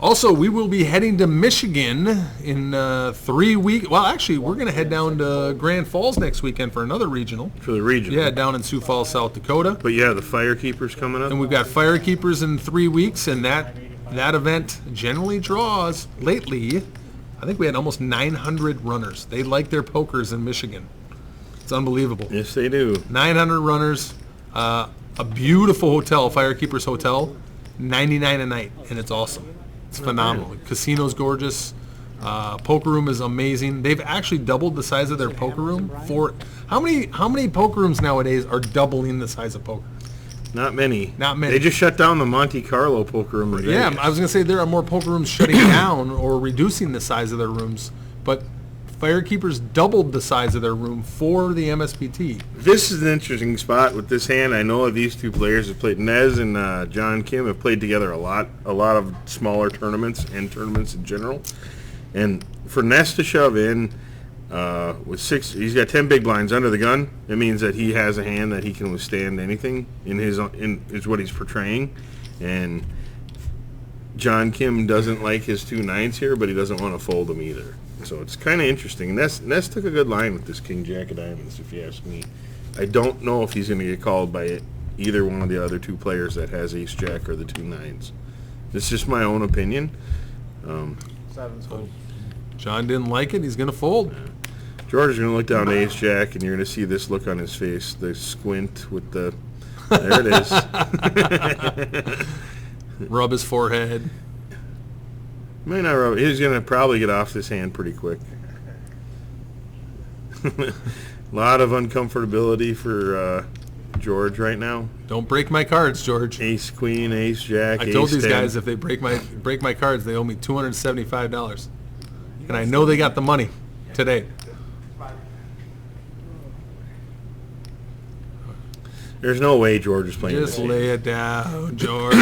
Also, we will be heading to Michigan in 3 weeks. Well, actually, we're going to head down to Grand Falls next weekend for another regional. For the regional? Yeah, down in Sioux Falls, South Dakota. But yeah, the Firekeepers coming up? And we've got Firekeepers in 3 weeks, and that event generally draws, lately, I think we had almost 900 runners. They like their pokers in Michigan. It's unbelievable. Yes, they do. 900 runners, a beautiful hotel, Firekeepers Hotel, $99 a night, and it's awesome. It's phenomenal. Casino's gorgeous. Poker room is amazing. They've actually doubled the size of their poker room. For how many poker rooms nowadays are doubling the size of poker? Not many. Not many. They just shut down the Monte Carlo poker room in Yeah, Vegas. I was going to say there are more poker rooms shutting down or reducing the size of their rooms, but Firekeepers doubled the size of their room for the MSPT. This is an interesting spot with this hand. I know these two players have played. Nez and John Kim have played together a lot of smaller tournaments and tournaments in general. And for Nez to shove in with 6, he's got 10 big blinds under the gun. It means that he has a hand that he can withstand anything is what he's portraying. And John Kim doesn't like his 2 9s here, but he doesn't want to fold them either. So it's kind of interesting. Ness took a good line with this King Jack of Diamonds, if you ask me. I don't know if he's going to get called by either one of the other 2 players that has Ace Jack or the 2 9s. It's just my own opinion. 7's fold. John didn't like it. He's going to fold. George is going to look down to Ace Jack, and you're going to see this look on his face, the squint with the... There it is. Rub his forehead. Might not rub. He's going to probably get off this hand pretty quick. A lot of uncomfortability for George right now. Don't break my cards, George. Ace Queen, Ace Jack, I told Ace these 10. guys if they break my cards, they owe me $275. And I know they got the money today. There's no way George is playing Just this lay game. it down, George.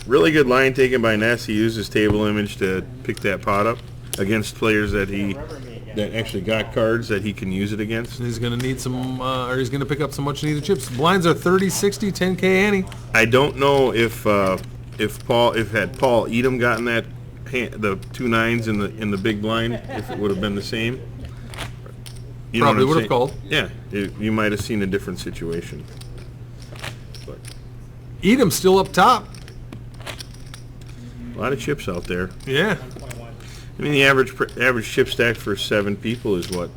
Really good line taken by Ness. He used his table image to pick that pot up against players that actually got cards that he can use it against. He's going to need some, or he's going to pick up some much needed chips. Blinds are 30, 60, 10K ante. I don't know if had Paul Edom gotten that the 2 9s in the big blind, if it would have been the same. You know Probably what I'm would have called. Yeah, you might have seen a different situation. But Edom's still up top. a lot of chips out there. Yeah. I mean, the average chip stack for 7 people is what,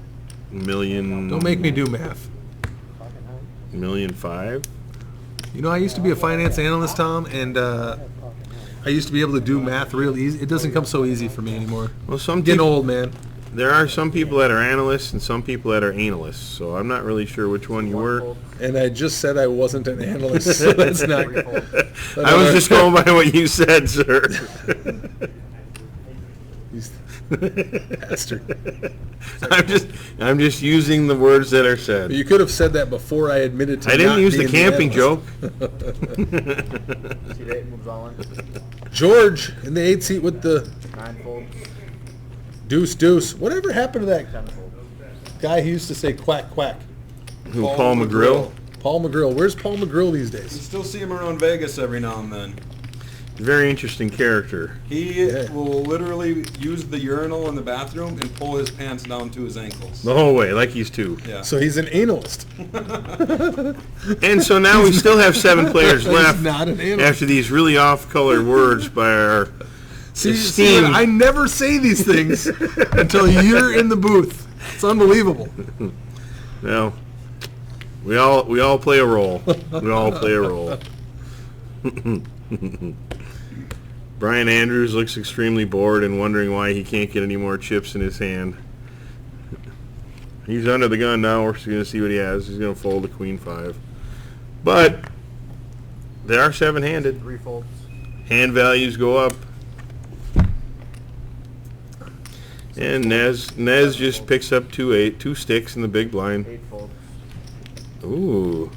$1,000,000? Don't make me do math. $1,500,000. You know, I used to be a finance analyst, Tom, and I used to be able to do math real easy. It doesn't come so easy for me anymore. Well, I'm getting old, man. There are some people that are analysts and some people that are analists, so I'm not really sure which one you were. And I just said I wasn't an analyst, so that's not. I was just going by what you said, sir. Bastard. I'm just using the words that are said. You could have said that before I admitted to. I didn't not use the being camping joke. See the 8 moves all in. George in the 8 seat with the 9 fold. deuce. Whatever happened to that 10 fold. guy who used to say quack quack? Who, Paul McGrill? Paul McGrill. Where's Paul McGrill these You days? still see him around Vegas every now and then. Very interesting character. He will literally use the urinal in the bathroom and pull his pants down to his ankles. The whole way, like he's 2. Yeah. So he's an analyst. And so now we still have 7 players He's left not an analyst. after these really off-color words by our See, esteemed... I never say these things until you're in the booth. It's unbelievable. No. We all play a role. We all play a role. Brian Andrews looks extremely bored and wondering why he can't get any more chips in his hand. He's under the gun now. We're going to see what he has. He's going to fold a queen 5. But they are 7-handed. 3 folds. Hand values go up. And Nez just picks up 2 sticks in the big blind. 8 folds. Ooh.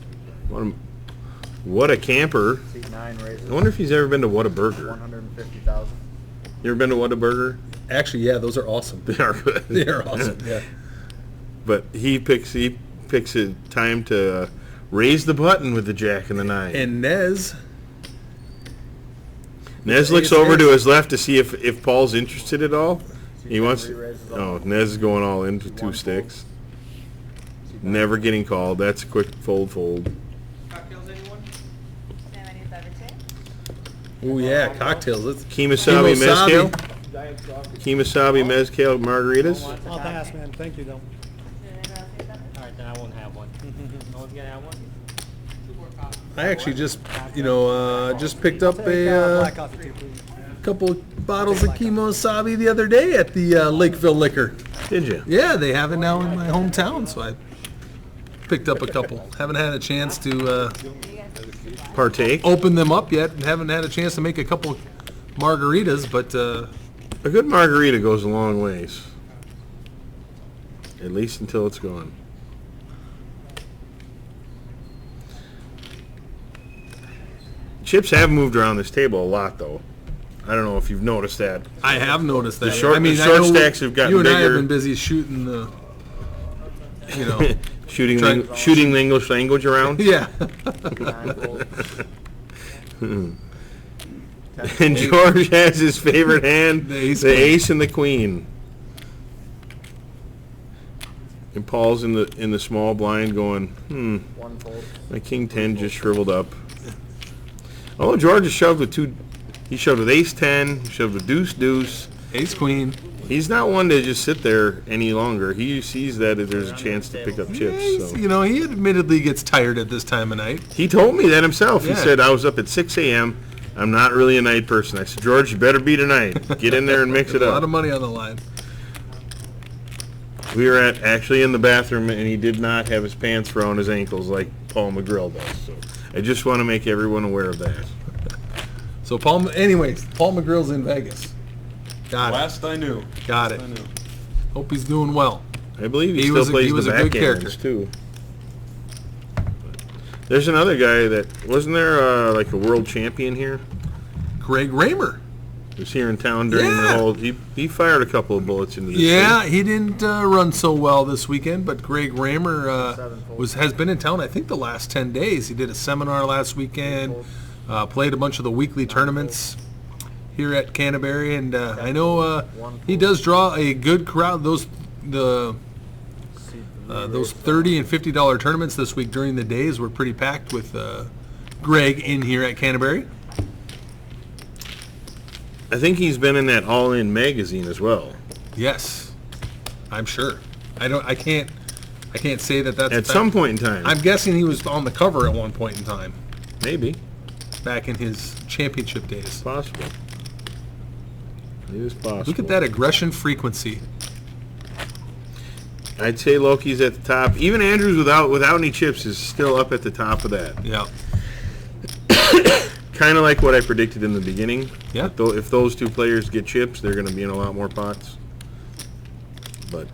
What a camper. Seat 9 raises. I wonder if he's ever been to Whataburger. 150,000. You ever been to Whataburger? Actually, yeah, those are awesome. They are good. They are awesome. Yeah. But he picks a time to raise the button with the jack and the 9. And Nez Nez looks over to his left to see if Paul's interested at all. He wants. Re-raises Oh, all. Nez is going all in with 2 sticks. Never getting called. That's a quick fold. Cocktails, anyone? Oh yeah, cocktails. Let's Kemosabe Kemosabe. mezcal. Kemosabe mezcal margaritas. I'll pass, man. Thank you, though. All right, then I won't have one. No one's gonna have one. I actually just picked up Take, a black coffee, too, please. couple bottles of Kemosabe the other day at the Lakeville Liquor. Did you? Yeah, they have it now in my hometown, so I picked up a couple. Haven't had a chance to Partake. open them up yet, and haven't had a chance to make a couple margaritas, but A good margarita goes a long ways. At least until it's gone. Chips have moved around this table a lot, though. I don't know if you've noticed that. I have noticed that. The short I short know stacks have gotten you and I have bigger. been busy shooting the, you know, shooting Trying- shooting the English language around. yeah. 9 fold. And George has his favorite hand, The ace the queen. ace and the queen. And Paul's in the small blind going, 1 fold. my king 10 just shriveled up. Oh, George has shoved with two. He shoved with ace 10. He shoved with deuce deuce. Ace queen. He's not one to just sit there any longer. He sees that there's a chance to pick up chips. So. You know, he admittedly gets tired at this time of night. He told me that himself. He Yeah. said, I was up at 6 a.m. I'm not really a night person. I said, George, you better be tonight. Get in there and mix it A lot of up. money on the line. We were actually in the bathroom, and he did not have his pants around his ankles like Paul McGrill does. So I just want to make everyone aware of that. So anyways, Paul McGrill's in Vegas. Got it. Last I knew. Got it. Hope he's doing well. I believe he He still was plays a the good backgammons, character. too. There's another guy that wasn't there like a world champion here. Greg Raymer. He was here in town during Yeah. the whole. He fired a couple of bullets into this Yeah, thing. he didn't run so well this weekend, but Greg Raymer has been in town, I think, the last 10 days. He did a seminar last weekend, played a bunch of the weekly tournaments here at Canterbury, and I know he does draw a good crowd. Those $30 and $50 tournaments this week during the days were pretty packed with Greg in here at Canterbury. I think he's been in that All In magazine as well. Yes, I'm sure. I can't say that that's At some point in time. I'm guessing he was on the cover at one point in time, Maybe. back in his championship days. It's possible. It is possible. Look at that aggression frequency. I'd say Loki's at the top. Even Andrews without any chips is still up at the top of that. Yeah. Kind of like what I predicted in the beginning. Yeah. If those two players get chips, they're going to be in a lot more pots. But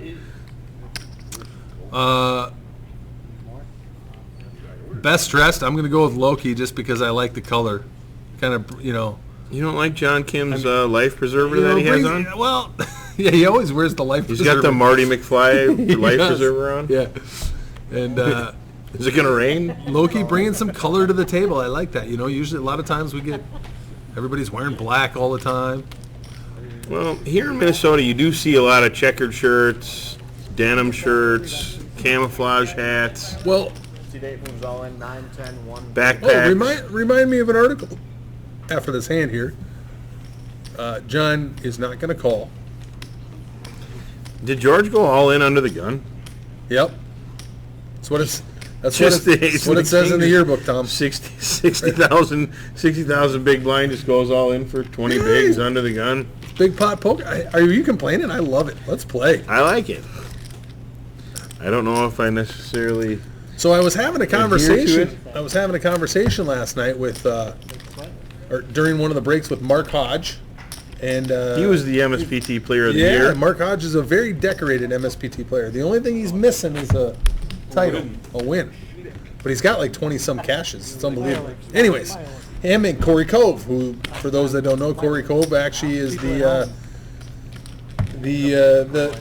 Best dressed, I'm going to go with Loki just because I like the color. Kind of, you know. you don't like John Kim's life preserver that he has on? Well, yeah, he always wears the life He's preserver. got the Marty McFly He life does. preserver on? Yeah. And Is it going to rain? Loki bringing some color to the table. I like that. You know, usually a lot of times everybody's wearing black all the time. Well, here in Minnesota, you do see a lot of checkered shirts, denim shirts, camouflage hats, Well, See-date moves all in. 9, 10, 1. backpacks. remind me of an article after this hand here. John is not going to call. Did George go all in under the gun? Yep. That's what it's. That's Just what, the it's, ace what of it the says in king. the yearbook, Tom. 60,000 big blind just goes all in for 20 bigs under the gun. Big pot poker. Are you complaining? I love it. Let's play. I like it. I don't know if I necessarily. So I was having a conversation. it. I was having a conversation last night with, or during one of the breaks with Mark Hodge, and He was the MSPT player of the yeah. year. Mark Hodge is a very decorated MSPT player. The only thing he's missing is a title, a win. But he's got like 20-some caches. It's unbelievable. Anyways, him and Corey Cove, who, for those that don't know, Corey Cove actually is the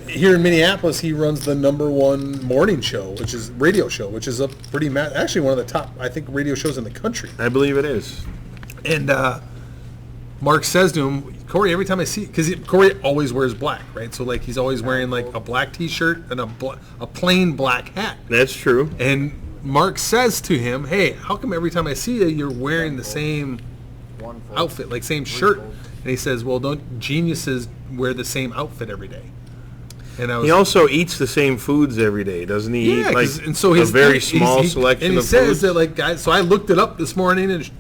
here in Minneapolis, he runs the #1 morning show, which is radio show, which is a pretty actually one of the top, I think, radio shows in the country. I believe it is. And Mark says to him, Corey, every time I see, because Corey always wears black, right? So like he's always wearing like a black T-shirt and a plain black hat. That's true. And Mark says to him, hey, how come every time I see you, you're wearing the same 1 fold. outfit, like same shirt? And he says, well, don't geniuses wear the same outfit every day? And I was, He also eats the same foods every day, doesn't he? yeah, Eat like and so a very small selection and he of says foods. that like guys. So I looked it up this morning, and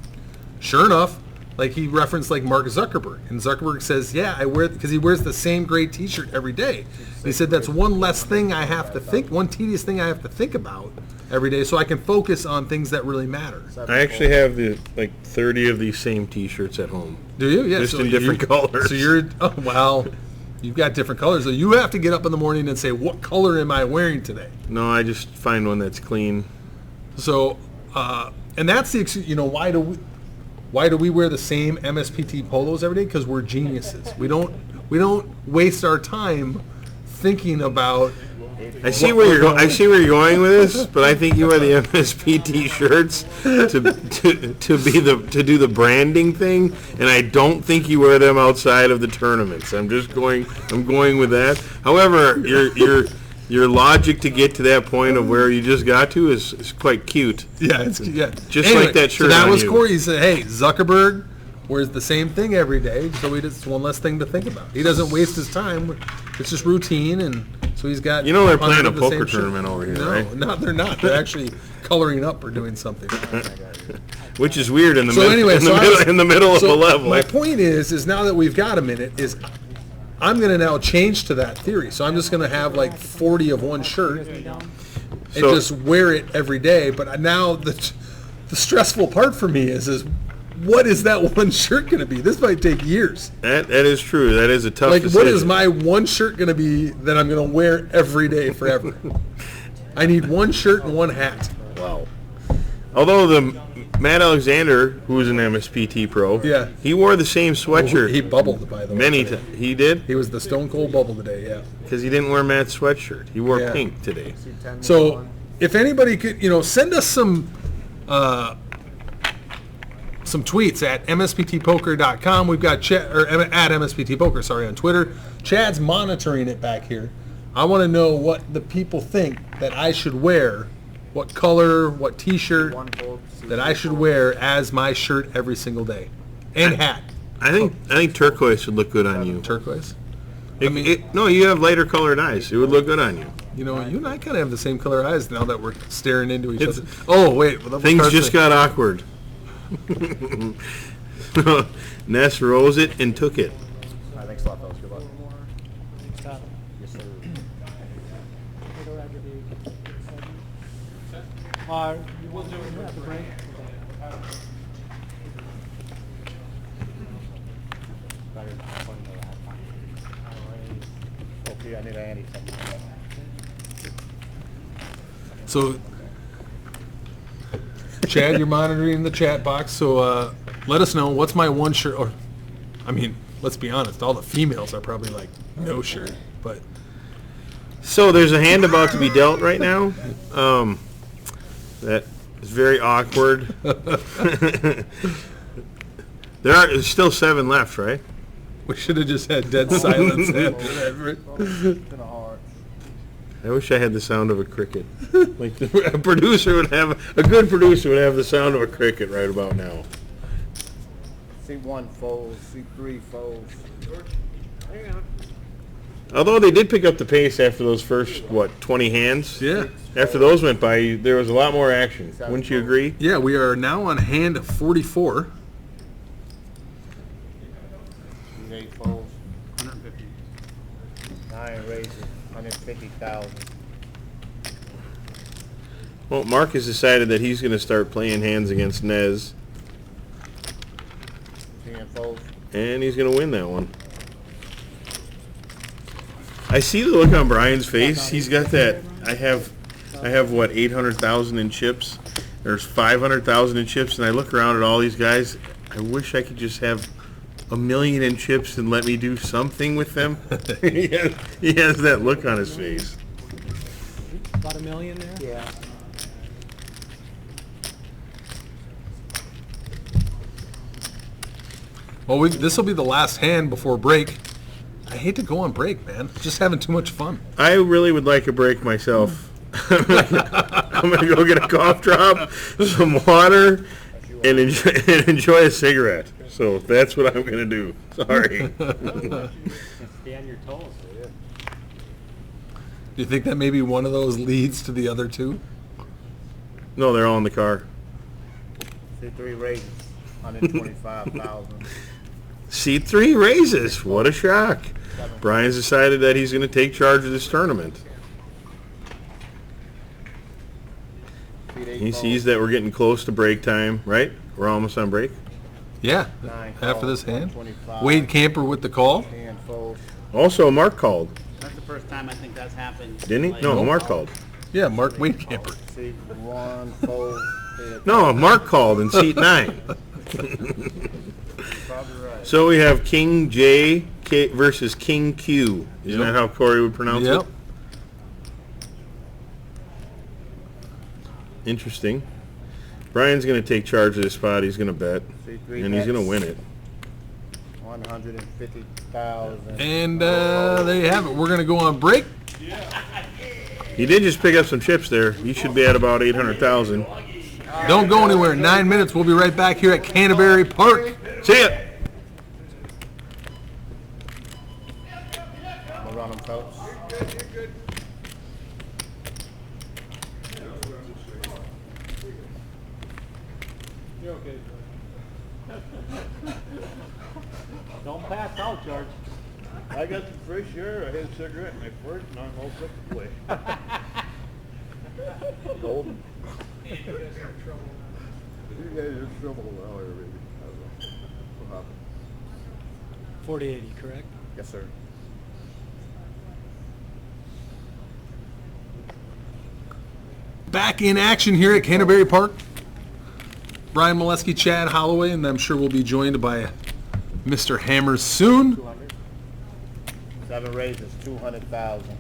sure enough, like he referenced like Mark Zuckerberg, and Zuckerberg says, yeah, I wear, because he wears the same gray T-shirt every day. He said that's one less thing I have to think, one tedious thing I have to think about every day, so I can focus on things that really matter. I actually have 30 of these same T-shirts at home. Do you? Yeah. Just so in different you- colors. So you're, oh wow. You've got different colors, so you have to get up in the morning and say, what color am I wearing today? No, I just find one that's clean. So, and that's the why do we wear the same MSPT polos every day? Because we're geniuses. We don't waste our time thinking about. I see where you're going. I see where you're going with this, but I think you wear the MSPT shirts to do the branding thing, and I don't think you wear them outside of the tournaments. I'm going with that. However, your logic to get to that point of where you just got to is quite cute. Yeah, just anyway, like that shirt. So that on was you. Corey. He said, "Hey, Zuckerberg wears the same thing every day, so it's one less thing to think about. He doesn't waste his time. It's just routine, and so he's got." They're playing a the poker same shirt. tournament over here, no, right? No, they're not. They're actually coloring up or doing something. Which is weird in the So middle. anyway, In the middle of a level. My point is now that we've got a minute, is I'm going to now change to that theory. So I'm just going to have like 40 of one shirt and just wear it every day. But now the stressful part for me is what is that one shirt going to be? This might take years. That is true. That is a tough decision. What is my one shirt going to be that I'm going to wear every day forever? I need one shirt and one hat. Wow. Although Matt Alexander, who was an MSPT pro, Yeah. he wore the same sweatshirt. He bubbled, by the way. Many times. He did? He was the Stone Cold Bubble today, yeah. Because he didn't wear Matt's sweatshirt. He wore Yeah. pink today. So if anybody could, send us some tweets at msptpoker.com. We've got at msptpoker, sorry, on Twitter. Chad's monitoring it back here. I want to know what the people think that I should wear, what color, what T-shirt that I should wear as my shirt every single day, and hat. I think turquoise would look good on you. Turquoise. No, you have lighter colored eyes. It would look good on you. You and I kind of have the same color eyes now that we're staring into each other. Oh wait, Things just got awkward. Ness rose it and took it. Thanks a lot, fellas. Good luck. Stop. Yes, sir. You will do it at the break. Better not put the last one. Okay, I need Andy something. So, Chad, you're monitoring the chat box, so let us know what's my one shirt. Or, let's be honest, all the females are probably like no shirt, but So there's a hand about to be dealt right now. That is very awkward. There's still 7 left, right? we should have just had dead silence after that. I wish I had the sound of a cricket. Like a good producer would have the sound of a cricket right about now. C1 folds, C3 folds. Although they did pick up the pace after those first 20 hands. Yeah. After those went by, there was a lot more action. Wouldn't you agree? Yeah, we are now on hand 44. 8 folds. 150. 9 raises. 150,000. Well, Mark has decided that he's going to start playing hands against Nez, 10 folds. and he's going to win that one. I see the look on Brian's face. He's got that. I have 800,000 in chips. There's 500,000 in chips, and I look around at all these guys. I wish I could just have $1 million in chips and let me do something with them. he has that look on his face. About $1 million there? Yeah. Well, this will be the last hand before break. I hate to go on break, man. Just having too much fun. I really would like a break myself. I'm gonna go get a cough drop, some water, and enjoy a cigarette. So that's what I'm gonna do. Sorry. Stay on your toes. Do you think that maybe one of those leads to the other two? No, they're all in the car. C3 raises. 125,000. C3 raises. What a shock. Brian's decided that he's going to take charge of this tournament. He sees that we're getting close to break time, right? We're almost on break. Yeah. 9 After this hand. 125. Wade Camper with the call. 10 folds. Also, Mark called, That's the first time I think that's happened. didn't he? Like- No, Mark called. Yeah, Mark Wade Camper. See, one, fold. No, Mark called in seat 9. Probably right. So we have King J versus King Q. Isn't Yep. that how Corey would pronounce Yep. it? Interesting. Brian's going to take charge of this spot. He's going to bet, See, 3 and he's going to bets, win it. 150,000. And there you have it. We're going to go on break. He did just pick up some chips there. He should be at about 800,000. Don't go anywhere. 9 minutes. We'll be right back here at Canterbury Park. See ya. I'm gonna run them, fellas. Don't pass out, George. I got some fresh air. I had a cigarette in my first, and I'm all set to play. Golden. You guys are in trouble now, baby. I don't know. What happened? 4080, correct? Yes, sir. Back in action here at Canterbury Park. Brian Molesky, Chad Holloway, and I'm sure we'll be joined by Mr. Hammers soon. 200. 7 raises, 200,000. It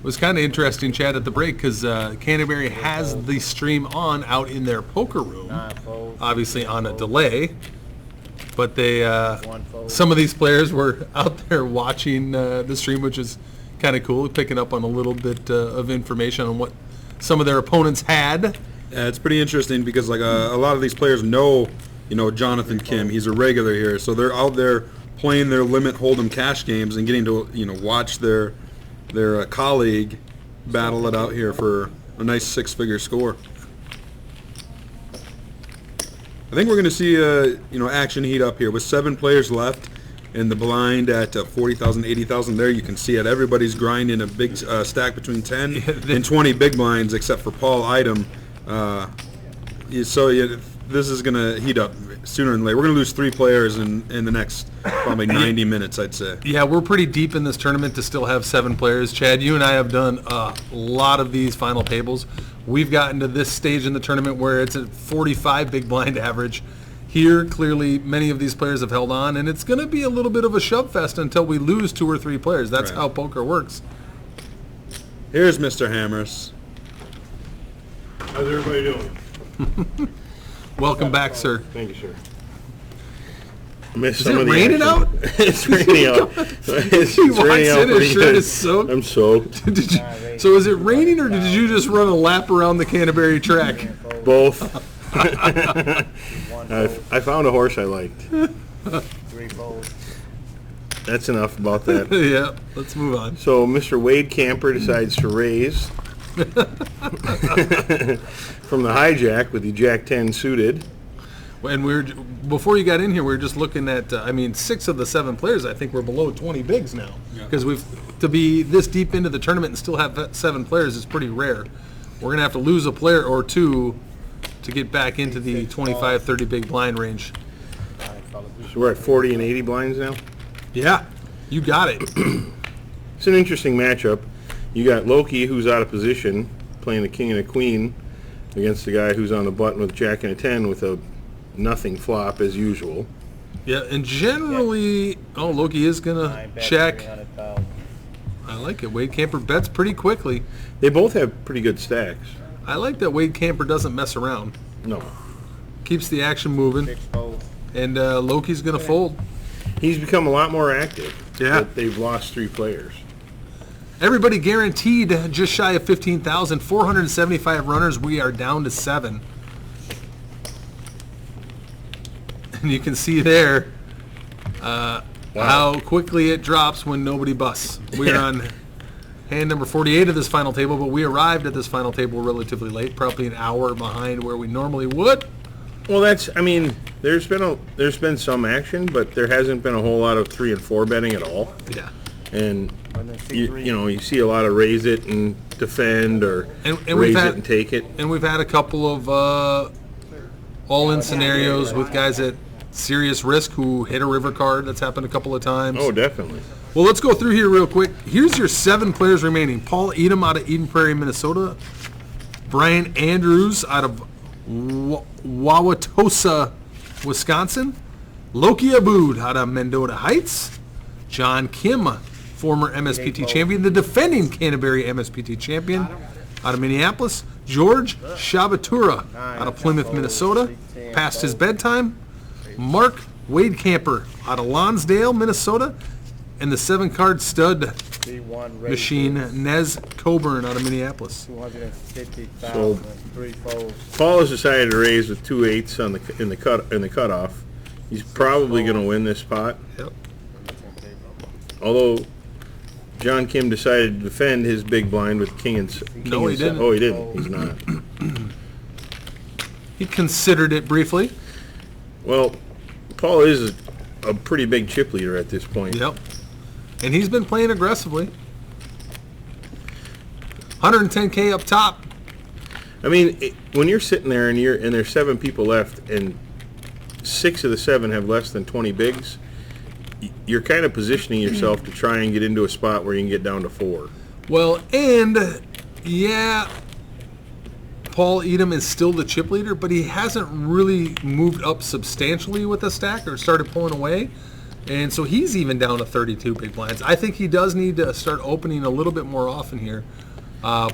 was kind of interesting, Chad, at the break, because Canterbury has the stream on out in their poker room, 9 folds. obviously on a delay. But they, 1 fold. some of these players were out there watching the stream, which is kind of cool, picking up on a little bit of information on what some of their opponents had. Yeah, it's pretty interesting because like a lot of these players know, Jonathan Kim. He's a regular here, so they're out there playing their limit hold'em cash games and getting to watch their colleague battle it out here for a nice 6-figure score. I think we're going to see action heat up here with 7 players left in the blind at 40,000, 80,000. There you can see it. Everybody's grinding a big stack between 10 and 20 big blinds, except for Paul Edom. This is going to heat up sooner than later. We're going to lose 3 players in the next probably 90 minutes, I'd say. Yeah, we're pretty deep in this tournament to still have 7 players. Chad, you and I have done a lot of these final tables. We've gotten to this stage in the tournament where it's at 45 big blind average. Here, clearly, many of these players have held on, and it's going to be a little bit of a shove fest until we lose 2 or 3 players. That's Right. how poker works. Here's Mr. Hammers. How's everybody doing? Welcome back, sir. Thank you, sir. I missed Is some it of the raining action. out? It's raining out. It's He walks raining out in, his pretty shirt good. is soaked. I'm soaked. So is it raining, or did you just run a lap around the Canterbury track? Both. 1 fold. I found a horse I liked. 3 folds. That's enough about that. Yeah, let's move on. So Mr. Wade Camper decides to raise from the hijack with the Jack 10 suited. And before you got in here, we were just looking at, 6 of the 7 players, I think, we're below 20 bigs now. Because to be this deep into the tournament and still have 7 players is pretty rare. We're going to have to lose a player or 2 to get back into the 25, 30 big blind range. So we're at 40 and 80 blinds now. Yeah, you got it. It's an interesting matchup. You got Loki, who's out of position, playing the king and a queen against the guy who's on the button with Jack and a 10 with a nothing flop as usual. Yeah, and generally, Loki is going 9 to bets, check. 300,000. I like it. Wade Camper bets pretty quickly. They both have pretty good stacks. I like that Wade Camper doesn't mess around. No. Keeps the action moving. 6 folds. And Loki's going to fold. He's become a lot more active. Yeah. But they've lost 3 players. Everybody guaranteed just shy of 15,000. 475 runners. We are down to 7. And you can see there how quickly it drops when nobody busts. We are on hand number 48 of this final table, but we arrived at this final table relatively late, probably an hour behind where we normally would. Well, there's been some action, but there hasn't been a whole lot of 3 and 4 betting at all. Yeah. And When they see 3, you see a lot of raise it and defend or And we've raise had- it and take it. And we've had a couple of all-in scenarios with guys that Serious Risk, who hit a river card. That's happened a couple of times. Oh, definitely. Well, let's go through here real quick. Here's your 7 players remaining. Paul Edom out of Eden Prairie, Minnesota. Brian Andrews out of Wauwatosa, Wisconsin. Loki Abood out of Mendota Heights. John Kim, former MSPT champion, the defending Canterbury MSPT champion, out of Minneapolis. George Shabatura out of Plymouth, Minnesota, past his bedtime. Mark Wade Camper out of Lonsdale, Minnesota, and the 7-card stud machine, Nez Coburn out of Minneapolis. 250,000, So, 3 folds. Paul has decided to raise with 2/8 on in the cutoff. He's probably going to win this spot. Yep. Although John Kim decided to defend his big blind with king and No, he didn't. Oh, he didn't. He's not. He considered it briefly. Well, Paul is a pretty big chip leader at this point. Yep. And he's been playing aggressively. 110K up top. I mean, when you're sitting there and there's 7 people left and 6 of the 7 have less than 20 bigs, you're kind of positioning yourself to try and get into a spot where you can get down to 4. Well, and yeah, Paul Edom is still the chip leader, but he hasn't really moved up substantially with the stack or started pulling away. And so he's even down to 32 big blinds. I think he does need to start opening a little bit more often here.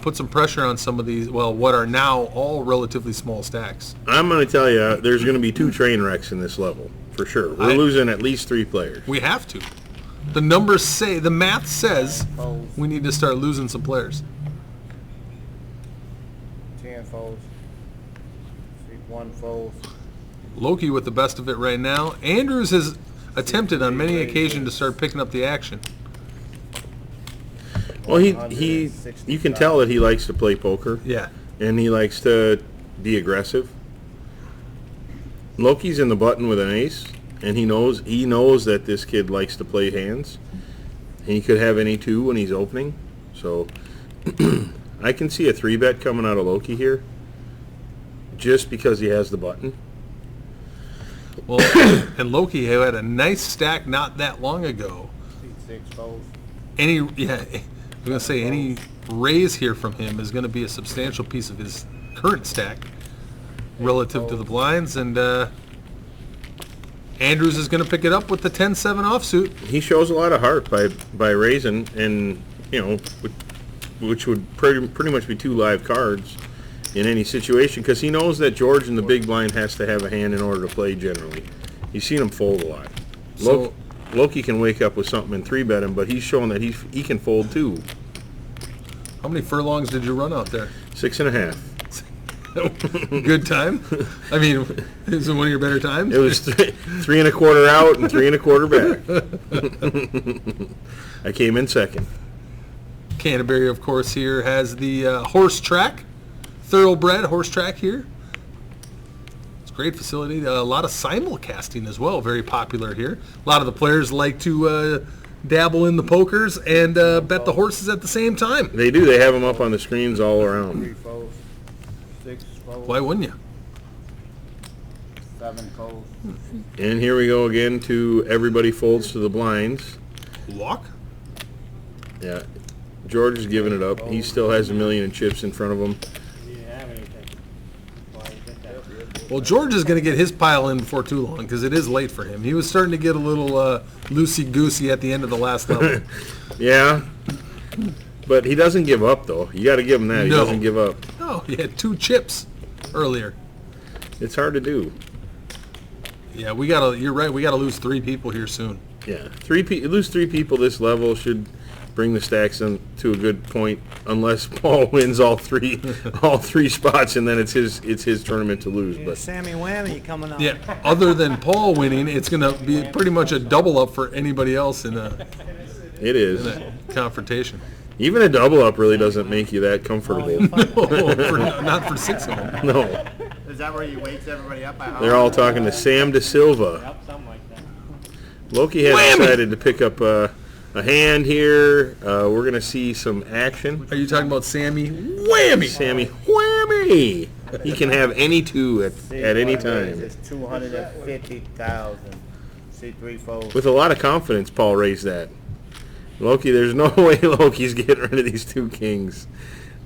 Put some pressure on some of these, well, what are now all relatively small stacks. I'm going to tell you, there's going to be 2 train wrecks in this level, for sure. We're losing at least 3 players. We have to. The numbers say, the math says we need to start losing some players. 10 folds. 1 folds. Loki with the best of it right now. Andrews has attempted on many occasions to start picking up the action. Well, you can tell that he likes to play poker. Yeah. And he likes to be aggressive. Loki's in the button with an ace, and he knows that this kid likes to play hands. And he could have any 2 when he's opening. So I can see a 3-bet coming out of Loki here, just because he has the button. Well, and Loki had a nice stack not that long ago. 6 folds. I was going to say any raise here from him is going to be a substantial piece of his current stack relative to the blinds, and Andrews is going to pick it up with the 10-7 offsuit. He shows a lot of heart by raising, and which would pretty much be 2 live cards in any situation, because he knows that George in the big blind has to have a hand in order to play generally. You've seen him fold a lot. Loki can wake up with something and 3-bet him, but he's showing that he can fold too. How many furlongs did you run out there? 6.5. Good time? I mean, is it one of your better times? It was 3.25 out and 3.25 back. I came in second. Canterbury, of course, here has the horse track, thoroughbred horse track here. It's a great facility. A lot of simulcasting as well, very popular here. A lot of the players like to dabble in the pokers and bet the horses at the same time. They do. They have them up on the screens all 3 around. folds. 6 folds. Why wouldn't you? 7 folds. And here we go again to everybody folds to the blinds. Walk? Yeah. George is giving it up. He still has a million in chips in front of him. You didn't have anything. Why you did that? Well, George is going to get his pile in before too long because it is late for him. He was starting to get a little loosey-goosey at the end of the last level. Yeah. But he doesn't give up, though. You got to give him that. He No. doesn't give up. No, he had 2 chips earlier. It's hard to do. Yeah, you're right. We got to lose 3 people here soon. Yeah. Lose 3 people this level should bring the stacks in to a good point, unless Paul wins all 3 spots, and then it's his tournament to lose. But Sammy Whammy coming up. Yeah, other than Paul winning, it's going to be pretty much a double up for anybody else in a confrontation. Even a double up really doesn't make you that comfortable. No, not for 6 of them. No. Is that where he wakes everybody up? They're all talking to Sam De Silva. Yep, something like that. Loki had Whammy! decided to pick up a hand here. We're going to see some action. Are you talking about Sammy Whammy? Sammy Whammy! He can have any two See, at any one raise time. is 250,000. See, 3 folds. With a lot of confidence, Paul raised that. Loki, there's no way Loki's getting rid of these 2 kings.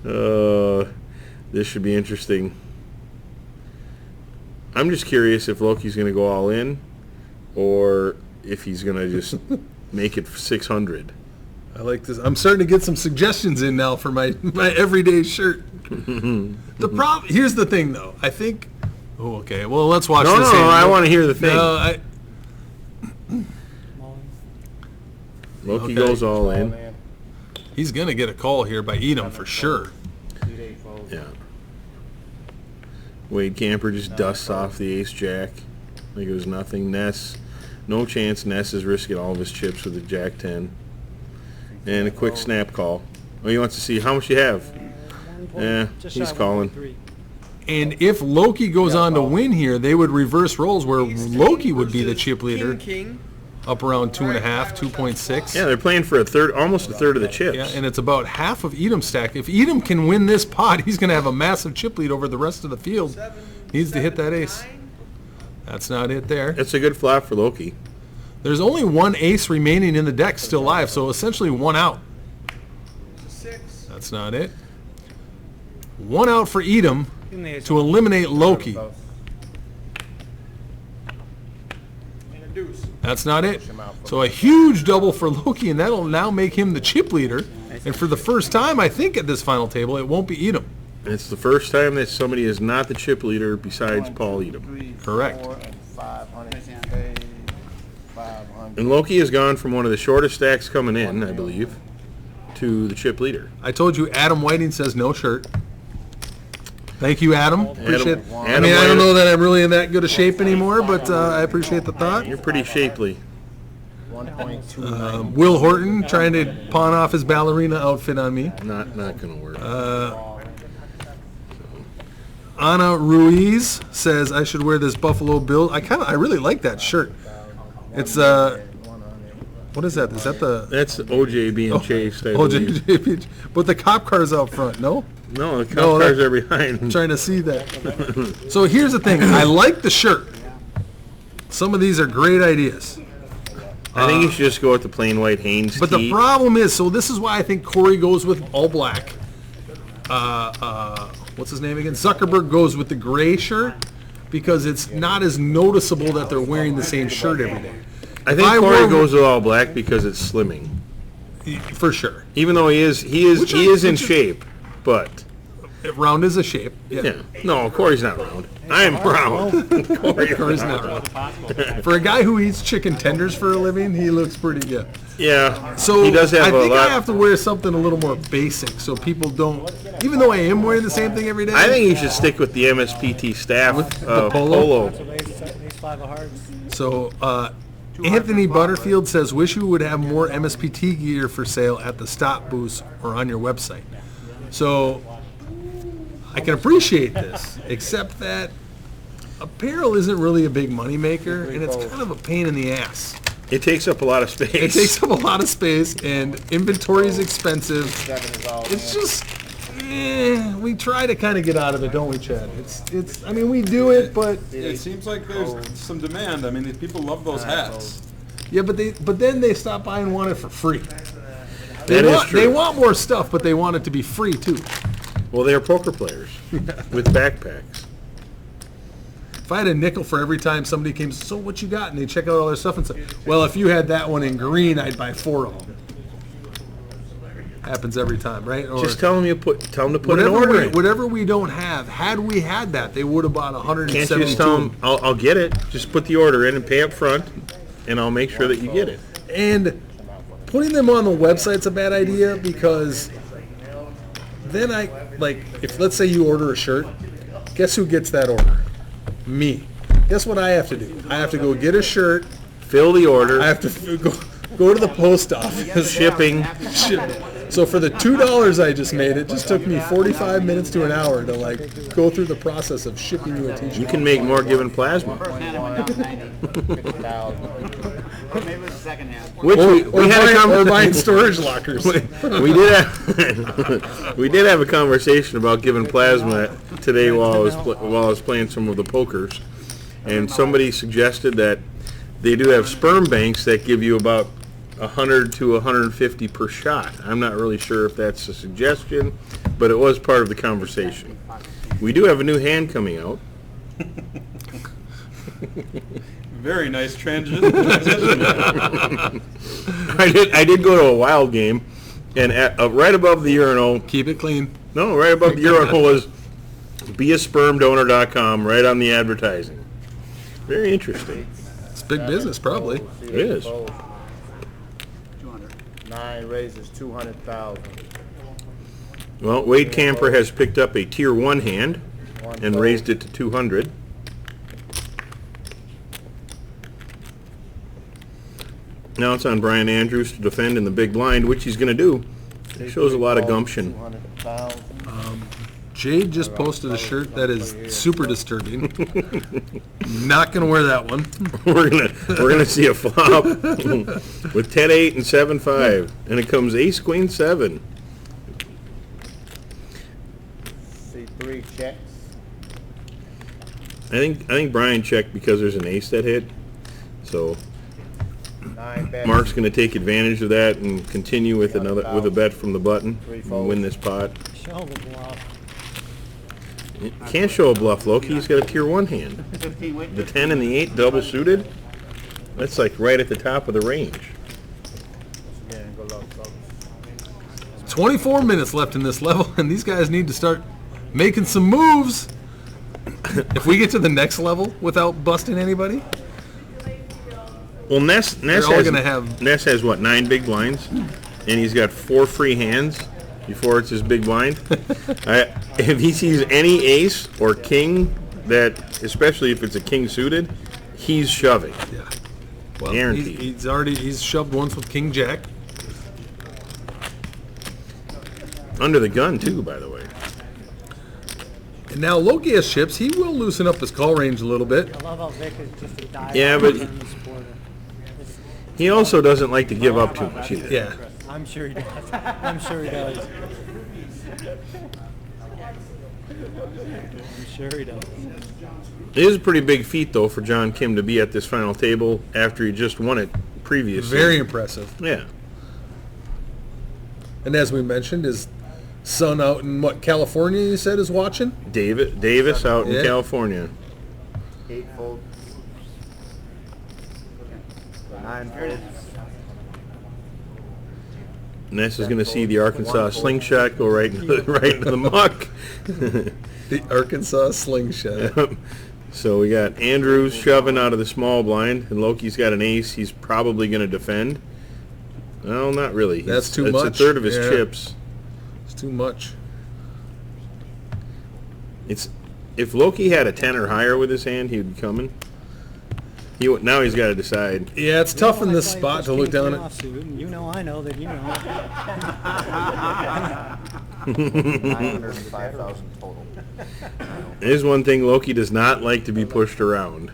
This should be interesting. I'm just curious if Loki's going to go all in, or if he's going to just make it 600. I like this. I'm starting to get some suggestions in now for my everyday shirt. The problem, here's the thing though. I think, oh, okay. Well, let's watch No, this. no, hand. I want to hear the thing. No, Loki Okay. goes all in. he's going to get a call here by Edom for sure. 2-8 folds. Yeah. Wade Camper just dusts off the ace jack like it was nothing. Ness, no chance. Ness is risking all of his chips with the jack 10. And a quick snap call. Oh, he wants to see how much you have. Yeah, he's calling. And if Loki goes on to win here, they would reverse roles where Loki would be the chip leader, King. up around 2.5, 2.6. Yeah, they're playing for almost a third of the chips. Yeah, and it's about half of Edom's stack. If Edom can win this pot, he's going to have a massive chip lead over the rest of the field. Needs to hit that ace. That's not it there. It's a good flop for Loki. There's only 1 ace remaining in the deck still live, so essentially 1 out. 6. That's not it. 1 out for Edom to eliminate Loki. And a deuce. That's not it. So a huge double for Loki, and that'll now make him the chip leader. And for the first time, I think, at this final table, it won't be Edom. And it's the first time that somebody is not the chip leader besides Paul Edom. 3, Correct. 4, and 500K. 500. And Loki has gone from one of the shortest stacks coming in, I believe, to the chip leader. I told you Adam Whiting says no shirt. Thank you, Adam. Appreciate it. I mean, I don't know that I'm really in that good a shape anymore, but I appreciate the thought. You're pretty shapely. 1.29. Will Horton trying to pawn off his ballerina outfit on me. Not going to work. Ana Ruiz says I should wear this Buffalo Bill. I really like that shirt. It's what is that? Is that the That's OJ being chased, I believe. OJ? But the cop car's out front. No, No, the cop No, cars that- are behind. I'm trying to see that. So here's the thing. I like the shirt. Some of these are great ideas. I think you should just go with the plain white Hanes But the tee. problem is, so this is why I think Corey goes with all black. What's his name again? Zuckerberg goes with the gray shirt because it's not as noticeable that they're wearing the same shirt every day. I think I Corey wore- goes with all black because it's slimming. For sure. Even though he is Which in is- shape, but Round is a shape. yeah. No, Corey's not round. I am round. Corey's not round. For a guy who eats chicken tenders for a living, he looks pretty good. Yeah. So he does have I a think lot. I have to wear something a little more basic so people don't, even though I am wearing the same thing every day. I think you should stick with the MSPT staff the polo? Ace 5 of hearts. So, Anthony Butterfield says, wish you would have more MSPT gear for sale at the stop booths or on your website. So, I can appreciate this, except that apparel isn't really a big moneymaker, and it's kind of a pain in the ass. It takes up a lot of space. It takes up a lot of space, and inventory is expensive. 7 is all It's in. just, we try to kind of get out of it, don't we, Chad? It's. I mean, we do it, but It seems like there's some demand. I mean, these people love those hats. yeah, but then they stop by and want it for free. That is true. They want more stuff, but they want it to be free too. Well, they are poker players with backpacks. If I had a nickel for every time somebody came, so what you got? And they check out all their stuff and say, well, if you had that one in green, I'd buy 4 of them. Happens every time, right? Or Just tell them to put an order in. whatever we don't have, had we had that, they would have bought 172. Can't you just tell them, I'll get it. Just put the order in and pay up front, and I'll make sure that you get it. And putting them on the website's a bad idea because then if let's say you order a shirt, guess who gets that order? Me. Guess what I have to do? I have to go get a shirt. Fill the order. I have to go to the post office. Shipping. So for the $2 I just made, it just took me 45 minutes to an hour to like go through the process of shipping you a T-shirt. You can make more given plasma. First hand, I went down 90. 50,000. Maybe it was the second hand. Which we had a Or buying conversation. storage lockers. We did have a conversation about giving plasma today while I was playing some of the pokers, and somebody suggested that they do have sperm banks that give you about 100 to 150 per shot. I'm not really sure if that's a suggestion, but it was part of the conversation. We do have a new hand coming out. Very nice transition. I did go to a wild game, and right above the urinal, Keep it clean. no, right above the urinal was beaspermdonor.com, right on the advertising. Very interesting. It's big business, probably. It is. 200. 9 raises 200,000. Well, Wade Camper has picked up a tier 1 hand and raised it to 200. Now it's on Brian Andrews to defend in the big blind, which he's going to do. It shows a lot of gumption. 200,000. Jade just posted a shirt that is super disturbing. Not gonna wear that one. We're gonna see a flop with 10-8 and 7-5, and it comes ace queen 7. See 3 checks. I think Brian checked because there's an ace that hit, so 9 bets. Mark's gonna take advantage of that and continue with a bet from the button and win this pot. Show the bluff. Can't show a bluff, Loki. He's got a tier 1 hand. 15, wait. The 10 and the 8 double suited. That's like right at the top of the range. Yeah, good luck, folks. 24 minutes left in this level, and these guys need to start making some moves. If we get to the next level without busting anybody, Well, Ness all has gonna have- Ness has what, 9 big blinds, and he's got 4 free hands before it's his big blind. If he sees any ace or king, that especially if it's a king suited, he's shoving. yeah. Well, Guaranteed. he's shoved once with King Jack. Under the gun too, by the way. And now Loki has chips. He will loosen up his call range a little bit. I love how Vic is just a diehard Yeah, but- Burns supporter. He also doesn't like to give up too much either. Yeah. I'm sure he does. I'm sure he does. I'm sure he does. It is a pretty big feat though for John Kim to be at this final table after he just won it previously. Very impressive. Yeah. And as we mentioned, his son out in California, you said, is watching? Davis out in Yeah. California. 8 folds. 9 folds. Ness is going to see the Arkansas slingshot go right into the muck. The Arkansas slingshot. So we got Andrews shoving out of the small blind, and Loki's got an ace. He's probably going to defend. Well, not really. That's too It's much. a third of his Yeah. chips. It's too much. If Loki had a 10 or higher with his hand, he would be coming. Now he's got to decide. Yeah, it's tough in this spot to look down at. You know, I know that you know. 905,000 total. There's one thing Loki does not like to be pushed around.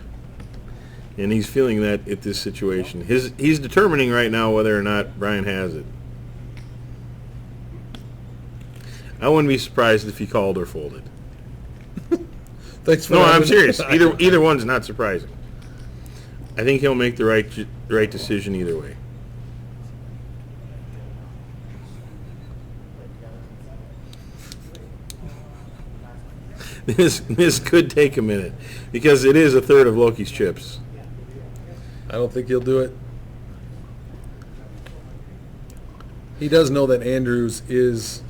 And he's feeling that at this situation. He's determining right now whether or not Brian has it. I wouldn't be surprised if he called or folded. Thanks for No, I'm having- serious. Either one's not surprising. I think he'll make the right decision either way. This could take a minute because it is a third of Loki's chips. I don't think he'll do it. He does know that Andrews is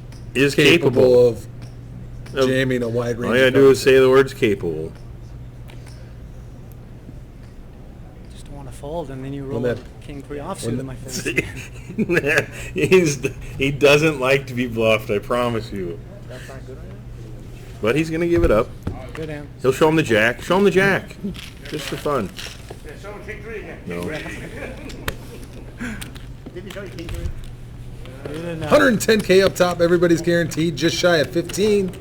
capable of jamming a wide range. All you gotta of do is cards. say the words capable. Just want to fold, and then you roll that- a king 3 offsuit in my face. He doesn't like to be bluffed, I promise you. But he's gonna give it up. Good hand. He'll show him the jack. Show him the jack. Just for fun. Yeah, show him king 3 again. No. Did you show you king 3? 110K up top. Everybody's guaranteed. Just shy of 15.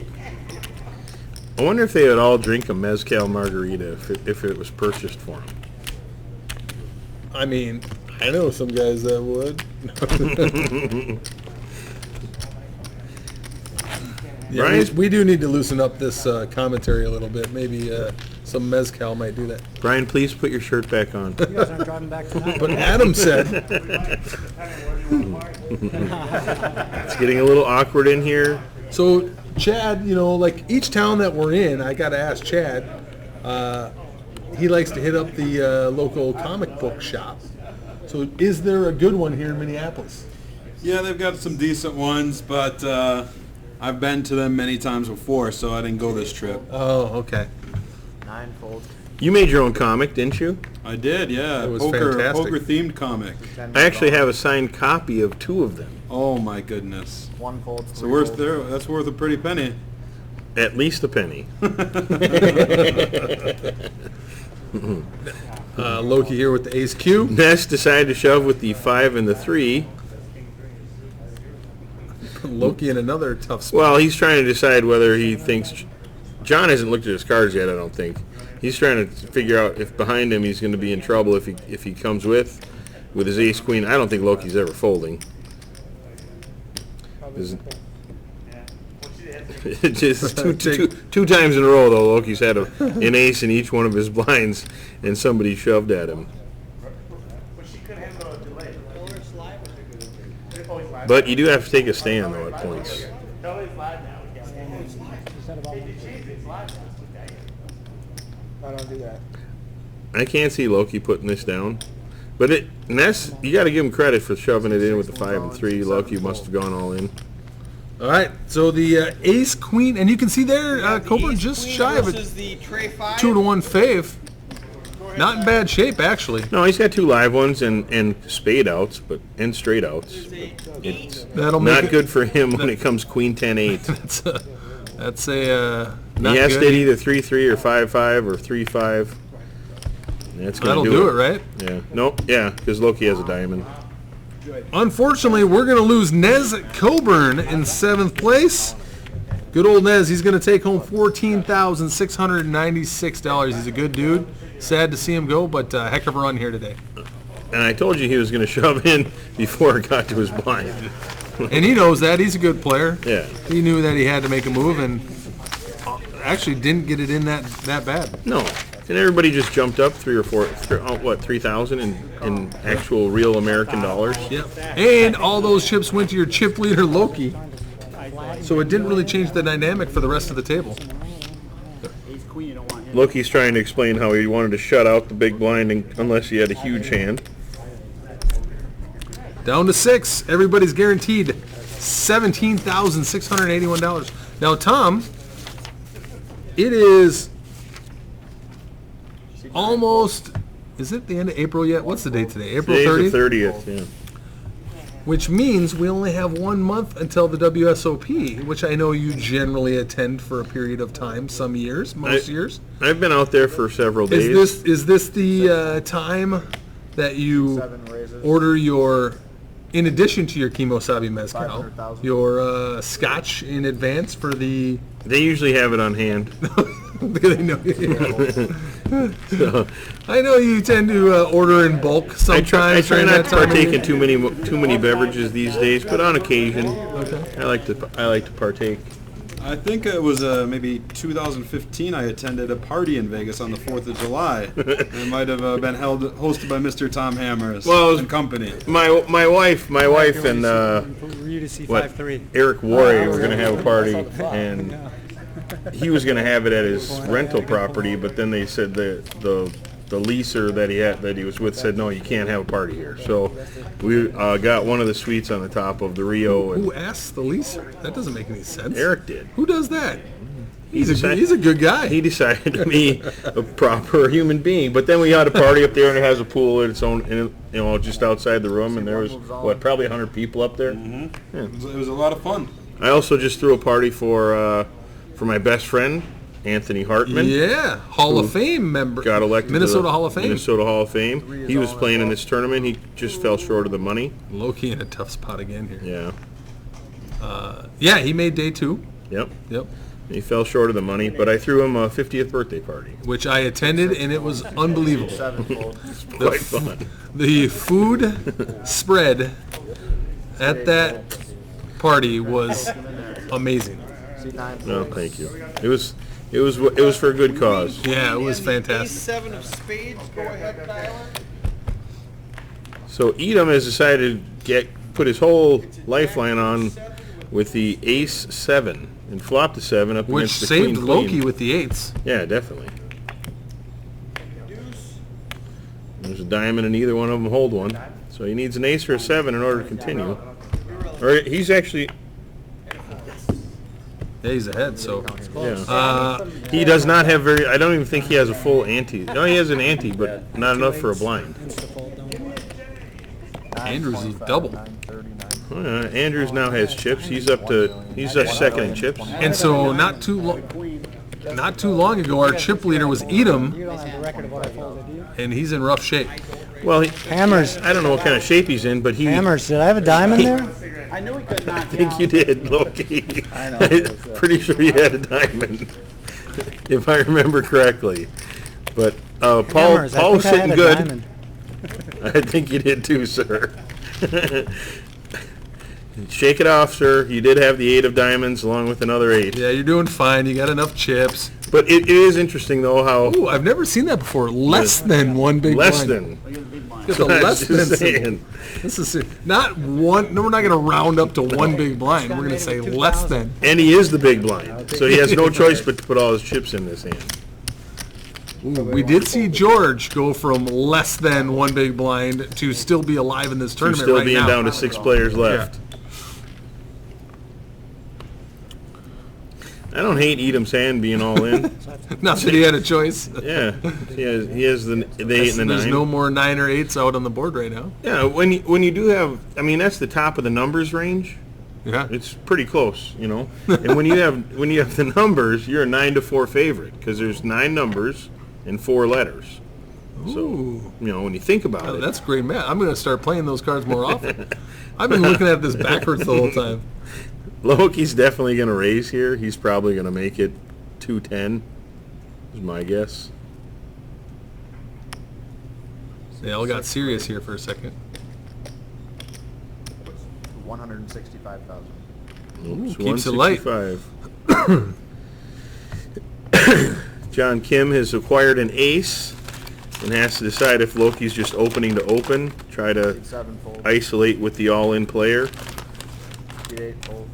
I wonder if they would all drink a mezcal margarita if it was purchased for them. I mean, I know some guys that would. Yeah, Brian? we do need to loosen up this commentary a little bit. Maybe some mezcal might do that. Brian, please put your shirt back on. You guys aren't driving back tonight. But Adam said, It's getting a little awkward in here. so Chad, you know, like each town that we're in, I got to ask Chad, he likes to hit up the local comic book shop. So is there a good one here in Minneapolis? Yeah, they've got some decent ones, but I've been to them many times before, so I didn't go this trip. Oh, okay. Ninefold. You made your own comic, didn't you? I did, yeah. It was Poker fantastic. themed comic. I actually have a signed copy of 2 of them. Oh my goodness. One fold. So worth there. That's worth a pretty penny. At least a penny. Loki here with the ace Q. Ness decided to shove with the 5 and the 3. Loki in another tough spot. Well, he's trying to decide whether he thinks... John hasn't looked at his cards yet, I don't think. He's trying to figure out if behind him he's going to be in trouble if he comes with his ace queen. I don't think Loki's ever folding. Just two times in a row, though, Loki's had an ace in each one of his blinds, and somebody shoved at him. But you do have to take a stand, though, at points. I don't do that. I can't see Loki putting this down. But Ness, you got to give him credit for shoving it in with the 5 and 3. Loki must have gone all in. All right, so the ace queen, and you can see there, Coburn just shy of it. The tray 5. 2-1 fave. Not in bad shape, actually. No, he's got 2 live ones and spade outs, and straight outs. It's That'll make not it- good for him when it comes queen 10-8. That's a not He has good. to hit either 3-3 or 5-5 or 3-5. That's gonna That'll do it, right? Yeah. Nope. Yeah, because Loki has a diamond. Unfortunately, we're going to lose Nez Coburn in 7th place. Good old Nez, he's going to take home $14,696. He's a good dude. Sad to see him go, but heck of a run here today. And I told you he was going to shove in before it got to his blind. And he knows that. He's a good player. Yeah. He knew that he had to make a move and actually didn't get it in that bad. No. And everybody just jumped up 3,000 in actual real American dollars. Yep. And all those chips went to your chip leader, Loki. So it didn't really change the dynamic for the rest of the table. Ace queen, you don't want him. Loki's trying to explain how he wanted to shut out the big blind unless he had a huge hand. Down to 6. Everybody's guaranteed $17,681. Now, Tom, it is almost, is it the end of April yet? What's the date today? April Today's 30th? the 30th, yeah. Which means we only have 1 month until the WSOP, which I know you generally attend for a period of time, some years, most years. I've been out there for several days. Is this the time that you 7 raises. order your, in addition to your Kimosabi Mezcal, 500,000. your scotch in advance for the... They usually have it on hand. They know. So, I know you tend to order in bulk I sometimes. try during not that to time of partake year. in too many beverages these days, but on occasion, I like to partake. I think it was maybe 2015 I attended a party in Vegas on the 4th of July. It might have been hosted by Mr. Tom Hammers and company. My wife and For you to see what 5-3. Eric Warray were going to have a party, and he was going to have it at his rental property, but then they said the leaser that he was with said no, you can't have a party here. So we got one of the suites on the top of the Rio, and Who asks the leaser? That doesn't make any sense. Eric did. Who does that? He's decided- a good guy. He decided to be a proper human being. But then we had a party up there, and it has a pool at its own, just outside the room, and there was probably 100 people up there. It was a lot of fun. I also just threw a party for my best friend, Anthony Hartman. Yeah, Hall of Who Fame member. Got elected to Minnesota the Hall of Fame. Minnesota Hall of Fame. He was playing in this tournament. He just fell short of the money. Low-key in a tough spot again here. Yeah. Yeah, he made day 2. Yep. Yep. He fell short of the money, but I threw him a 50th birthday party. Which I attended, and it was unbelievable. Sevenfold. Quite fun. The food spread at that party was amazing. See ninefold. No, thank you. It was for a good cause. Yeah, it was And fantastic. The ace-7 of spades, go ahead, dialer. So Edom has decided to put his whole lifeline on with the ace-7 and flop the 7 up Which against the saved queen. Loki with the 8s. Yeah, definitely. Deuce. There's a diamond and either one of them hold one. So he needs an ace or a 7 in order to continue. Or he's actually, Yeah, he's ahead, so. yeah. He does not have very, I don't even think he has a full ante. No, he has an ante, but not enough for a blind. Andrews is double. 939. Andrews now has chips. He's second in chips. And so not too long ago, our chip leader was Edom, You don't have the record of what I folded, do you? and he's in rough shape. Well, Hammers. I don't know what kind of shape he's in, but he. Hammers. Did I have a diamond there? I knew he could knock I think you did, Loki. I know. Pretty sure you had a diamond, if I remember correctly. But Paul Hammers. I was think I sitting had a good. diamond. I think you did too, sir. Shake it off, sir. You did have the 8 of diamonds along with another 8. Yeah, you're doing fine. You got enough chips. But it is interesting, though, how Ooh, I've never seen that before. Less than one big less blind. than. Get the less Just than saying. symbol. This is not one. No, we're not going to round up to one big blind. We're going to say less than. And he is the big blind, so he has no choice but to put all his chips in this hand. Ooh, we did see George go from less than one big blind to still be alive in this He's tournament still right being now. down to 6 players left. I don't hate Edom's hand being all in. Not that he had a choice. Yeah, he has the 8 and the 9. There's no more 9 or 8s out on the board right now. Yeah, when you do have, I mean, that's the top of the numbers range. Yeah. It's pretty close, you know. And when you have the numbers, you're a 9 to 4 favorite because there's 9 numbers and 4 letters. So, Ooh. you know, when you think about Oh, it, that's great, man. I'm going to start playing those cards more often. I've been looking at this backwards the whole time. Loki's definitely going to raise here. He's probably going to make it 210, is my guess. They all got serious here for a second. 165,000. Oops, keeps it light. 165. John Kim has acquired an ace and has to decide if Loki's just opening to open, try to 7fold. isolate with the all-in player. See 8fold.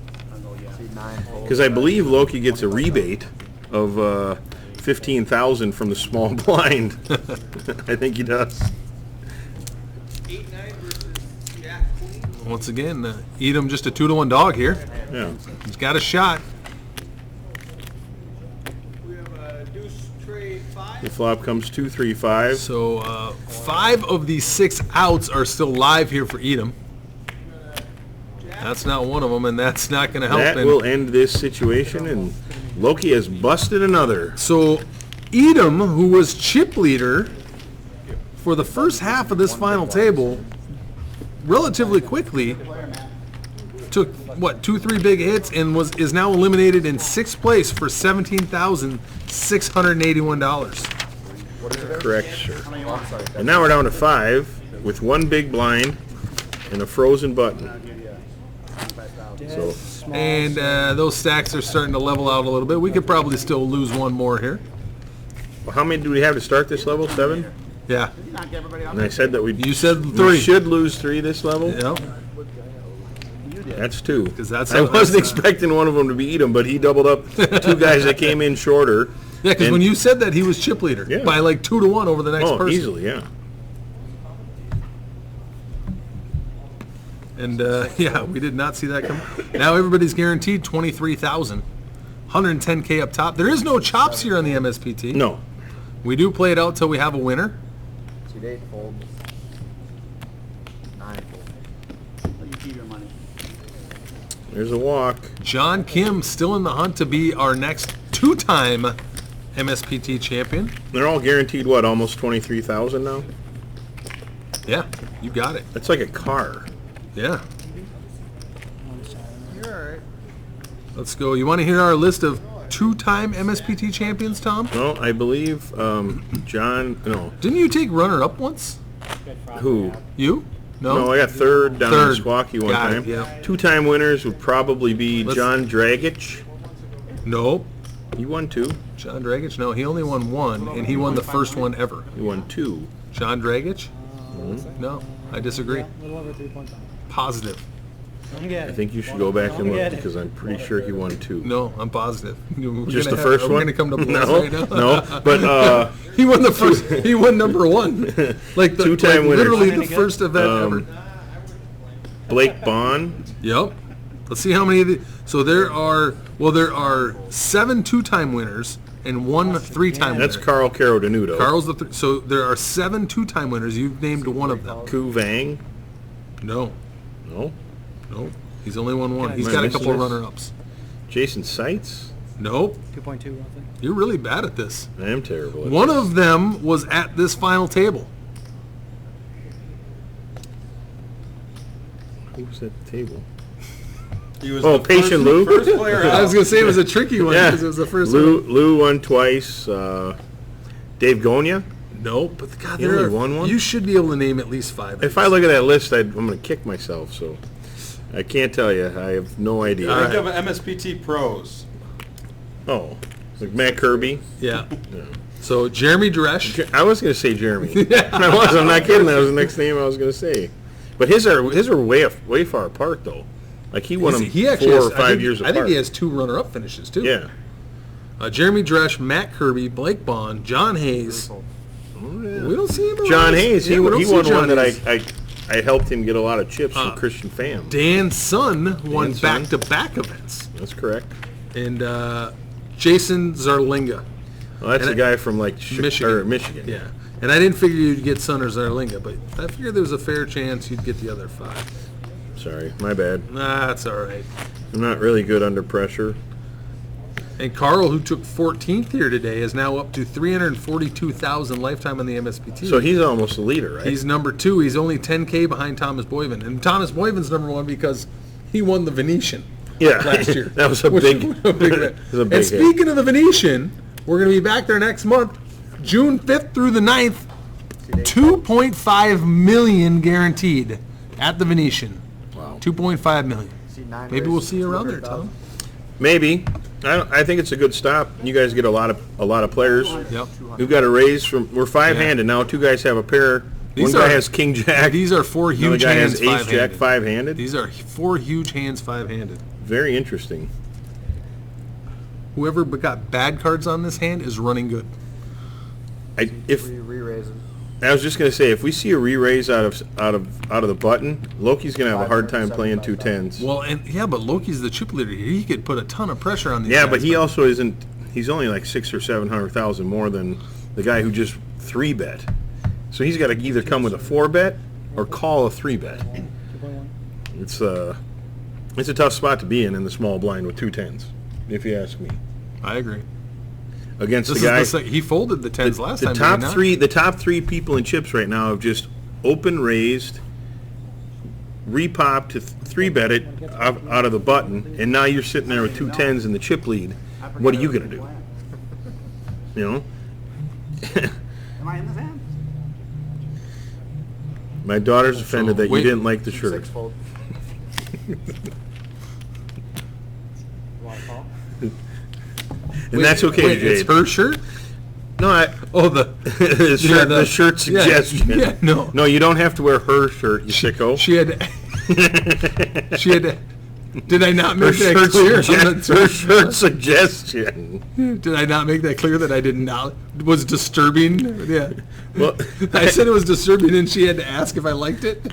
See 9fold. Because I believe Loki gets a rebate of 15,000 from the small blind. I think he does. 8-9 versus Jack Queen. Once again, Edom just a 2-to-1 dog here. Yeah. He's got a shot. We have a deuce trade 5. The flop comes 2, 3, 5. So 5 of the 6 outs are still live here for Edom. That's not one of them, and that's not going to help. That And will end this situation, and Loki has busted another. so Edom, who was chip leader for the first half of this final table, relatively quickly took what 2-3 big hits and is now eliminated in 6th place for $17,681. Correct, sir. And now we're down to 5 with 1 big blind and a frozen button. So And those stacks are starting to level out a little bit. We could probably still lose one more here. well, how many do we have to start this level? 7? Yeah. Knock everybody off. And I said that You said we 3. should lose 3 this level. Yeah. That's 2. 'Cause that's I how- wasn't that's- expecting one of them to be Edom, but he doubled up 2 guys that came in shorter. Yeah, because And- when you said that, he was chip leader Yeah. by like 2-to-1 over the next person. Easily, yeah. And yeah, we did not see that come. Now everybody's guaranteed 23,000, 110K up top. There is no chops here on the MSPT. No. We do play it out till we have a winner. See 8fold. 9fold. You keep your money. There's a walk. John Kim still in the hunt to be our next two-time MSPT champion. They're all guaranteed, what, almost 23,000 now? Yeah, you got it. That's like a car. Yeah. You're all right. Let's go. You want to hear our list of two-time MSPT champions, Tom? No, I believe John, no. Didn't you take runner-up once? Who? You? No, I got third down Third. in Squawky one Got it, time. yeah. Two-time winners would probably be John Dragich. Nope. He won 2. John Dragich? No, he only won 1, and he won the first one ever. He won 2. John Dragich? No, I disagree. A little over 3.5. Positive. I think you should go back and look because I'm pretty sure he won 2. No, I'm positive. Just the first one? We're gonna come to blows No, right now. no, but he won the first. He won number 1. Like the Two-time winners. literally the first event ever. Blake Bond. Yep. Let's see how many of the. So there are 7 two-time winners and 1 three-time winner. That's Carl Caro-Denudo. Carl's the so there are 7 two-time winners. You've named one of them. Ku Vang. No, No. no. He's only won 1. He's Am I got a missing couple this? runner-ups. Jason Seitz. Nope. 2.2 roughly. You're really bad at this. I am terrible at One this. of them was at this final table. Who was at the table? He was Oh, the Patient Lou? First player I was out. gonna say it was a tricky one Yeah. because it was the first one. Lou won twice. Dave Gonia. Nope, but God, He there only are, won one? you should be able to name at least 5. If I look at that list, I'm going to kick myself. So I can't tell you. I have no idea. All Think right. of MSPT pros. Oh, like Matt Kirby. Yeah. So Jeremy Dresch. I was going to say Jeremy. I was. I'm not kidding. That was the next name I was going to say. But his are way far apart though. Like he won them He actually 4 has, or 5 years apart. I think he has 2 runner-up finishes too. Yeah. Jeremy Dresch, Matt Kirby, Blake Bond, John Hayes. We don't see him around. John Hayes. Yeah, he we don't see won John one that Hayes. I helped him get a lot of chips from Christian Fam. Dan Sun won Sun. back-to-back events, That's correct. and Jason Zarlinga. Well, that's And a guy from like Michigan. Michigan. Yeah, and I didn't figure you'd get Sun or Zarlinga, but I figured there was a fair chance you'd get the other 5. Sorry, my bad. Nah, that's all right. I'm not really good under pressure. And Carl, who took 14th here today, is now up to 342,000 lifetime on the MSPT. So he's almost the leader, right? He's number 2. He's only 10K behind Thomas Boyven. And Thomas Boyven's number 1 because he won the Venetian last year. That was a Which big, was a big that was a big And hit. speaking of the Venetian, we're going to be back there next month, June 5th through the 9th. 2.5 million guaranteed at the Venetian. Wow. 2.5 million. See 9 Maybe we'll races, see you around there, 200,000. Tom. Maybe. I think it's a good stop. You guys get a lot of players. Yep. We've got a raise from. We're 5-handed now. 2 guys have a pair. These One guy are- has king jack. These are 4 Another huge guy hands, has ace jack 5-handed. 5-handed. These are 4 huge hands, 5-handed. Very interesting. Whoever got bad cards on this hand is running good. If Re-raises. I was just gonna say, if we see a re-raise out of the button, Loki's gonna have a hard time playing 2 10s. Well, and yeah, but Loki's the chip leader. He could put a ton of pressure on these Yeah, guys, but he also isn't. He's only like 600,000 or 700,000 more than the guy who just 3-bet. So he's got to either come with a 4-bet or call a 3-bet. 2.1. It's a tough spot to be in the small blind with 2 10s, if you ask me. I agree. Against This the guy, is he folded the 10s last time. the top three people in chips right now have just open raised, repopped to 3-bet it out of the button, and now you're sitting there with 2 10s in the chip lead. What are you gonna do? You know. Am I in this hand? My daughter's offended that you wait. didn't like the shirt. 6-fold. Want to call? And that's okay, Jade. It's her shirt? No, the shirt, Yeah, the shirt suggestion. Yeah, no. No, you don't have to wear her shirt, you sicko. She had did I not Her make that shirt, clear? her shirt suggestion. Did I not make that clear that I did not was disturbing? Yeah. Well, I said it was disturbing and she had to ask if I liked it.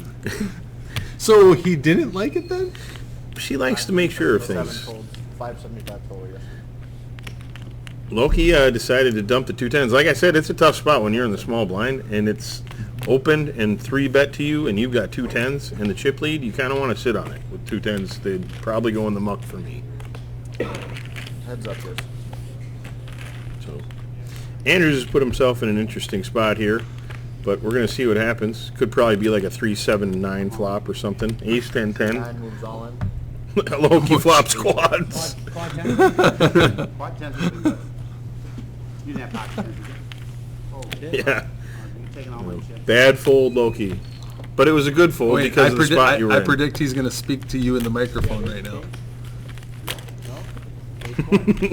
So he didn't like it then? she likes to make sure of things. 7-fold. 575 total, yeah. Loki decided to dump the 2 10s. Like I said, it's a tough spot when you're in the small blind and it's opened and 3-bet to you and you've got 2 10s in the chip lead. You kind of want to sit on it with 2 10s. They'd probably go in the muck for me. Heads up, Chris. Andrews has put himself in an interesting spot here, but we're going to see what happens. Could probably be like a 3-7-9 flop or something. Ace 10-10. 9 moves all in. Loki flops quads. Quad 10. Quad 10. You didn't have pocket 10. Oh, Yeah. you're taking all my chips. Bad fold, Loki. But it was a good fold Wait, because of the spot you were I in. predict he's going to speak to you in the microphone right now.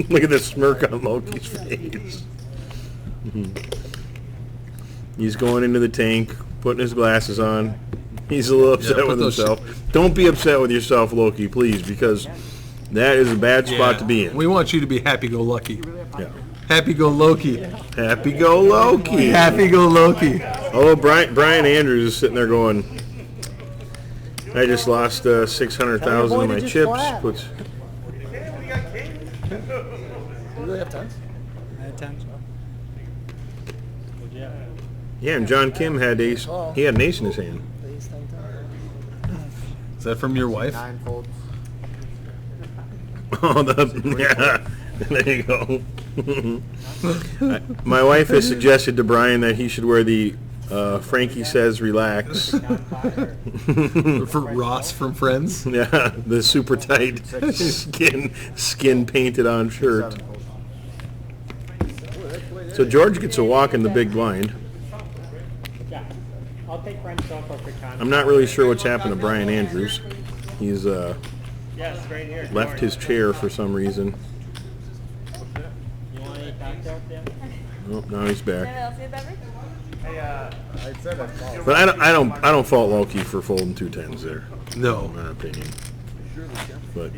Look at the smirk on Loki's face. He's going into the tank, putting his glasses on. He's a little upset put with those himself. Don't be upset with yourself, Loki, please, because that is a bad spot to be in. We want you to be happy-go-lucky. Yeah. Happy-go-Loki. Happy-go-Loki. Happy-go-Loki. Although Brian Andrews is sitting there going, I just lost 600,000 of my chips. Puts, You really have tens? I had tens. yeah, and John Kim had ace. He had an ace in his hand. Ace 10, 10. Is that from your wife? 9 folds. Oh, yeah. There you go. My wife has suggested to Brian that he should wear the Frankie Says Relax. For Ross from Friends? Yeah, the super tight skin painted on shirt. 7 folds. So George gets a walk in the big blind. Yeah. I'll take French off for con. I'm not really sure what's happened to Brian Andrews. He's Yes, right here. left his chair for some reason. You want any cocktails there? Oh, now he's back. Anyone else need a beverage? I said I followed. But I don't fault Loki for folding 2 tens there, No. in my opinion. But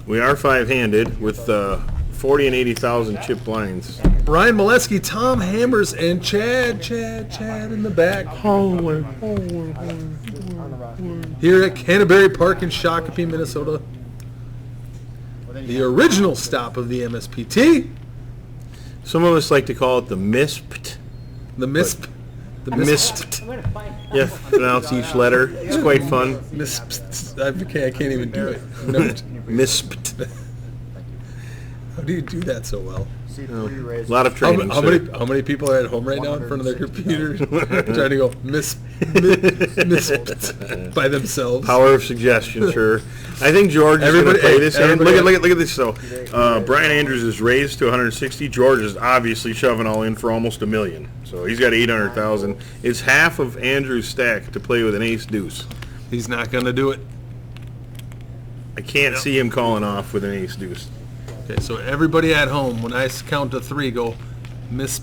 we are 5-handed with 40 and 80,000 chip blinds. Ryan Molesky, Tom Hammers, and Chad in the back. Here at Canterbury Park in Shakopee, Minnesota. The original stop of the MSPT. Some of us like to call it the MISPT. The MISP. The MISPT. I'm gonna fight. Yeah, pronounce each letter. It's quite fun. MISP. I can't even do it. No. MISPT. How do you do that so well? C3 raise. A lot of training, How sir. many people are at home right now in front of their computers trying to go miss by themselves? Power of suggestion, sir. I think George is going to play this hand. Look at this. So, Brian Andrews is raised to 160. George is obviously shoving all in for almost $1 million. So he's got 800,000. It's half of Andrews' stack to play with an ace deuce. He's not going to do it. I can't see him calling off with an ace deuce. Okay, so everybody at home, when I count to 3, go miss.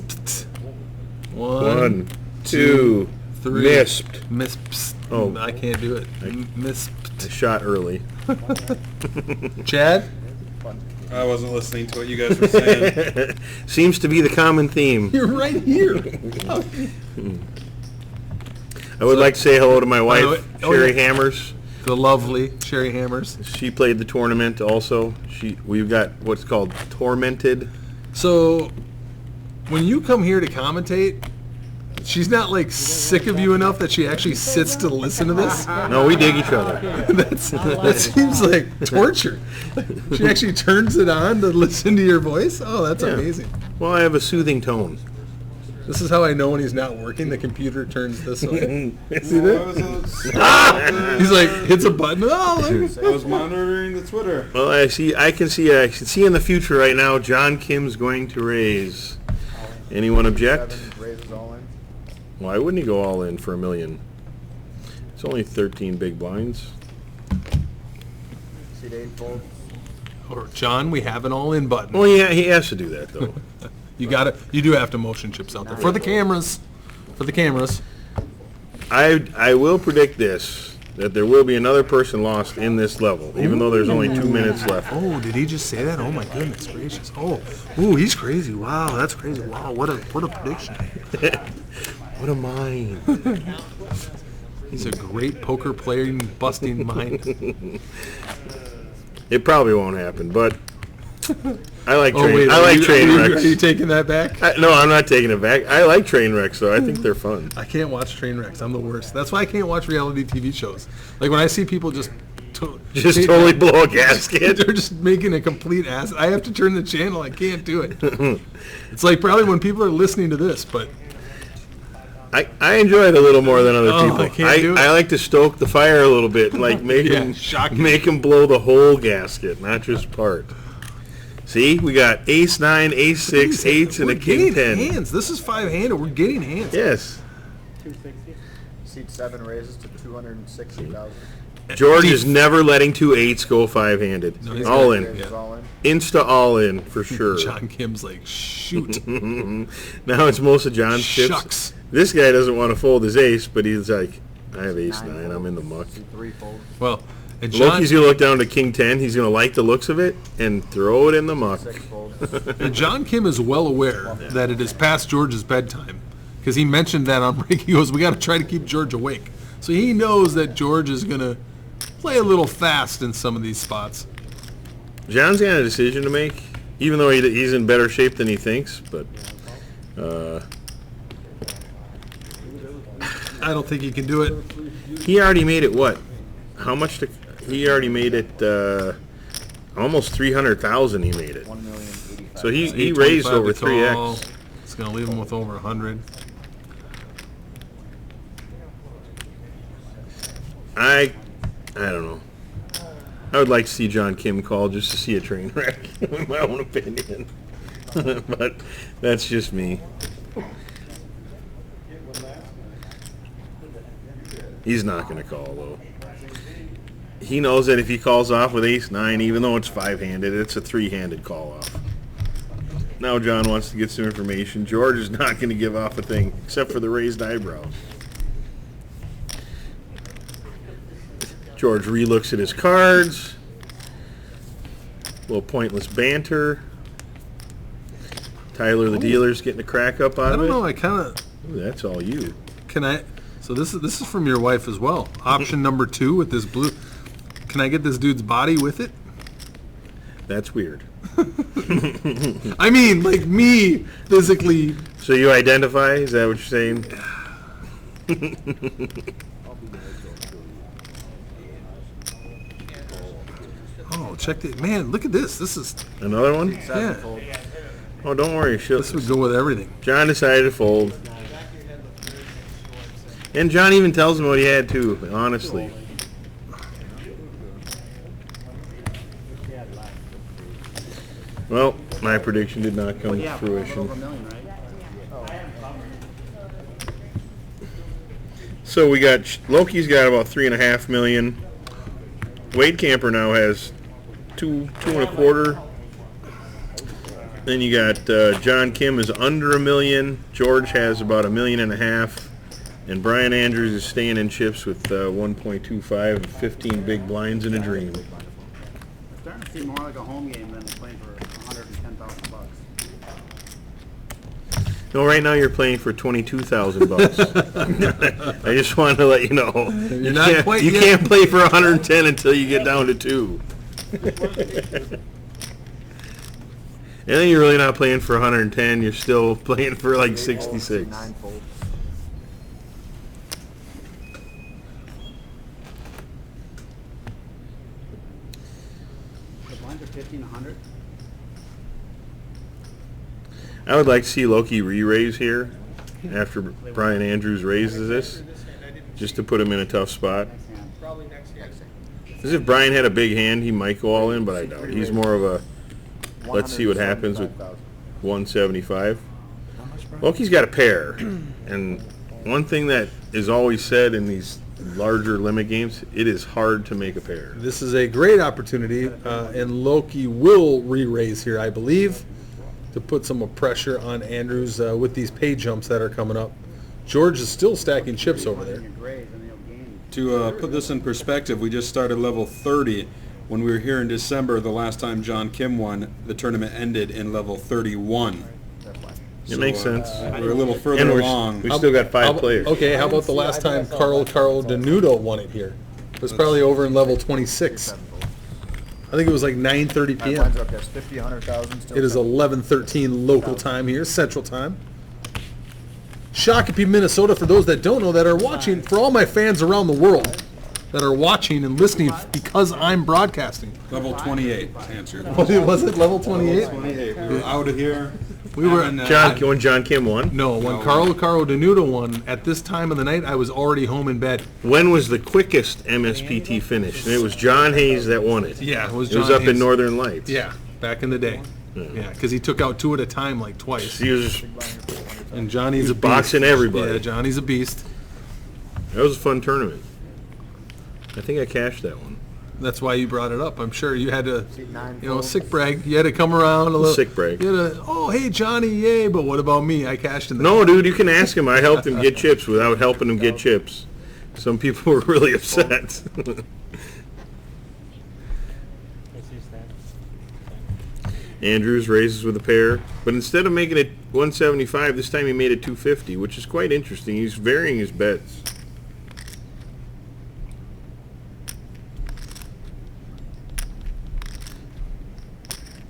1, 2, 3. Misped. Miss. Oh. I can't do it. Miss. I shot early. Chad? I wasn't listening to what you guys were saying. Seems to be the common theme. You're right here. I would like to say hello to my By the wife, way- Sherry yeah. Hammers. The lovely Sherry Hammers. She played the tournament also. We've got what's called Tormented. So, when you come here to commentate, she's not like sick of you enough that she actually sits to listen to this. No, we dig each other. That seems like torture. She actually turns it on to listen to your voice. Oh, that's Yeah. amazing. Well, I have a soothing tone. This is how I know when he's not working. The computer turns this way. See that? He's like hits a button. Oh, look. I was monitoring the Twitter. Well, I can see in the future right now. John Kim's going to raise. Anyone object? 7 raises all in. Why wouldn't he go all in for $1 million? It's only 13 big blinds. C8 folds. Or John, we have an all-in button. Well, yeah, he has to do that though. You do have to motion chips out there for the cameras. For the cameras. I will predict this, that there will be another person lost in this level, even though there's only 2 minutes left. Oh, did he just say that? Oh my goodness gracious! Oh, ooh, he's crazy! Wow, that's crazy! Wow, what a prediction! What a mind. He's a great poker playing, busting mind. It probably won't happen, but I like Oh train. wait, I like train are wrecks. you taking that back? No, I'm not taking it back. I like train wrecks, though. I think they're fun. I can't watch train wrecks. I'm the worst. That's why I can't watch reality TV shows. Like when I see people just Just totally blow a gasket. They're just making a complete ass. I have to turn the channel. I can't do it. It's like probably when people are listening to this, but I enjoy it a little more than other people. I can't do it. I like to stoke the fire a little bit, like make Yeah, them shocking. make them blow the whole gasket, not just part. See, we got ace 9, ace 6, 8s, and we're a king getting 10. hands. This is 5-handed. We're getting hands. Yes. 260. Seat 7 raises to 260,000. George is never letting 2 8s go 5-handed. No, he's all got- in. Raises all in. Insta all in, for sure. John Kim's like, shoot. Now it's most of John's chips. Shucks. This guy doesn't want to fold his ace, but he's like, I have ace 9, I'm in the muck. Seat 3 fold. Well, and John, Loki's going to look down to king 10. He's going to like the looks of it and throw it in the muck. 6 fold. and John Kim is well aware that it is past George's bedtime because he mentioned that on break. He goes, we got to try to keep George awake. So he knows that George is going to play a little fast in some of these spots. John's got a decision to make, even though he's in better shape than he thinks, but I don't think he can do it. he already made it what? How much he already made it almost 300,000 he made it. 1,085,000. So he 825 raised over to call. 3x. It's going to leave him with over 100. I don't know. I would like to see John Kim call just to see a train wreck, in my own opinion. But that's just me. He's not going to call, though. He knows that if he calls off with ace 9, even though it's 5-handed, it's a 3-handed call off. Now John wants to get some information. George is not going to give off a thing, except for the raised eyebrows. George relooks at his cards. A little pointless banter. Tyler the dealer's getting a crack up out I of don't it. know. I kind of Ooh, that's all you. can I. So this is from your wife as well. Option number 2 with this blue. Can I get this dude's body with it? That's weird. I mean, like me physically. So you identify? Is that what you're saying? Oh, check it, man! Look at this. This is Another one? 7 yeah. fold. Oh, don't worry. This would go with everything. John decided to fold. And John even tells him what he had too, honestly. Well, my prediction did not come to Over a fruition. million, right? So we got Loki's got about 3.5 million. Wade Camper now has 2.25. Then you got John Kim is under $1 million. George has about $1.5 million, and Brian Andrews is staying in chips with 1.25, 15 big blinds and a dream. It's starting to seem more like a home game than playing for $110,000. No, right now you're playing for $22,000. I just wanted to let you know. You're not quite You yet. can't play for 110 until you get down to 2. And then you're really not playing for 110. You're still playing for like 66. 9 fold. The blinds are 1,500. I would like to see Loki re-raise here after Brian Andrews raises this, just to put him in a tough spot. Probably next hand. As if Brian had a big hand, he might go all in, but I doubt it. He's more of a let's see what happens with 175. Loki's got a pair, and one thing that is always said in these larger limit games, it is hard to make a pair. This is a great opportunity, and Loki will re-raise here, I believe, to put some pressure on Andrews with these pay jumps that are coming up. George is still stacking chips over there. Your grades, and they'll gain. To put this in perspective, we just started level 30. When we were here in December, the last time John Kim won, the tournament ended in level 31. It makes sense. We're a little further And along. we still got 5 players. Okay, how about the last time Carl Denudo won it here? It was probably over in level 26. I think it was like 9:30 Blinds p.m. are up there. It's 50, 100,000 still. It is 11:13 local time here, Central Time. Shakopee, Minnesota, for those that don't know that are watching, for all my fans around the world, that are watching and listening because I'm broadcasting. Level 28 answer. Was it level 28? 28. We were out of here. We were When John Kim won? No, when Carlo Caro Danuta won, at this time of the night, I was already home in bed. When was the quickest MSPT finish? And it was John Hayes that won it. Yeah, it was It John was up Hayes. in Northern Lights. Yeah, back in the day. Yeah, because he took out 2 at a time like twice. He was, And Johnny's a beast. boxing everybody. Yeah, Johnny's a beast. that was a fun tournament. I think I cashed that one. That's why you brought it up. I'm sure you had to, sick brag. You had to come around a little. Sick brag. You had to, oh, hey, Johnny, yay. But what about me? I cashed in that. No, dude, you can ask him. I helped him get chips without helping him get chips. Some people were really upset. Let's use that. Andrews raises with a pair, but instead of making it 175, this time he made it 250, which is quite interesting. He's varying his bets.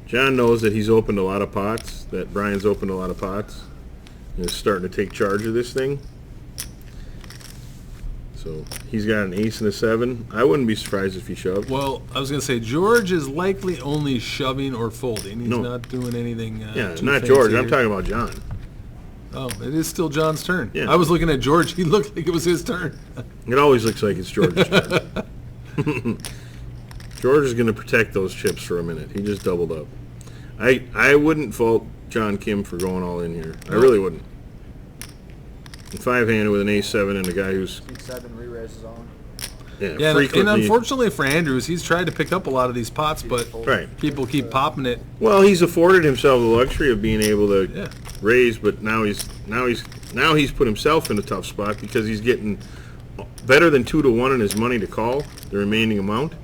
John knows that he's opened a lot of pots, that Brian's opened a lot of pots, and is starting to take charge of this thing. So he's got an ace and a 7. I wouldn't be surprised if he shoved. Well, I was going to say, George is likely only shoving or folding. He's No. not doing anything Yeah, too not fancy George. I'm here. talking about John. Oh, it is still John's turn. Yeah. I was looking at George. He looked like it was his turn. It always looks like it's George's turn. George is going to protect those chips for a minute. He just doubled up. I wouldn't fault John Kim for going all in here. I really wouldn't. 5-handed with an ace-7 and a guy who's 7 re-raises on. Yeah, and frequently. unfortunately for Andrews, he's tried to pick up a lot of these pots, but Right. people keep popping it. Well, he's afforded himself the luxury of being able to Yeah. raise, but now he's put himself in a tough spot because he's getting better than 2-1 in his money to call the remaining amount.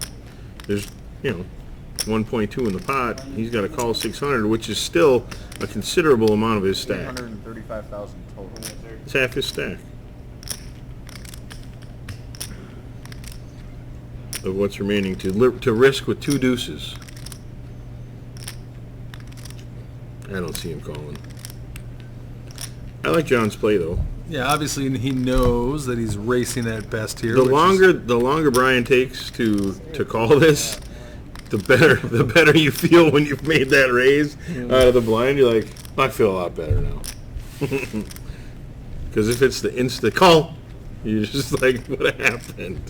There's 1.2 in the pot. He's got to call 600, which is still a considerable amount of his stack. 135,000 total. It's half his stack of what's remaining to risk with 2 deuces. I don't see him calling. I like John's play though. Yeah, obviously he knows that he's racing at best here. The which longer Brian takes to call this, the better you feel when you've made that raise out of the blind. You're like, I feel a lot better now. Because if it's the insta call, you're just like, what happened?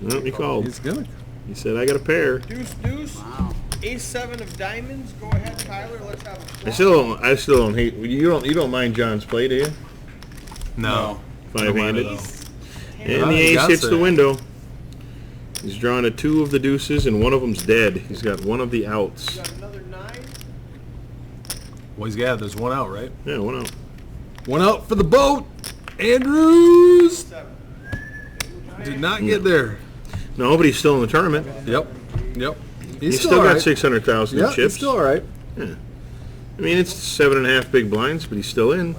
No, he called. He's gonna. He said, I got a pair. Deuce, deuce. Ace-7 of diamonds. Go ahead, Tyler. Let's have a flop. I still don't hate. You don't mind John's play, do you? No. 5-handed. though. And Ah, the he ace got hits the there. window. He's drawn a 2 of the deuces, and one of them's dead. He's got one of the outs. Got another 9. Well, there's one out, right? Yeah, one out. One out for the boat. Andrews 7. did not get there. No, but he's still in the tournament. Yep. He's still got 600,000 Yeah, chips. he's still all right. Yeah. I mean, it's 7.5 big blinds, but he's still in.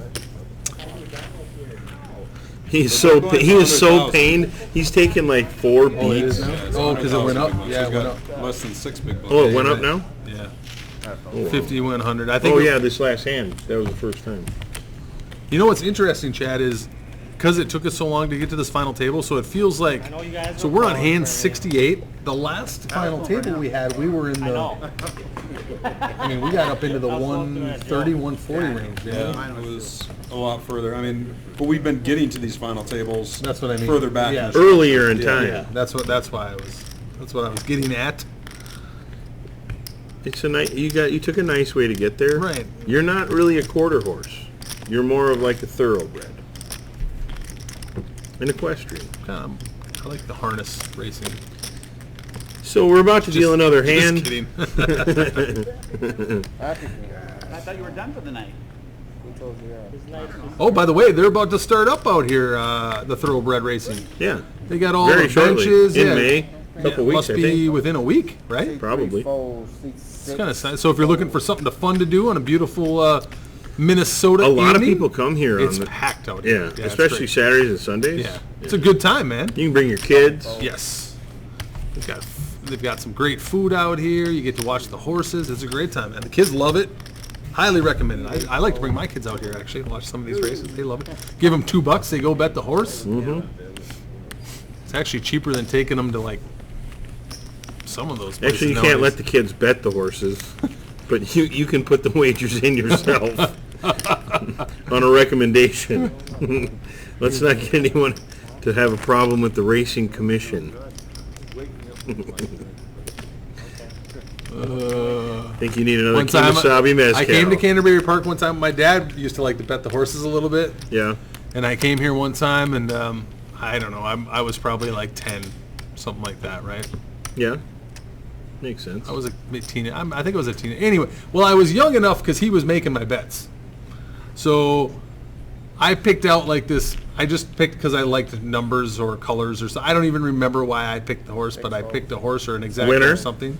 He is so pained. He's taken like 4 beats. Oh, because it went up. Yeah, it went up. Less than 6 big bucks. Oh, it went up now? Yeah. Oh, 50 went 100. I think. oh yeah, this last hand. That was the first time. You know what's interesting, Chad, is because it took us so long to get to this final table, so it feels like. I know you guys So are we're on calling hand for it. 68. The last final table we had, we were in I the. know. I mean, we got up into the 130, 140 range. Yeah. Yeah, it was a lot further. I mean, but we've been getting to these final tables. That's what I mean. Further back. Yeah. in the Earlier in Yeah, time. Yeah, that's what I was getting at. It's a nice. You took a nice way to get there. Right. You're not really a quarter horse. You're more of like a thoroughbred. An equestrian. I like the harness racing. So we're about to deal another hand. Just kidding. I thought you were done for the night. Oh, by the way, they're about to start up out here, the thoroughbred racing. Yeah. They got all Very the shortly. benches. In yeah. May. A couple weeks, Must I be think. within a week, right? Probably. It's kind of nice. So if you're looking for something fun to do on a beautiful Minnesota A lot of evening, people come here it's on the packed out here. yeah, it's especially great. Saturdays and Sundays. Yeah, it's a good time, man. You can bring your kids. Yes. They've got some great food out here. You get to watch the horses. It's a great time, man. The kids love it. Highly recommended. I like to bring my kids out here actually and watch some of these races. They love it. Give them $2, they go bet the horse. Mm-hmm. It's actually cheaper than taking them to like some of those places Actually, you can't let the kids bet the horses, but you can put the wagers in yourself on a recommendation. Let's not get anyone to have a problem with the racing commission. I think you need another One time, Kemosabe mezcal. I came to Canterbury Park one time. My dad used to like to bet the horses a little bit. Yeah. And I came here one time, and I don't know. I was probably like 10, something like that, right? Yeah. Makes sense. I was a teen. I think I was a teen. Anyway, well, I was young enough because he was making my bets. So I picked out like this. I just picked because I liked numbers or colors or something. I don't even remember why I picked the horse, but I picked a horse or an exact Winner. or something.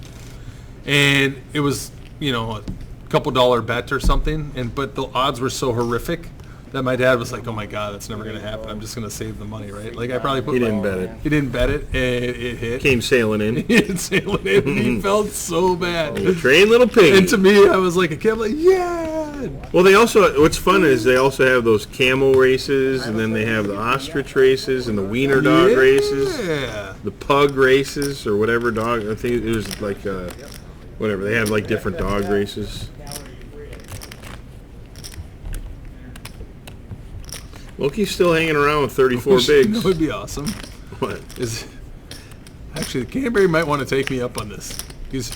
And it was, a couple dollar bet or something. But the odds were so horrific that my dad was like, "Oh my God, that's never going to happen. I'm just going to save the money, right?" Like I probably put. He didn't bet it. He didn't bet it, and it hit. Came sailing in. He didn't sailing in. And he felt so bad. Oh, train little pig. And to me, I was like a kid, like, yeah. Well, they also, what's fun is they also have those camel races, and then they have the ostrich races and the wiener dog races, the pug races, or whatever dog. I think it was like, whatever. They have like different dog races. Loki's still hanging around with 34 bigs. That would be awesome. What? Actually, Canterbury might want to take me up on this. Because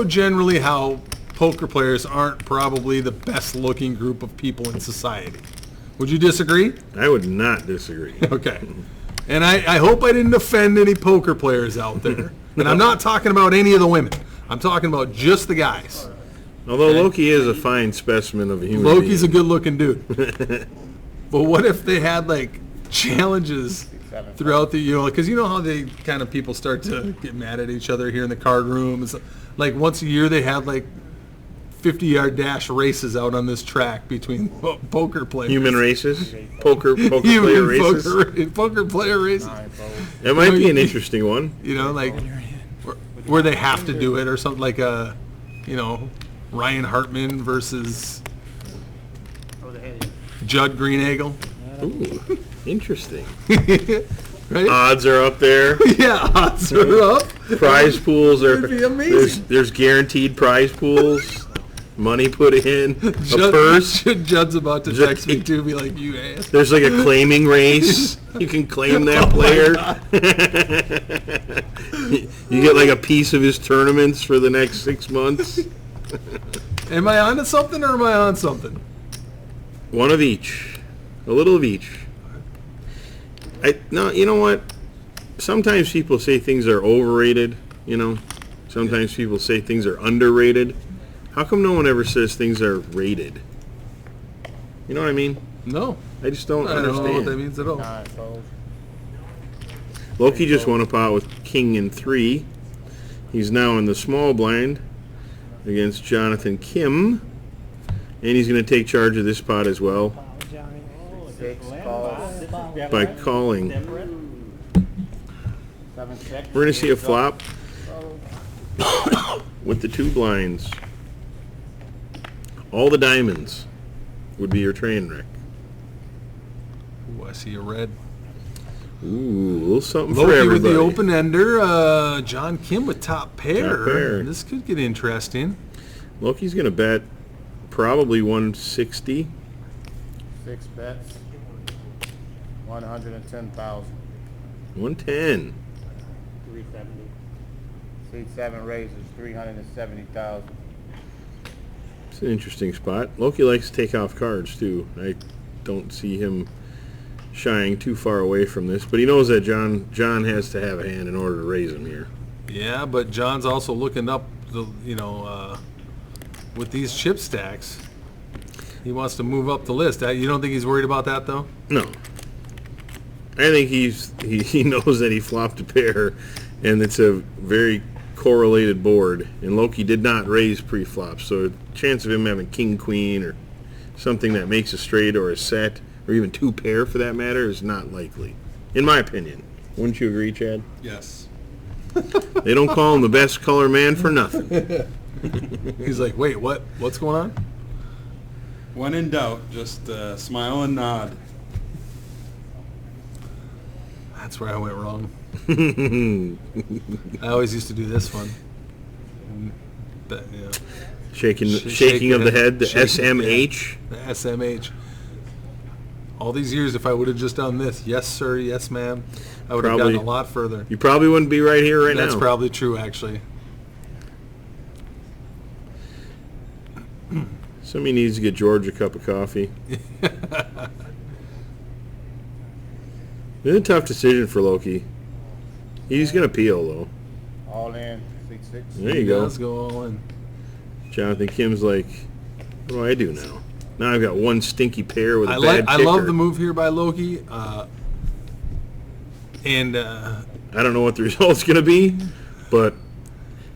generally how poker players aren't probably the best looking group of people in society. Would you disagree? I would not disagree. Okay. And I hope I didn't offend any poker players out there. And I'm not talking about any of the women. I'm talking about just the guys. Although Loki is a fine specimen of a human Loki's being. a good looking dude. But what if they had like challenges throughout the because you know how they kind of people start to get mad at each other here in the card room. It's like once a year they have like 50-yard dash races out on this track between poker players. Human races, poker player races. Poker player races. That might be an interesting one. Like where they have to do it or something like Ryan Hartman versus Judd Greeneagle. Ooh, interesting. Right? Odds are up there. Yeah, odds are up. Prize pools are. It'd be amazing. There's guaranteed prize pools. Money put in. A purse. Judd's about to text me too. Be like, you ass. There's like a claiming race. You can claim that player. You get like a piece of his tournaments for the next 6 months. Am I on to something or am I on something? One of each. A little of each. No, you know what? Sometimes people say things are overrated, Sometimes people say things are underrated. How come no one ever says things are rated? You know what I mean? No. I just don't understand. I don't know what that means at all. Loki just won a pot with King in 3. He's now in the small blind against Jonathan Kim. And he's going to take charge of this pot as well by calling. We're going to see a flop with the 2 blinds. All the diamonds would be your train wreck. Ooh, I see a red. Ooh, a little something Loki for everybody. with the open ender. John Kim with top pair. Top pair. This could get interesting. Loki's going to bet probably 160. 6 bets, 110,000. 110. 370. Seat 7 raises 370,000. It's an interesting spot. Loki likes to take off cards too. I don't see him shying too far away from this, but he knows that John has to have a hand in order to raise him here. Yeah, but John's also looking up the with these chip stacks. He wants to move up the list. You don't think he's worried about that though? No. I think he knows that he flopped a pair, and it's a very correlated board. And Loki did not raise pre-flop, so the chance of him having king queen or something that makes a straight or a set, or even 2 pair for that matter, is not likely, in my opinion. Wouldn't you agree, Chad? Yes. They don't call him the best color man for nothing. He's like, wait, what? What's going on? When in doubt, just smile and nod. That's where I went wrong. I always used to do this one. But, yeah. Shaking of the head, the Shaking, SMH. The SMH. All these years, if I would have just done this, yes sir, yes ma'am, I would have gotten a lot further. You probably wouldn't be right here right now. That's probably true, actually. Somebody needs to get George a cup of coffee. It's a tough decision for Loki. He's going to peel, though. All in, 6-6. There you go. Let's go all in. Jonathan Kim's like, what do I do now? Now I've got one stinky pair with a bad I kicker. love the move here by Loki. And I don't know what the result's going to be, but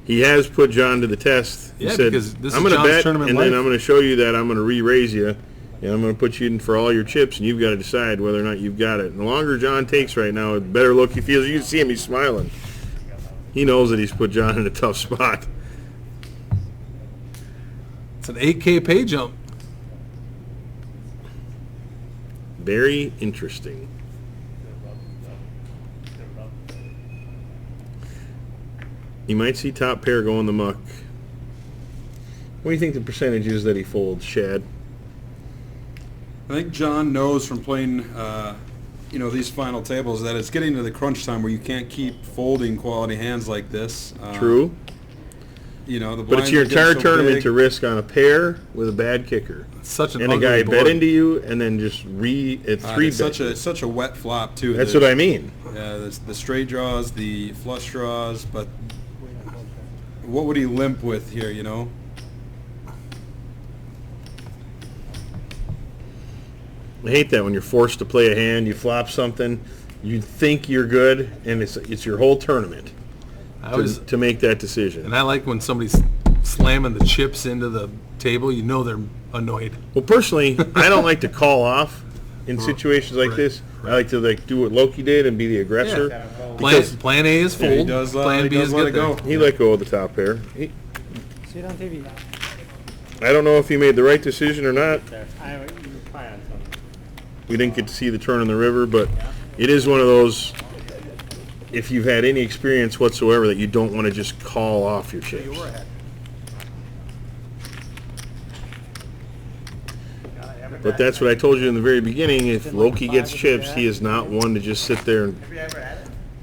he has put John to the test. He Yeah, said, because this I'm is going to John's bet, tournament and life. then I'm going to show you that I'm going to re-raise you, and I'm going to put you in for all your chips, and you've got to decide whether or not you've got it. And the longer John takes right now, the better Loki feels. You can see him, he's smiling. He knows that he's put John in a tough spot. It's an 8K pay jump. Very interesting. You might see top pair go in the muck. What do you think the percentage is that he folds, Shad? I think John knows from playing, these final tables that it's getting to the crunch time where you can't keep folding quality hands like this. True. The But it's your entire tournament to risk on a pair with a bad kicker. Such an and a ugly guy board. bet into you and then just three it's such a wet flop too. That's what I mean. Yeah, the straight draws, the flush draws, but what would he limp with here? I hate that when you're forced to play a hand, you flop something, you think you're good, and it's your whole tournament to make that decision. And I like when somebody's slamming the chips into the table. You know they're annoyed. Well, personally, I don't like to call off in situations like this. I like to do what Loki did and be the aggressor. Yeah. Plan A is fold. He does, Plan B is let get it go. there. He let go of the top pair. See it on TV. I don't know if he made the right decision or not. You plan on something. We didn't get to see the turn in the river, but it is one of those, if you've had any experience whatsoever, that you don't want to just call off your chips. But that's what I told you in the very beginning. If Loki gets chips, he is not one to just sit there and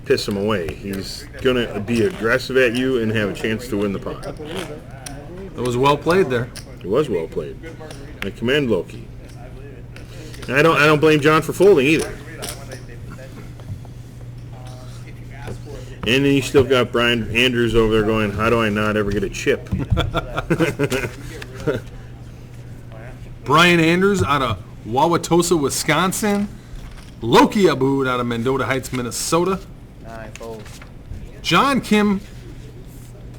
piss him away. He's going to be aggressive at you and have a chance to win the pot. It was well played there. It was well played. I commend Loki. And I don't blame John for folding either. And then you still got Brian Andrews over there going, how do I not ever get a chip? Brian Andrews out of Wauwatosa, Wisconsin. Loki Abood out of Mendota Heights, Minnesota. 9 folds. John Kim,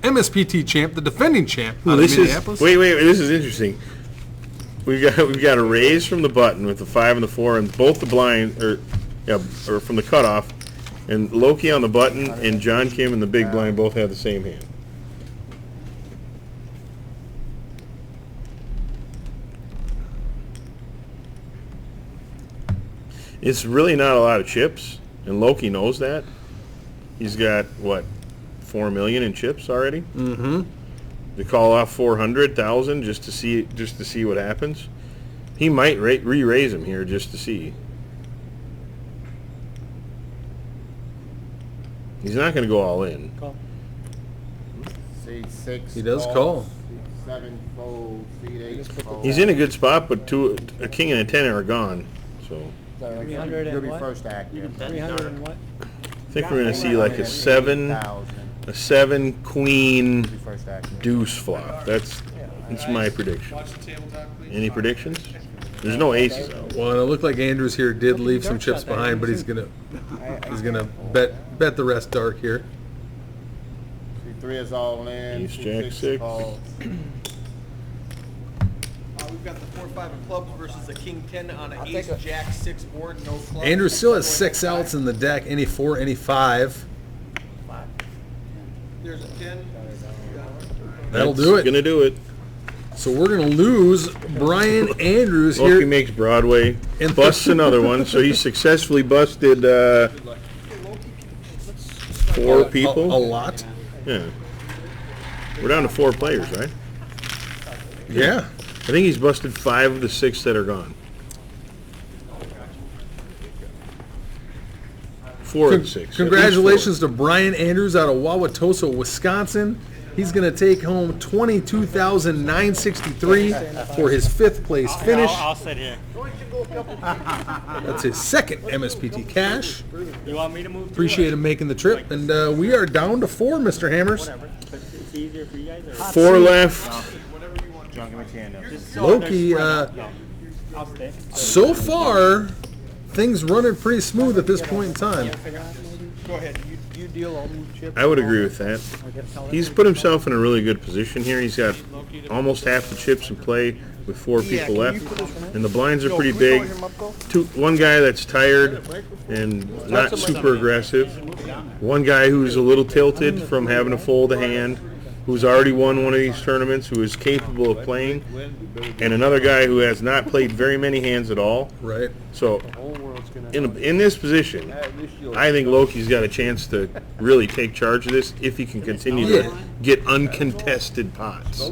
MSPT champ, the defending champ out Well, of this Minneapolis. is wait. This is interesting. We've got a raise from the button with the 5 and the 4, and both the blind or from the cutoff, and Loki on the button and John Kim and the big blind both have the same hand. It's really not a lot of chips, and Loki knows that. He's got what, 4 million in chips already. Mm-hmm. To call off 400,000 just to see what happens. He might re-raise him here just to see. He's not going to go all in. Call. C6. He does folds, call. 7 folds, C8 folds. He's in a good spot, but a king and a 10 are gone. So So 300 you'll and be what? first active. 300 and what? I think we're going to see like a 7 queen Be first active. deuce flop. That's my prediction. Watch the tabletop, please. Any predictions? There's no aces out. Well, it looked like Andrews here did leave some chips behind, but he's gonna bet the rest dark here. C3 is all in. Ace, jack, C6 6. calls. We've got the 4-5 of clubs versus the king 10 on an ace jack 6 board, no clubs. Andrews still has 6 outs in the deck. Any 4, any 5. There's a 10. That'll That's do it. Gonna do it. So we're going to lose Brian Andrews Loki here. makes Broadway, And- busts another one, so he successfully busted 4 people. A lot. Yeah. We're down to 4 players, right? Yeah. I think he's busted 5 of the 6 that are gone. 4 of the 6. Congratulations to Brian Andrews out of Wauwatosa, Wisconsin. He's going to take home $22,963 for his 5th place finish. I'll sit here. That's his 2nd MSPT cash. You want me to move? Appreciate him making the trip. And we are down to 4, Mr. Hammers. But it's easier for you guys. Or? 4 left. John, give me your hand up. Loki, I'll stay. so far, things running pretty smooth at this point in time. Go ahead. You deal all the chips. I would agree with that. He's put himself in a really good position here. He's got almost half the chips in play with 4 people left, and the blinds are pretty big. One guy that's tired and not super aggressive. One guy who's a little tilted from having to fold a hand, who's already won one of these tournaments, who is capable of playing, and another guy who has not played very many hands at all. Right. So, in this position, I think Loki's got a chance to really take charge of this if he can continue to get uncontested pots.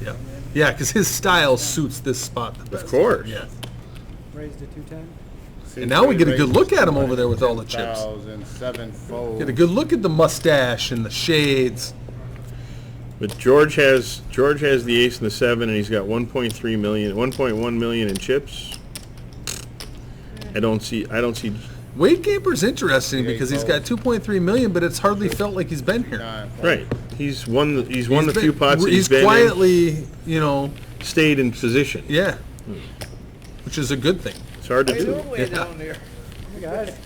Yeah. Yeah, because his style suits this spot the best. Of course. Yeah. Raised to 210. And now we get a good look at him over there with all the chips. 7 folds. Get a good look at the mustache and the shades. But George has the ace and the 7, and he's got 1.3 million, 1.1 million in chips. I don't see. Wade Camper's interesting because he's got 2.3 million, but it's hardly felt like he's been here. Right. He's won the few pots that He's he's been quietly, you know, stayed in position. yeah, which is a good thing. It's hard to do. Way down there. Hey guys.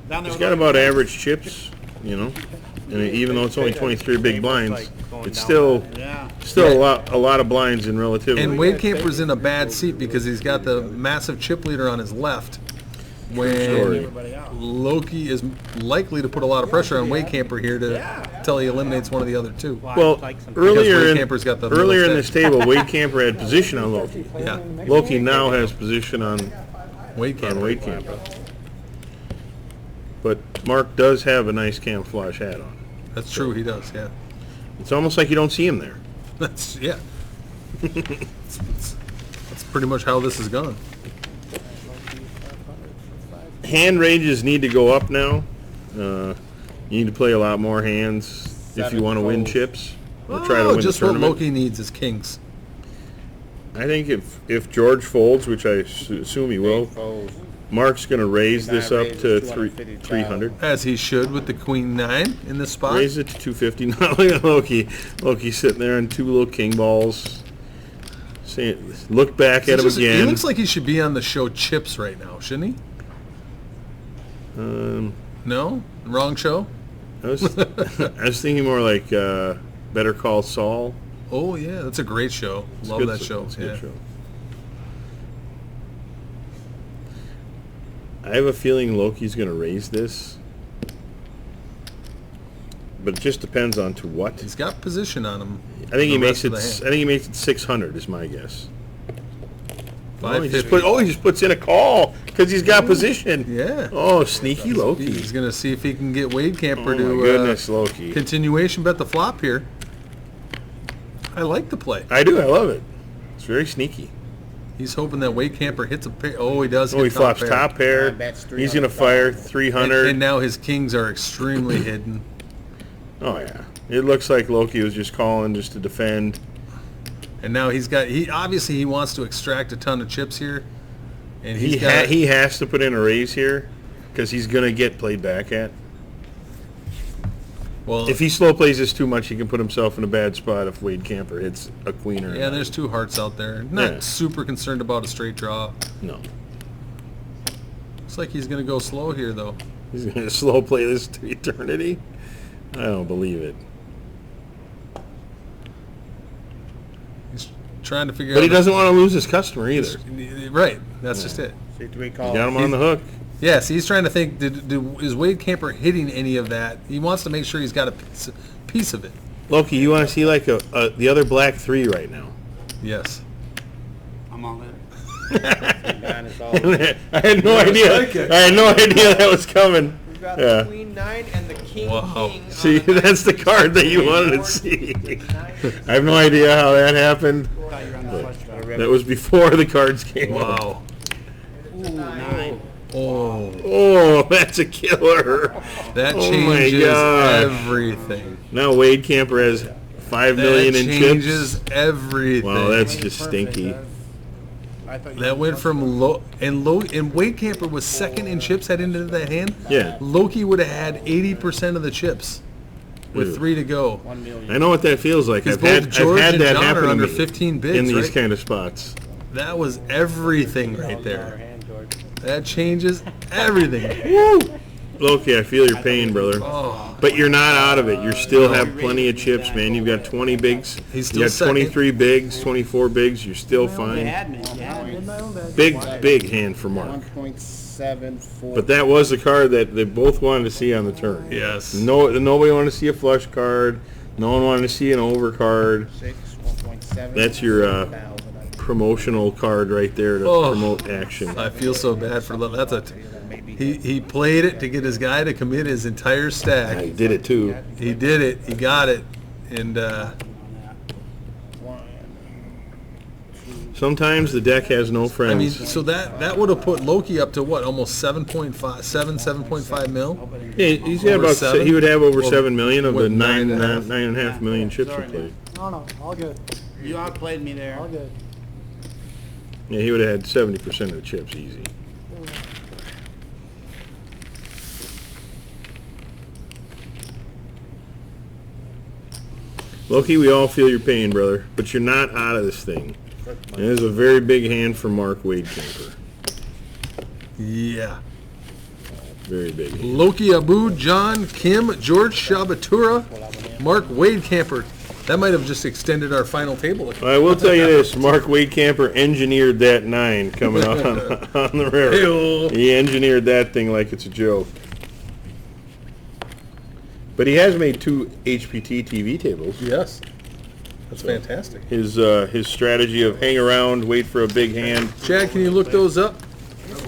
Down there He's got about average chips, you know, and even though it's only 23 big blinds, it's still a lot of blinds in relativity. And Wade Camper's in a bad seat because he's got the massive chip leader on his left. When Loki is likely to put a lot of pressure on Wade Camper here until he eliminates one of the other 2. Well, Wade Camper's got the earlier in middle this table, Wade Camper had position on Loki. Yeah, Loki now has position on Wade Camper. Wade Camper. But Mark does have a nice camouflage hat on. That's true, he does, yeah. It's almost like you don't see him there. That's, yeah. That's pretty much how this has gone. Hand ranges need to go up now. You need to play a lot more hands if you want to win chips or try to win Just the what tournament. Loki needs is kings. I think if George folds, which I assume he will, Mark's going to raise this up to 300. As he should with the Queen 9 in this spot. Raise it to 250. Now look at Loki. Loki's sitting there on 2 little king balls. Look back at him He again. looks like he should be on the show Chips right now, shouldn't he? No? Wrong show? I was thinking more like Better Call Saul. Oh, yeah, that's a great show. Love that show. It's a Yeah. good show. I have a feeling Loki's going to raise this, but it just depends on to what. He's got position on him. I think he the makes rest it. of the I hand. think he makes it 600 is my guess. He 550. just puts in a call because he's got position. Yeah. Oh, sneaky Loki. He's going to see if he can get Wade Camper Oh to my goodness, Loki. continuation bet the flop here. I like the play. I do. I love it. It's very sneaky. He's hoping that Wade Camper hits a pair. Oh, he does. Oh, hit he flops pair. top pair. He's going to fire 300. And now his kings are extremely hidden. Oh yeah. It looks like Loki was just calling just to defend. And now he obviously he wants to extract a ton of chips here. And He has to put in a raise here because he's going to get played back at. Well, If he slow plays this too much, he can put himself in a bad spot if Wade Camper hits a queen or yeah, there's 2 hearts out there. Not Yeah. super concerned about a straight draw. no. Looks like he's going to go slow here, though. He's going to slow play this to eternity. I don't believe it. He's trying to figure out. But he doesn't want to lose his customer either. Right. That's just it. See, do we He's call got him on the hook. Yes, he's trying to think, is Wade Camper hitting any of that? He wants to make sure he's got a piece of it. Loki, you want to see like the other black 3 right now. Yes. I'm all in. Nine is all. I had no idea. I had no idea that was coming. We've got Yeah. the Queen 9 and the King Wow. King. See, on the that's the 9. card that you wanted to see. I have no idea how that happened. Thought you were on the flush draw. That was before the cards came out. Wow. Ooh, 9. Oh, Oh, that's a killer. that Oh my changes God. everything. Now Wade Camper has $5 million That in changes chips. everything. Wow, that's just stinky. I thought you That went from and Wade Camper was second in chips heading into that hand. Yeah. Loki would have had 80% of the chips with Ew. 3 to go. 1 million. I know what that feels like. Because I've had, both George I've had and that John happen are to under me 15 bids, in these right? kind of spots. That was everything right there. Hand, George. That changes everything. Loki, I feel your pain, brother. Oh, But you're not out of it. You still have plenty of chips, man. You've got 20 bigs. He's You still got 23 bigs, 24 bigs. You're still You fine. had me. You had me. Big hand for Mark. 1.74. But that was the card that they both wanted to see on the turn. yes. Nobody wanted to see a flush card. No one wanted to see an over card. 1.7. That's your promotional card right there to Oh. promote action. I feel so bad for that's a. He played it to get his guy to commit his entire I stack. did it too. He did it. He got it, and Sometimes the deck has no friends. I mean, so that would have put Loki up to what, almost 7.5 mil. Yeah, he's got Over about. 7? He would have over Well, 7 million of what, the 9.5? 9.5 million chips he Sorry, played. No, all good. You outplayed me there. All good. Yeah, he would have had 70% of the chips easy. Loki, we all feel your pain, brother, but you're not out of this thing. And it is a very big hand for Mark Wade Camper. Yeah. Very big hand. Loki Abu, John, Kim, George Shabatura, Mark Wade Camper. That might have just extended our final table. I will tell you this, Mark Wade Camper engineered that 9 coming out on the river. Hey-o. He engineered that thing like it's a joke. But he has made 2 HPT TV tables. Yes. That's fantastic. His strategy of hang around, wait for a big hand. Chad, can you look those up?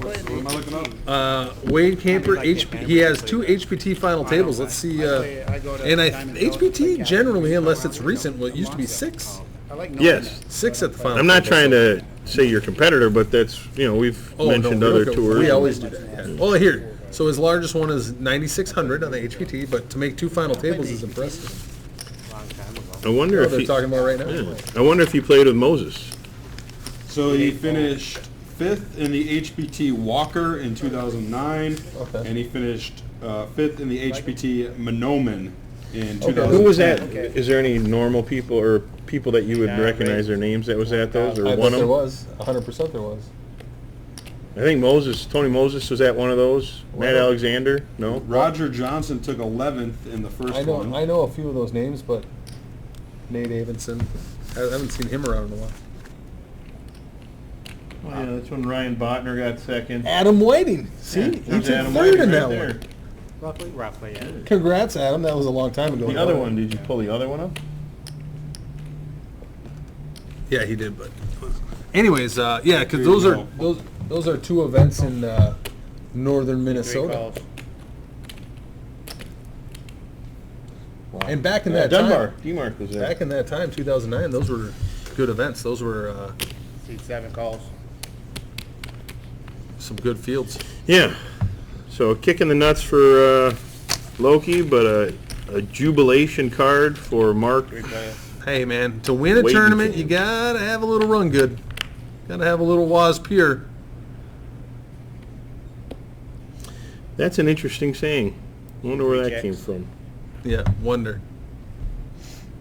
What am I looking up? Wade Camper, he has 2 HPT final tables. Let's see. And HPT generally, unless it's recent, well, it used to be 6. I like knowing Yes. 6 at the final. I'm not table, trying so- to say your competitor, but that's, we've mentioned no, other we tours. We always do that. Yeah. Well, here. So his largest one is 9,600 on the HPT, but to make 2 final tables is impressive. I wonder Oh, if they're he, talking about right now. yeah. I wonder if he played with Moses. So he finished 5th in the HPT Walker in 2009, Okay. and he finished 5th in the HPT Monoman in 2010. Who was that? Is there any normal people or people that you would recognize their names that was at those, or I one bet of there them? was. 100% there was. I think Tony Moses was at one of those. Matt Well- Alexander, no? Roger Johnson took 11th in the first I one. know a few of those names, but Nate Avenson, I haven't seen him around in a while. Oh, yeah, that's when Ryan Botner got second. Adam Whiting. See, he There's took Adam 3rd Whiting in right that there. one. Roughly, yeah. Congrats, Adam. That was a long time ago. The other one, did you pull the other one up? Yeah, he did. But anyways, yeah, because those are 2 events in northern Minnesota. Wow. And back in that Dunbar. time, D-Mark was there. back in that time, 2009, those were good events. Those were See 7 calls. some good fields. Yeah. So a kick in the nuts for Loki, but a jubilation card for Mark. Hey, man, to win a Wade tournament, Camper. you gotta have a little run good. Gotta have a little Waz Pure. That's an interesting saying. I wonder where that came from. Yeah, wonder.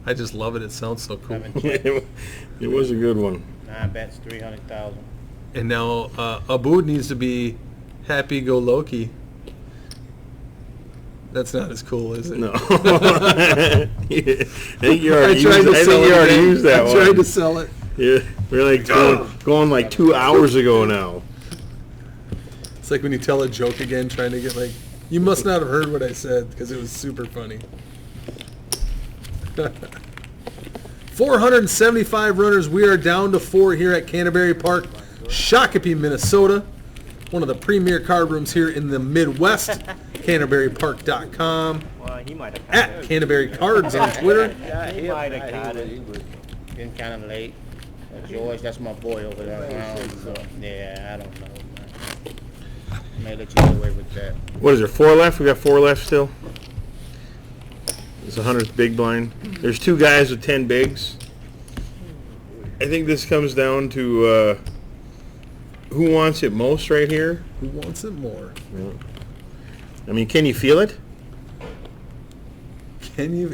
I just love it. It sounds so cool. It was a good one. 9 bets, 300,000. And now Abood needs to be happy-go-Loki. That's not as cool, is it? No. I think you already I tried to sell it again. used that I one. tried to sell it. Yeah, we're like going like 2 hours ago now. It's like when you tell a joke again, trying to get like, you must not have heard what I said because it was super funny. 475 runners. We are down to 4 here at Canterbury Park, Shakopee, Minnesota. One of the premier card rooms here in the Midwest. CanterburyPark.com. Well, he might have At Canterbury Cards on Twitter. Yeah, He might have got it. He was getting kind of late. George, that's my boy over there. So, yeah, I don't know. Man. May let you get away with that. What is there, 4 left? We got 4 left still? It's the 100th big blind. There's 2 guys with 10 bigs. I think this comes down to who wants it most right here. Who wants it more? I mean, can you feel it? Can you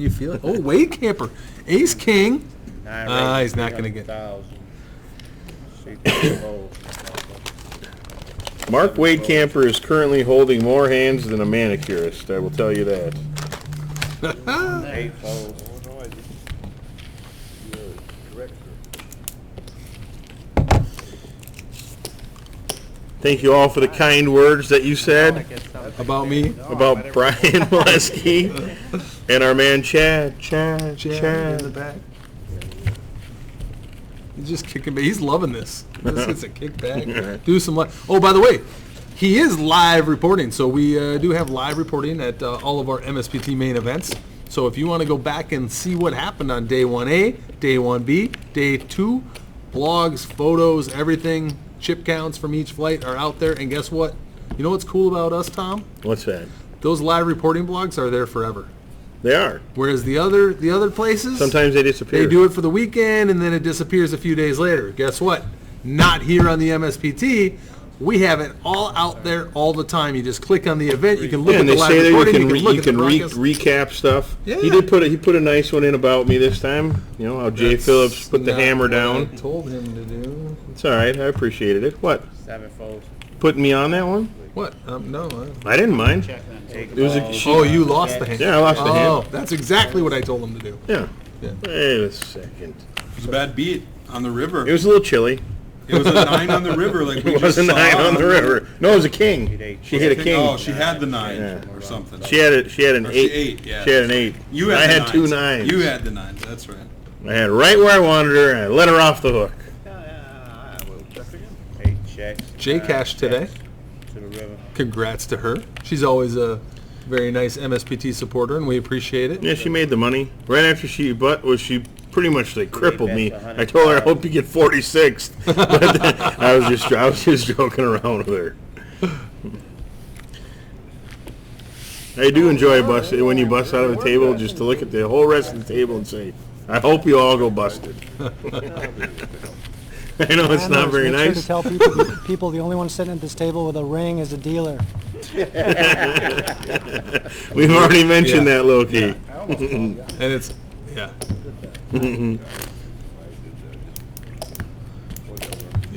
feel it? Oh, Wade Camper. Ace King. He's not going to get. Mark Wade Camper is currently holding more hands than a manicurist, I will tell you that. 8 folds. Thank you all for the kind words that you said About me? about Brian Molesky and our man Chad. In the back. He's just kicking back. He's loving this. This gets a kick back. Do some live. Oh, by the way, he is live reporting. So we do have live reporting at all of our MSPT main events. So if you want to go back and see what happened on day 1A, day 1B, day 2, blogs, photos, everything, chip counts from each flight are out there. And guess what? You know what's cool about us, Tom? What's that? Those live reporting blogs are there forever. They are. Whereas the other places, Sometimes they disappear. they do it for the weekend and then it disappears a few days later. Guess what? Not here on the MSPT. We have it all out there all the time. You just click on the event. You can look Yeah, at and the they live say that recording. you look can at the broadcast. recap stuff. Yeah. He put a nice one in about me this time. You know how Jay That's Phillips put the not hammer what down. I told him to do. It's all right. I appreciated it. What? 7 folds. Putting me on that one? What? No. I didn't mind. It was a, Oh, you lost the hand. Yeah, I lost the hand. Oh, that's exactly what I told him to do. Yeah. Yeah. Wait a second. It was a bad beat on the river. It was a little chilly. It was a 9 on the river, like we It was just a 9 saw on the river. No, it was a king. She hit a king. Oh, she had the 9 Yeah. or something. She had an Or 8. she 8, yeah. She had an 8. You had I the had 2 9s. 9s. You had the 9s. That's right. I had right where I wanted her, and I let her off the hook. 8 checks. J Cash today. To the river. Congrats to her. She's always a very nice MSPT supporter, and we appreciate it. Yeah, she made the money. Right after she pretty much like crippled me. I told her I hope you get 46th. But I was just joking around with her. I do enjoy when you bust out of the table just to look at the whole rest of the table and say, I hope you all go busted. I know it's not very Make nice. Sure to tell people the only one sitting at this table with a ring is a dealer. We've already mentioned that, Loki. And it's, yeah. You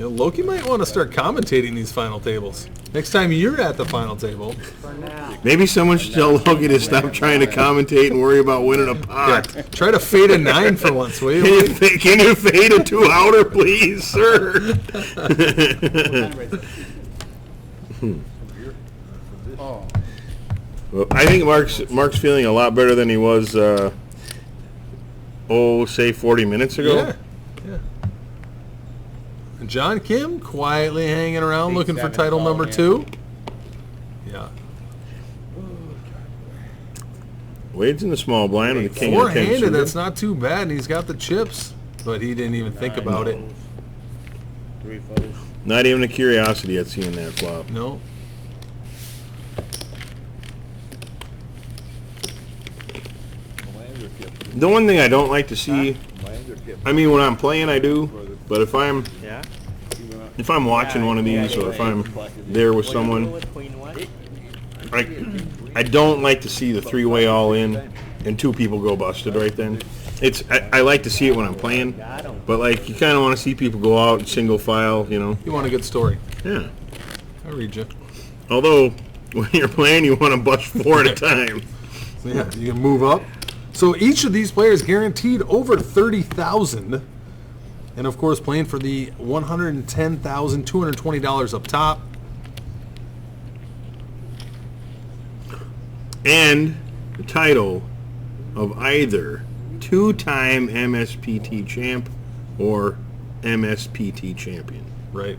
know, Loki might want to start commentating these final tables. Next time you're at the final table. Maybe someone should tell Loki to stop trying to commentate and worry about winning a Yeah, pot. try to fade a 9 for once, will you? Can you fade a 2-outer, please, sir? Well, I think Mark's feeling a lot better than he was, say 40 minutes ago. Yeah. And John Kim quietly hanging around Big looking for 7 title ball, number yeah. 2. Yeah. Wade's in the small blind with the king of 10 Four-handed, suited. that's not too bad, and he's got the chips, but he didn't even think about it. 3 folds. Not even a curiosity at seeing that flop. No. The one thing I don't like to see, I mean, when I'm playing, I do, but if I'm watching one of these or if I'm there with someone, I don't like to see the 3-way all in and 2 people go busted right then. I like to see it when I'm playing, but like you kind of want to see people go out in single file, you know. You want a good story. Yeah. I read you. Although when you're playing, you want to bust 4 at a time. Yeah, you can move up. So each of these players guaranteed over $30,000, and of course playing for the $110,220 up top. And the title of either two-time MSPT champ or MSPT champion. Right.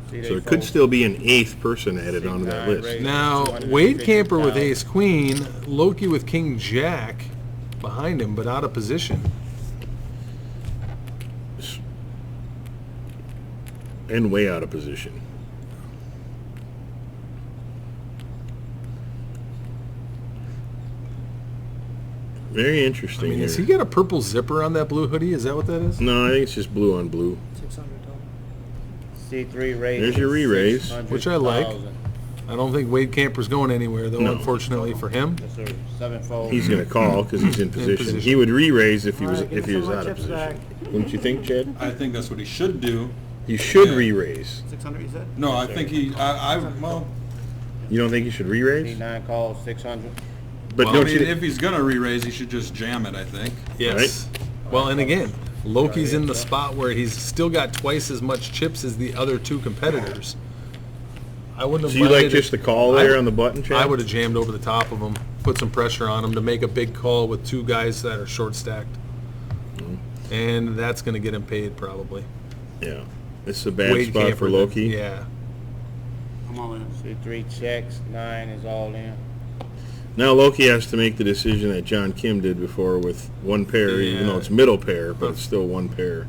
See, they So it could fold. still be an 8th person added onto that Nine list. raised. Now, 250,000. Wade Camper with Ace Queen, Loki with King Jack behind him, but out of position. And way out of position. Very I interesting. mean, has he here. got a purple zipper on that blue hoodie? Is that what that is? No, I think it's just blue on blue. 600 total. C3 raise. There's your re-raise. 600,000. Which I like. I don't think Wade Camper's going anywhere, though, No. unfortunately for him. Yes, sir. Sevenfold. He's going to call because he's in position. position. He would re-raise if he was Alright, give if me he some was more out of chips position. back. Wouldn't you think, Chad? I think that's what he should do. You should Yeah. re-raise. 600, you said? No, I think well, You don't think he should re-raise? C9 calls 600. But well, don't I mean, you? if he's gonna re-raise, he should just jam it, I think. Yes. Well, and again, Loki's in the spot where he's still got twice as much chips as the other two competitors. I wouldn't have So you like minded just the call I- there on the button, Chad? I would have jammed over the top of him, put some pressure on him to make a big call with two guys that are short stacked. Mm-hmm. And that's going to get him paid probably. Yeah. This is a bad Wade spot Camper, for Loki. Yeah. I'm all in. C3 checks. 9 is all in. Now Loki has to make the decision that John Kim did before with one pair, even Yeah. though it's middle pair, but it's still one pair.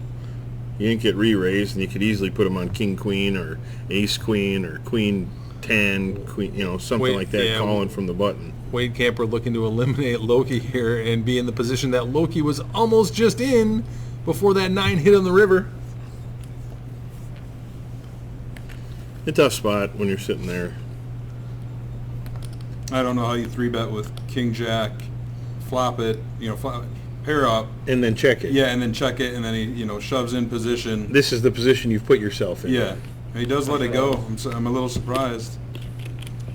You didn't get re-raised, and you could easily put him on King Queen or Ace Queen or Queen 10, Queen, something Wait, like that, yeah. calling from the button. Wade Camper looking to eliminate Loki here and be in the position that Loki was almost just in before that 9 hit on the river. A tough spot when you're sitting there. I don't know how you 3-bet with King Jack, flop it, pair up, And then check it. yeah, and then check it, and then he, shoves in position. This is the position you've put yourself in. Yeah, and he does let it go. I'm a little surprised.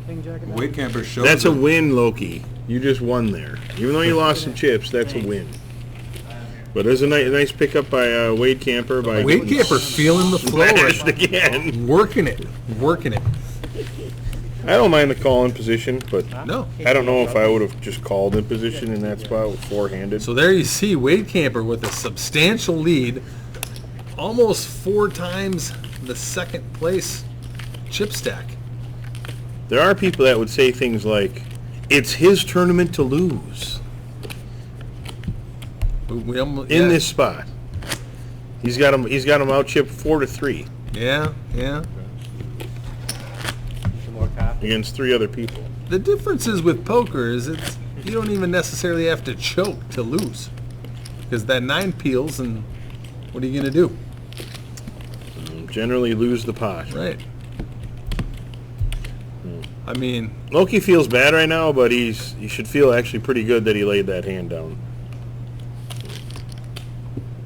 King Jack and Wade Camper shows That's a it. win, Loki. You just won there. Even though you lost some chips, that's a win. But there's a nice pickup by Wade Camper. By Wade Camper feeling the flow right smashed now. again. Working it. I don't mind the call in position, but No. I don't know if I would have just called in position in that spot with four-handed. So there you see Wade Camper with a substantial lead, almost 4 times the second place chip stack. There are people that would say things like, "It's his tournament to lose." We almost, In this spot, he's got him out chipped 4-3 Yeah. Some more coffee. against 3 other people. The difference is with poker is you don't even necessarily have to choke to lose, because that 9 peels, and what are you going to do? Generally lose the pot. Right. I mean, Loki feels bad right now, but he should feel actually pretty good that he laid that hand down.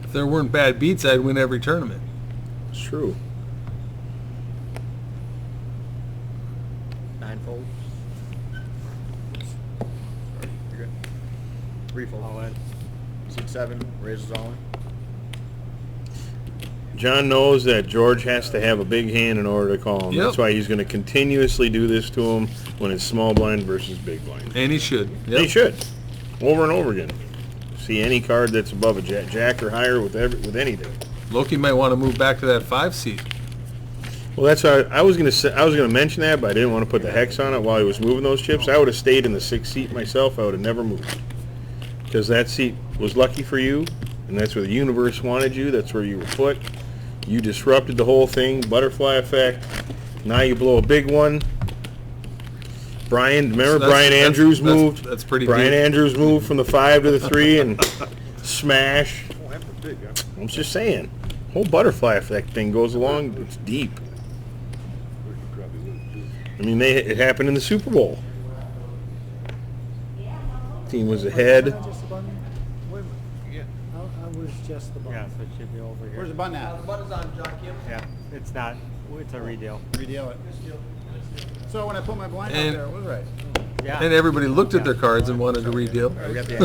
if there weren't bad beats, I'd win every tournament. It's true. 9 folds. You're good. 3 folds. All in. 6, 7, raises all in. John knows that George has to have a big hand in order to call him. Yep. That's why he's going to continuously do this to him when it's small blind versus big blind. And he should. He Yep. should, over and over again. See any card that's above a jack or higher with anything. Loki might want to move back to that 5 seat. Well, that's why I was going to say. I was going to mention that, but I didn't want to put the hex on it while he was moving those chips. I would have stayed in the 6th seat myself. I would have never moved, because that seat was lucky for you, and that's where the universe wanted you. That's where you were put. You disrupted the whole thing, butterfly effect. Now you blow a big one. Remember So that's- Brian that's- Andrews that's- moved? that's pretty Brian deep. Andrews moved from the 5 to the 3 and smash. Oh, that's big, huh? I'm just saying. Whole butterfly effect thing goes along. It's deep. We could probably lose, too. I mean, it happened in the Super Bowl. Team was ahead. Just the button? Wait a minute. I was just the button. Yeah, so it should be over here. Where's the button at? The button's on John Kim. Yeah, it's not. It's a redeal. Redeal it. So when I put my blind out And- there, it was right. Yeah. And everybody looked at their cards and wanted to redeal. We got the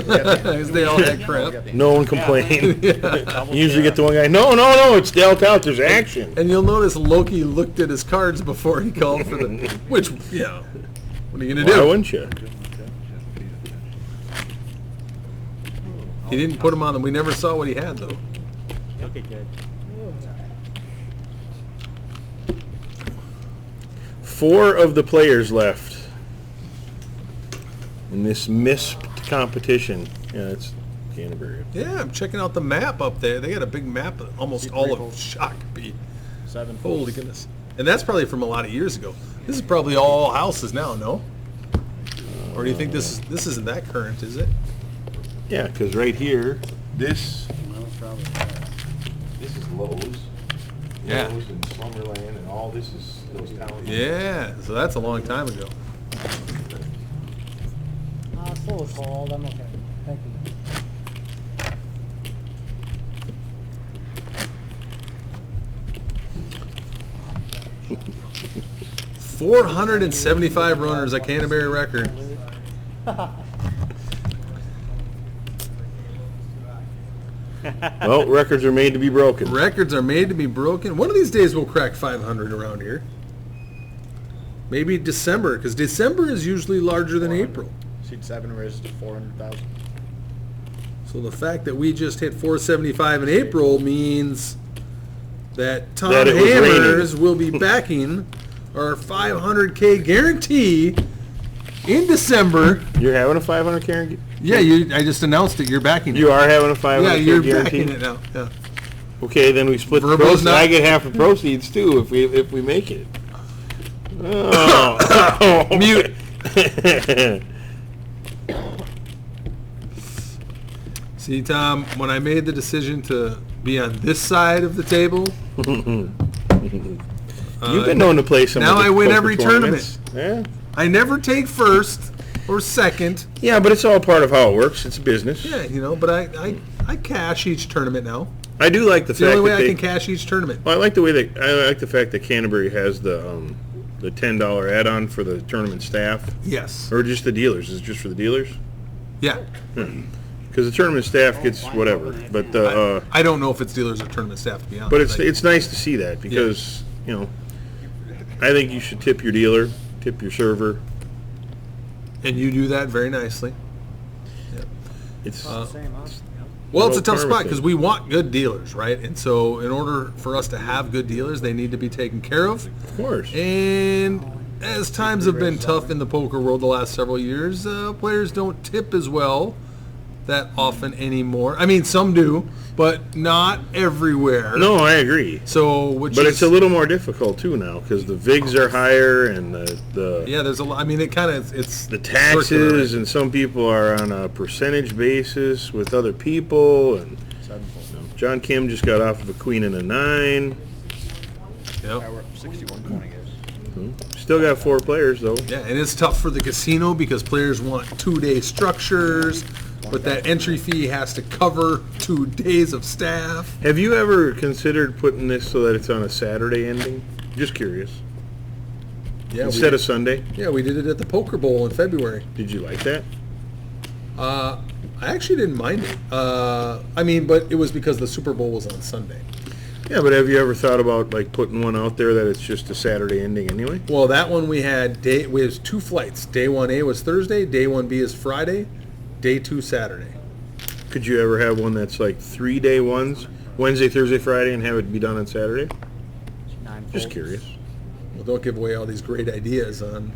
Because they all had crap. No one complained. Yeah. You usually get the one guy, no, it's dealt out. There's action. And you'll notice Loki looked at his cards before he called for the... Which, what are you going to Why do? wouldn't you? He didn't put him on them. We never saw what he had though. Okay, good. 4 of the players left in this missed competition. Yeah, it's Canterbury. Yeah, I'm checking out the map up there. They got a big map of almost all of Shakopee. 7 Holy goodness. And that's probably from a lot of years ago. This is probably all houses now, no? Or do you think this isn't that current, is it? Yeah, because right here, this is Lowe's. Yeah. Lowe's and Slumberland, and all this is those towns. Yeah, so that's a long time ago. It's a little cold. I'm okay. Thank you. 475 runners, a Canterbury record. Well, records are made to be broken. Records are made to be broken. One of these days we'll crack 500 around here. Maybe December, because December is usually larger than April. Seed 7 raised to 400,000. So the fact that we just hit 475 in April means that Tom That it was Hammers will be backing our 500K guarantee in December. You're having a 500 Karen? Yeah, I just announced it. You're backing it. You are having a 500 Yeah, you're guarantee? backing it now. Yeah. Okay, then we split the Verbo's proceeds. not- I get half the proceeds too if we make it. Oh. Mute. See, Tom, when I made the decision to be on this side of the table, You've been known to play some. now of the I win poker every tournaments. I never take first or second. Yeah, but it's all part of how it works. It's a business. Yeah, but I cash each tournament now. I do like the It's the fact only way that I can cash each tournament. Well, I like the fact that Canterbury has the $10 add-on for the tournament staff, Yes. or just the dealers. Is it just for the dealers? Yeah. Because the tournament staff gets whatever, but the I don't know if it's dealers or tournament staff, to be honest. but it's nice to see that because I think you should tip your dealer, tip your server. And you do that very nicely. It's Well, it's a Well, tough spot pharmacy. because we want good dealers, right? And so in order for us to have good dealers, they need to be taken care of. of course. And as times have been tough in the poker world the last several years, players don't tip as well that often anymore. I mean, some do, but not everywhere. No, I agree. So, But it's a little more difficult too now because the VIGs are higher and the yeah. There's a lot. I mean, it's the circular, taxes right? and some people are on a percentage basis with other people and John Kim just got off of a queen and a 9. Yep. We're up 61-20, guys. Still got 4 players though. Yeah, and it's tough for the casino because players want 2-day structures, but that entry fee has to cover 2 days of staff. Have you ever considered putting this so that it's on a Saturday ending? Just curious. Yeah, Instead of Sunday? yeah, we did it at the Poker Bowl in February. Did you like that? I actually didn't mind it. I mean, but it was because the Super Bowl was on Sunday. Yeah, but have you ever thought about like putting one out there that it's just a Saturday ending anyway? Well, that one we had 2 flights. Day 1A was Thursday. Day 1B is Friday. Day 2 Saturday. Could you ever have one that's like 3-day ones, Wednesday, Thursday, Friday, and have it be done on Saturday? Just curious. Well, don't give away all these great ideas on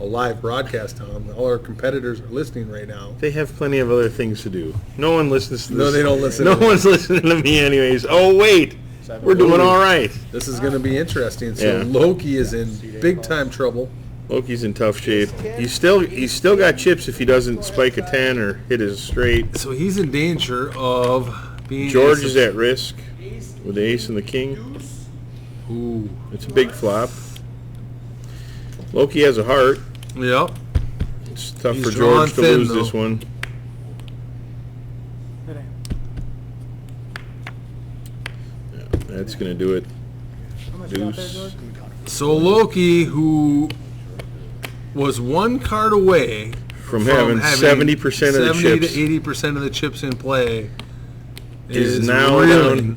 a live broadcast, Tom. All our competitors are listening right now. They have plenty of other things to do. No one listens to this. No, they don't listen. No one's listening to me anyways. Oh, wait. We're doing all right. This is going to be interesting. So Yeah. Loki is in big time trouble. Loki's in tough shape. He's still got chips if he doesn't spike a 10 or hit his straight. So he's in danger of being... George is at risk with the ace and the king. Ooh. It's a big flop. Loki has a heart. Yep. It's tough He's for drawn George to thin, lose though. this one. Yeah, that's going to do it. Deuce. So Loki, who was 1 card away From having 70% of the 70 chips. to 80% of the chips in play, Is now reeling.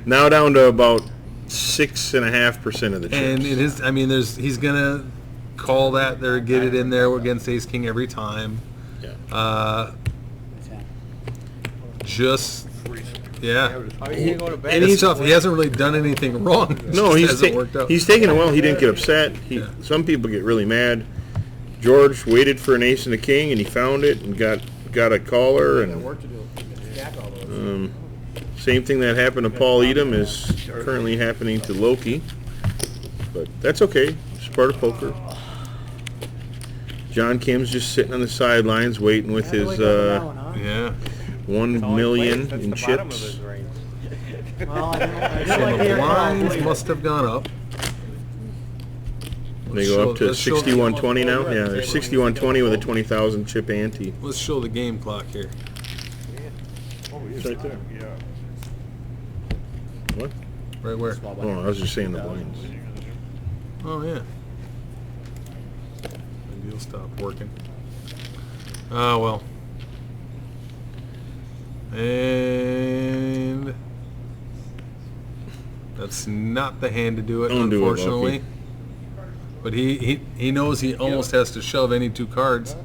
now down to about 6.5% of the chips. And it is. I mean, he's gonna call that there, get it in there against Ace King every time. Yeah. just, yeah. How are you gonna go to bed? And It's he's tough. He hasn't really done anything wrong. It No, just hasn't worked out. he's taking it well. He didn't get upset. Yeah. Some people get really mad. George waited for an ace and a king, and he found it and got a caller. And Work to do. Stack all those. same thing that happened to Paul Edom is currently happening to Loki. But that's okay. It's part of poker. John Kim's just sitting on the sidelines waiting with his Yeah. 1 million in chips. Well, I didn't So like the the blinds must have gone up. They go up to Let's show- 6120 now. Yeah, they're 6120 with a 20,000 chip ante. Let's show the game clock here. It's right there. Yeah. What? Right where? Oh, I was just saying the blinds. Oh, yeah. Maybe it'll stop working. Oh, well. And that's not the hand to do it, Don't do it, unfortunately. Loki. But he knows he almost has to shove any two cards.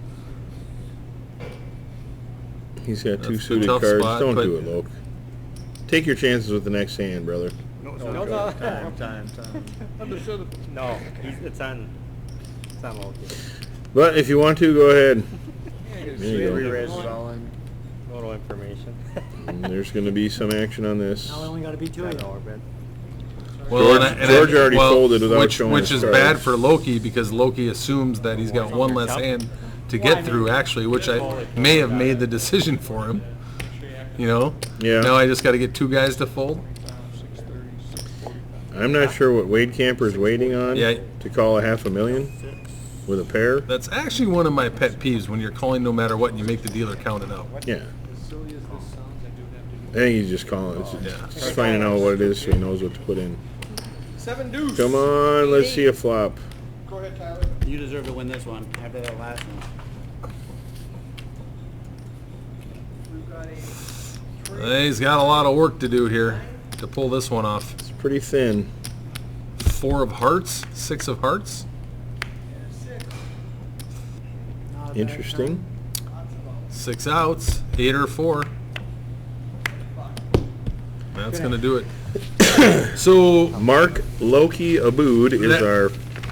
He's got two That's the suited tough cards. spot, Don't but- do it, Loke. Take your chances with the next hand, brother. Time. No, it's on Loki. But if you want to, go ahead. There you Three go. raises all in. Little information. And there's going to be some action on this. Now we only got to beat two of you. Well, George already folded without showing which his is cards. bad for Loki because Loki assumes that he's got one less hand to get through, actually, which I may have made the decision for him. You know? Yeah. Now I just got to get two guys to fold. I'm not sure what Wade Camper's waiting on Yeah. to call a $500,000 with a pair. That's actually one of my pet peeves when you're calling no matter what and you make the dealer count it out. Yeah. I think he's just calling. It's Yeah. just finding out what it is so he knows what to put in. 7 deuce. Come on, let's see a flop. Go ahead, Tyler. You deserve to win this one after that last one. We've got a He's got a lot of work to do here to pull this one off. It's pretty thin. 4 of hearts, 6 of hearts. Interesting. 6 outs, 8 or 4. That's going to do it. So, Mark Loki Abood is That- our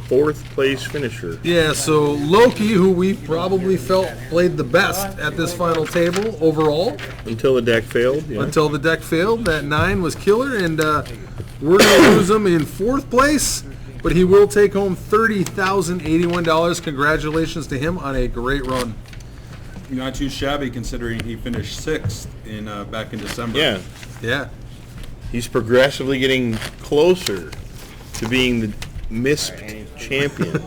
4th place finisher. yeah, so Loki, who we probably felt played the best at this final table overall, Until the deck failed. Yeah. until the deck failed. That 9 was killer, and we're going to lose him in 4th place, but he will take home $30,081. Congratulations to him on a great run. Not too shabby considering he finished 6th in back in December. Yeah. Yeah. He's progressively getting closer to being the MISP champion.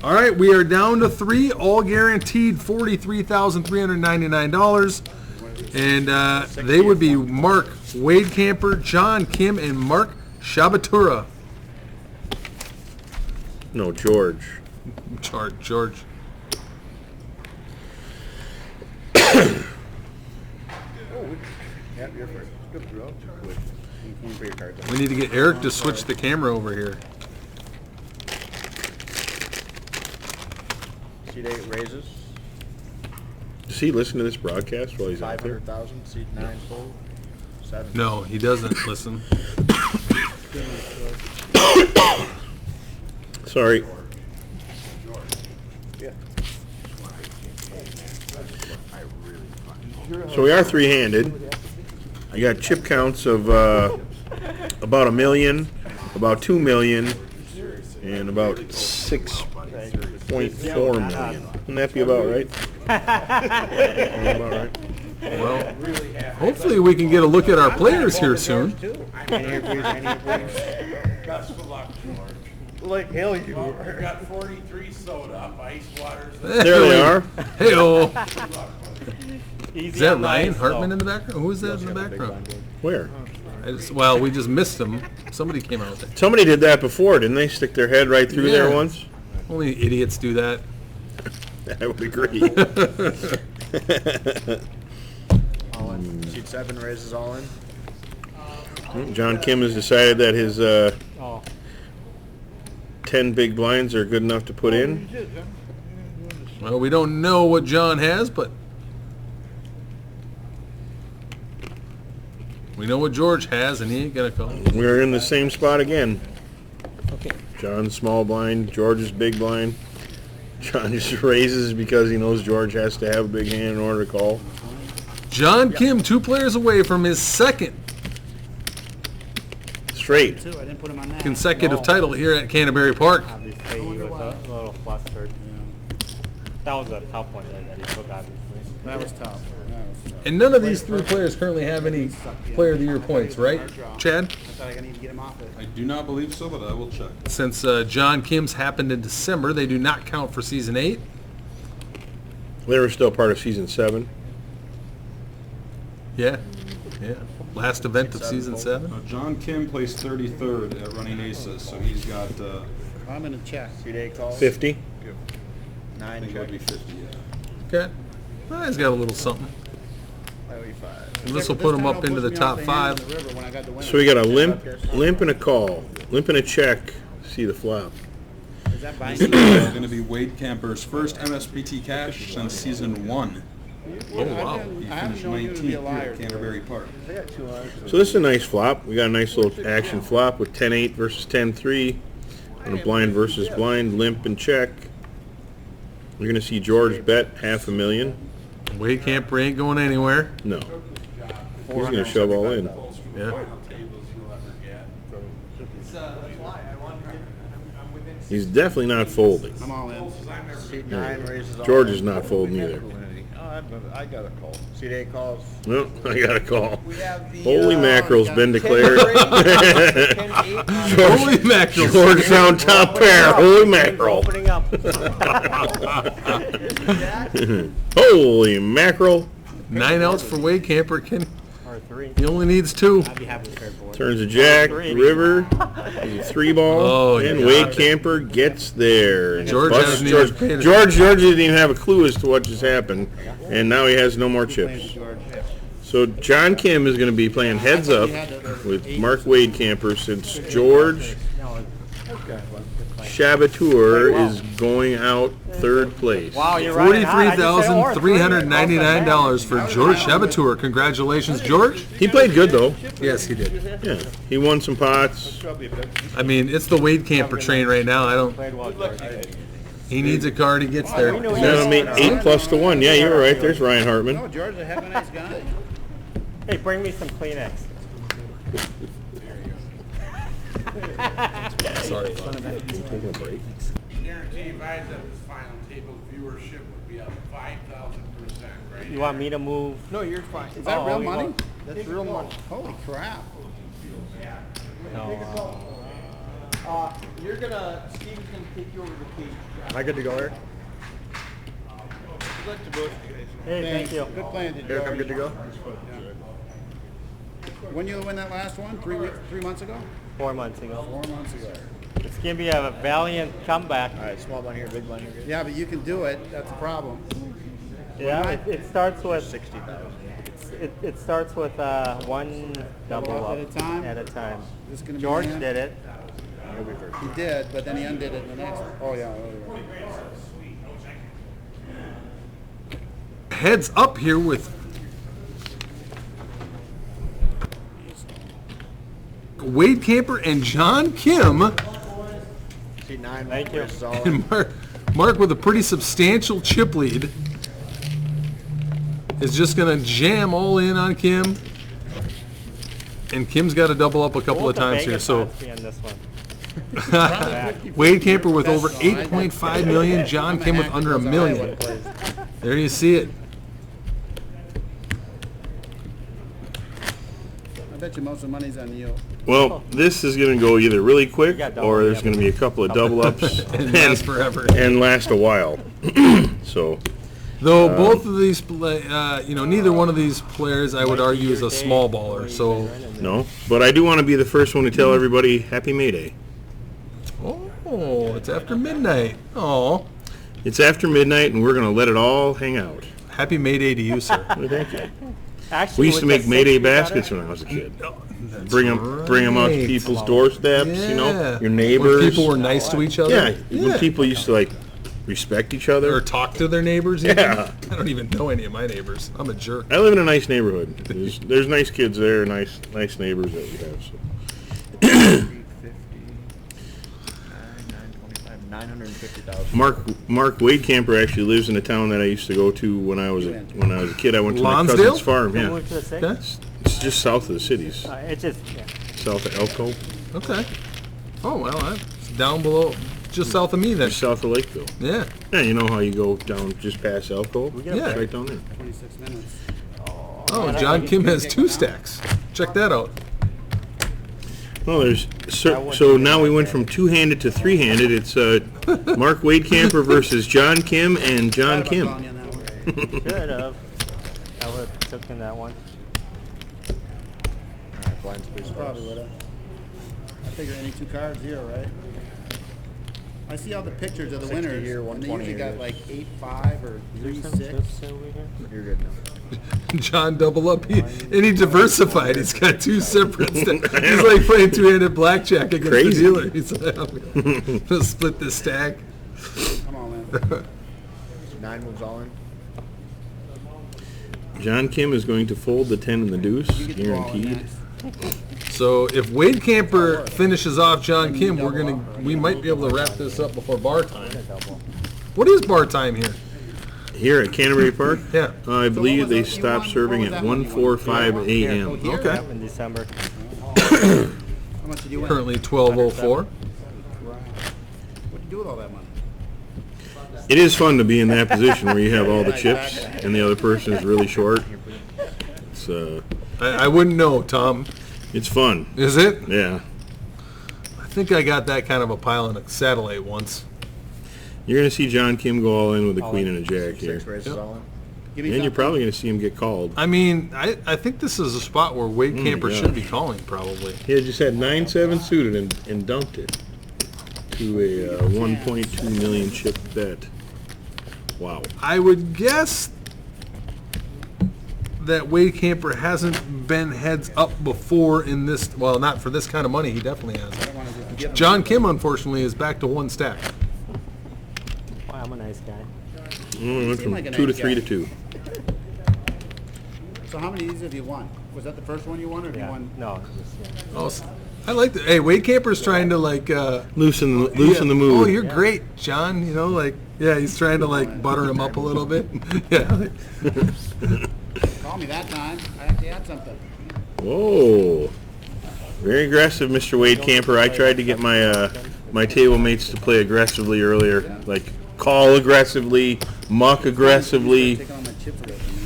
All right, we are down to 3, all guaranteed $43,399. And they would be Mark Wade Camper, John Kim, and Mark Shabatura. No, George. George. Yep, you're first. Good draw. Good. You can put your cards on. We need to get Eric to switch the camera over here. Seat 8 raises. Does he listen to this broadcast while he's out there? 500,000. Seat 9 fold. 7. No, he doesn't listen. Sorry. So we are three-handed. I got chip counts of about 1 million, about 2 million, and about 6.4 million. Wouldn't that be about right? About right. Well, hopefully we can get a look at our players here soon. Best of luck, George. Like hell you You got 43 soda, ice waters. There they are. Hey-oh. Easy Is that on the Ryan ice, Hartman though. in the background? Who is that in the background? Where? Well, we just missed him. Somebody came out there. Somebody did that before, didn't they? Stick their head right through there Yeah. once? Only idiots do that. I would agree. all in. Seat 7 raises all in. John Kim has decided that his Oh, 10 big blinds are good enough to put in. Well, we don't know what John has, but We know what George has, and he ain't gonna call. We're in the same spot again. Okay. John's small blind, George's big blind. John just raises because he knows George has to have a big hand in order to call. John Kim, 2 players away from his second Straight. Too, I didn't put him on that. consecutive title here at Canterbury Park. Obviously, he was a little flustered. That was a tough one that he took, obviously. That was tough. And none of these 3 players currently have any Player of the Year points, right, Chad? I thought I need to get him off it. I do not believe so, but I will check. Since John Kim's happened in December, they do not count for Season 8. They were still part of season 7. Yeah, yeah. Last event of Season 7. John Kim placed 33rd at running aces, so he's got, I'm gonna check. 3-day calls. 50. I 9 think it would be check. 50, yeah. Okay. Well, he's got a little something. 5. And this will put him up into the top 5. So we got a limp and a call. Limp and a check. See the flop. Is that This binding? is going to be Wade Camper's first MSPT cash since season 1. Oh, wow. He I haven't finished known you to 19th be here a liar. at Canterbury Park. So this is a nice flop. We got a nice little action flop with 10-8 versus 10-3. And a blind versus blind, limp and check. You're going to see George bet $500,000. Wade Camper ain't going anywhere. No. He's going to shove all in. Yeah. He's definitely not folding. I'm all in. Seat 9 raises all. George is not folding either. I got a call. 3-day calls. Well, I got a call. We have the Holy mackerel's been declared. Holy mackerel. Georgetown top pair. Holy mackerel. Opening up. Holy mackerel. 9 outs for Wade Camper. Or 3. He only needs 2. I'd be happy with third board. Turns a jack, river, a 3 ball, Oh, and yeah. Wade Camper gets there. George Busts hasn't George. even paid it. George didn't even have a clue as to what just happened, and now he has no more chips. So John Kim is going to be playing heads up with Mark Wade Camper since George Shabatur is going out 3rd place. Wow, you're running hot. I just said or, $43,399 for George Shabatur. Congratulations, George. He played good though. Yes, he did. Yeah, he won some pots. I mean, it's the Wade Camper train right now. Played well, George. He needs a card. He gets there. Now, 8 plus to 1. Yeah, you were right. There's Ryan Hartman. No, George, I have a nice guy. Hey, bring me some Kleenex. Sorry. Taking a break. Guarantee if I had this final table, viewership would be up 5,000%, right? You want me to move? No, you're fine. Is that real you money? want- That's real money. Holy crap. No. You're gonna, Steve's gonna take you over the cage. Am I good to go here? Good luck to both of you guys. Hey, thank you. Good plan, did Eric, I'm good to go? When you win that last one? 3 months ago? 4 months ago. 4 months ago. It's gonna be a valiant comeback. All right, small blind here, big blind here. Yeah, but you can do it. That's the problem. Yeah, it starts with 60,000. it starts with one double Off up at a time? At a time. This is gonna be George him? did it. He did, but then he undid it in the next one. Oh, yeah. Heads up here with Wade Camper and John Kim. Seat 9 Thank you. raises all. And Mark with a pretty substantial chip lead is just going to jam all in on Kim. And Kim's got to double up a couple of times here. So On this one. Wade Camper with over 8.5 million, John Kim with under $1 million. There you see it. I bet you most of the money's on you. Well, this is going to go either really quick got double, or there's yeah. going to be a couple of double ups And last forever. and last a while. So, Though both of these, neither one of these players, I would argue, is a small baller. So, no. But I do want to be the first one to tell everybody Happy May Day. oh, it's after midnight. Oh, It's after midnight and we're going to let it all hang out. happy May Day to you, sir. Well, thank you. Actually, We used to with make the May Day 60 baskets better, when I was a kid. That's Bring them out to right. people's doorsteps, you know, Yeah. your neighbors. When people were nice to each other. Yeah, when people used to like respect each other. Or talk to their neighbors even. Yeah. I don't even know any of my neighbors. I'm a jerk. I live in a nice neighborhood. There's nice kids there, nice neighbors that we have. So. 950,000. Mark Wade Camper actually lives in a town that I used to go to when I was a kid. I went to my Lonsdale? cousin's farm. Yeah, Similar to the six? Okay. it's just south of the cities, It's just, yeah. south of Elko, Okay. Oh, well, that's down below, just south of me then. just south of Lakeville. Yeah. Yeah, you know how you go down just past Elko? We get Yeah. It's right down there. 26 minutes. Oh, John Kim has 2 stacks. Check that out. Well, so now we went from two-handed to three-handed. It's Mark Wade Camper versus John Kim and John Kim. Should have. I would have taken that one. Alright, blind space. Probably would have. I figure any 2 cards here, right? I see all the pictures of the 60 winners, here, and they 120 usually got here. like 8-5 or Is there 3-6. some chips over here? You're good now. John double up. And he diversified. He's got 2 separate stacks. He's like playing two-handed blackjack against Crazy. the dealer. He's like, I'm gonna split this stack. Come on, man. 9 moves all in. John Kim is going to fold the 10 and the deuce, You get the ball in guaranteed. next. So if Wade Camper finishes off John Kim, we might be able to wrap this up before bar time. What is bar time here? Here at Canterbury Park, Yeah. I believe was they that you stopped won? serving What was at that one you won? 1:45 a.m. Okay. Yep, in December. How much did you win? Currently 12:04. What'd you do with all that money? It is fun to be in that position where you have all the chips and the other person is really short. It's I wouldn't know, Tom. it's fun. Is it? Yeah, I think I got that kind of a pile in a satellite once. you're gonna see John Kim go all in with a All queen in. and a jack here, 6 races all in. Give me and you're something. probably gonna see him get called. I mean, I think this is a spot where Wade my Camper gosh. should be calling, probably. He had just had 9-7 suited and dumped it to a 1.2 million chip bet. Wow. I would guess that Wade Camper hasn't been heads up before in this, well, not for this kind of money, he definitely hasn't. John Kim, unfortunately, is back to 1 stack. Wow, I'm a nice guy. We went seem from like a 2 to nice 3 guy. to 2. So how many of these have you won? Was that the first one you won, or have you Yeah. won? No, just, yeah. Oh, I like that. Hey, Wade Camper's trying to like Loosen the yeah. mood. Oh, you're great, John. You know, like yeah, he's trying to like butter him up a little bit. Yeah. Call me that time. I actually had something. Whoa. Very aggressive, Mr. Wade Camper. I tried to get my my table mates to play aggressively earlier, like call aggressively, muck aggressively. Taking all my chips away from me.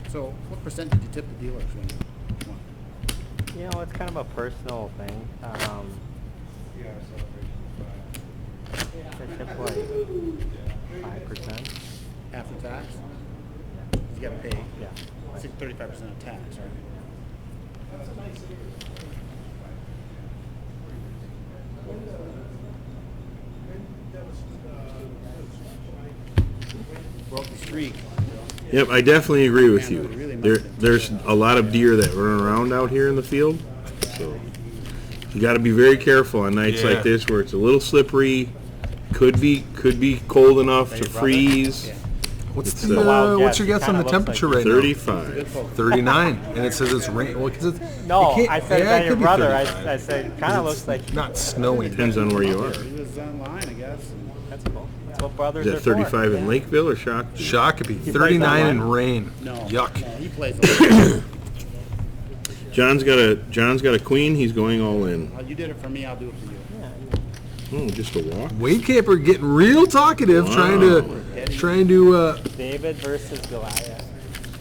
So, what percent did you tip the dealers when you won? You know, it's kind of a personal thing. I tip like 5%. After tax? You got to pay Yeah. 35% of tax, right? Broke the streak. Yep, I definitely agree with you. There's a lot of deer that run around out here in the field, so you got to be very careful on nights Yeah. like this where it's a little slippery. Could be cold enough to freeze. What's It's, the, wild what's guess. your It guess on the kinda looks temperature like right 35. now? 39, and it says it's rain. Well, 'cause No, it can't- I said yeah, that it your could be brother. 35. I said, kind of looks like. Not snowing. Depends on where you are. He was online, I guess. That's cool. That's what brothers Is are that 35 in Lakeville or Shakopee? Shakopee, plays 39 and online? rain. No. Yuck. No, he plays a lot. John's got a queen. He's going all in. You did it for me, I'll do it for you. Oh, just a walk. Wade Camper getting real talkative, trying to David versus Goliath.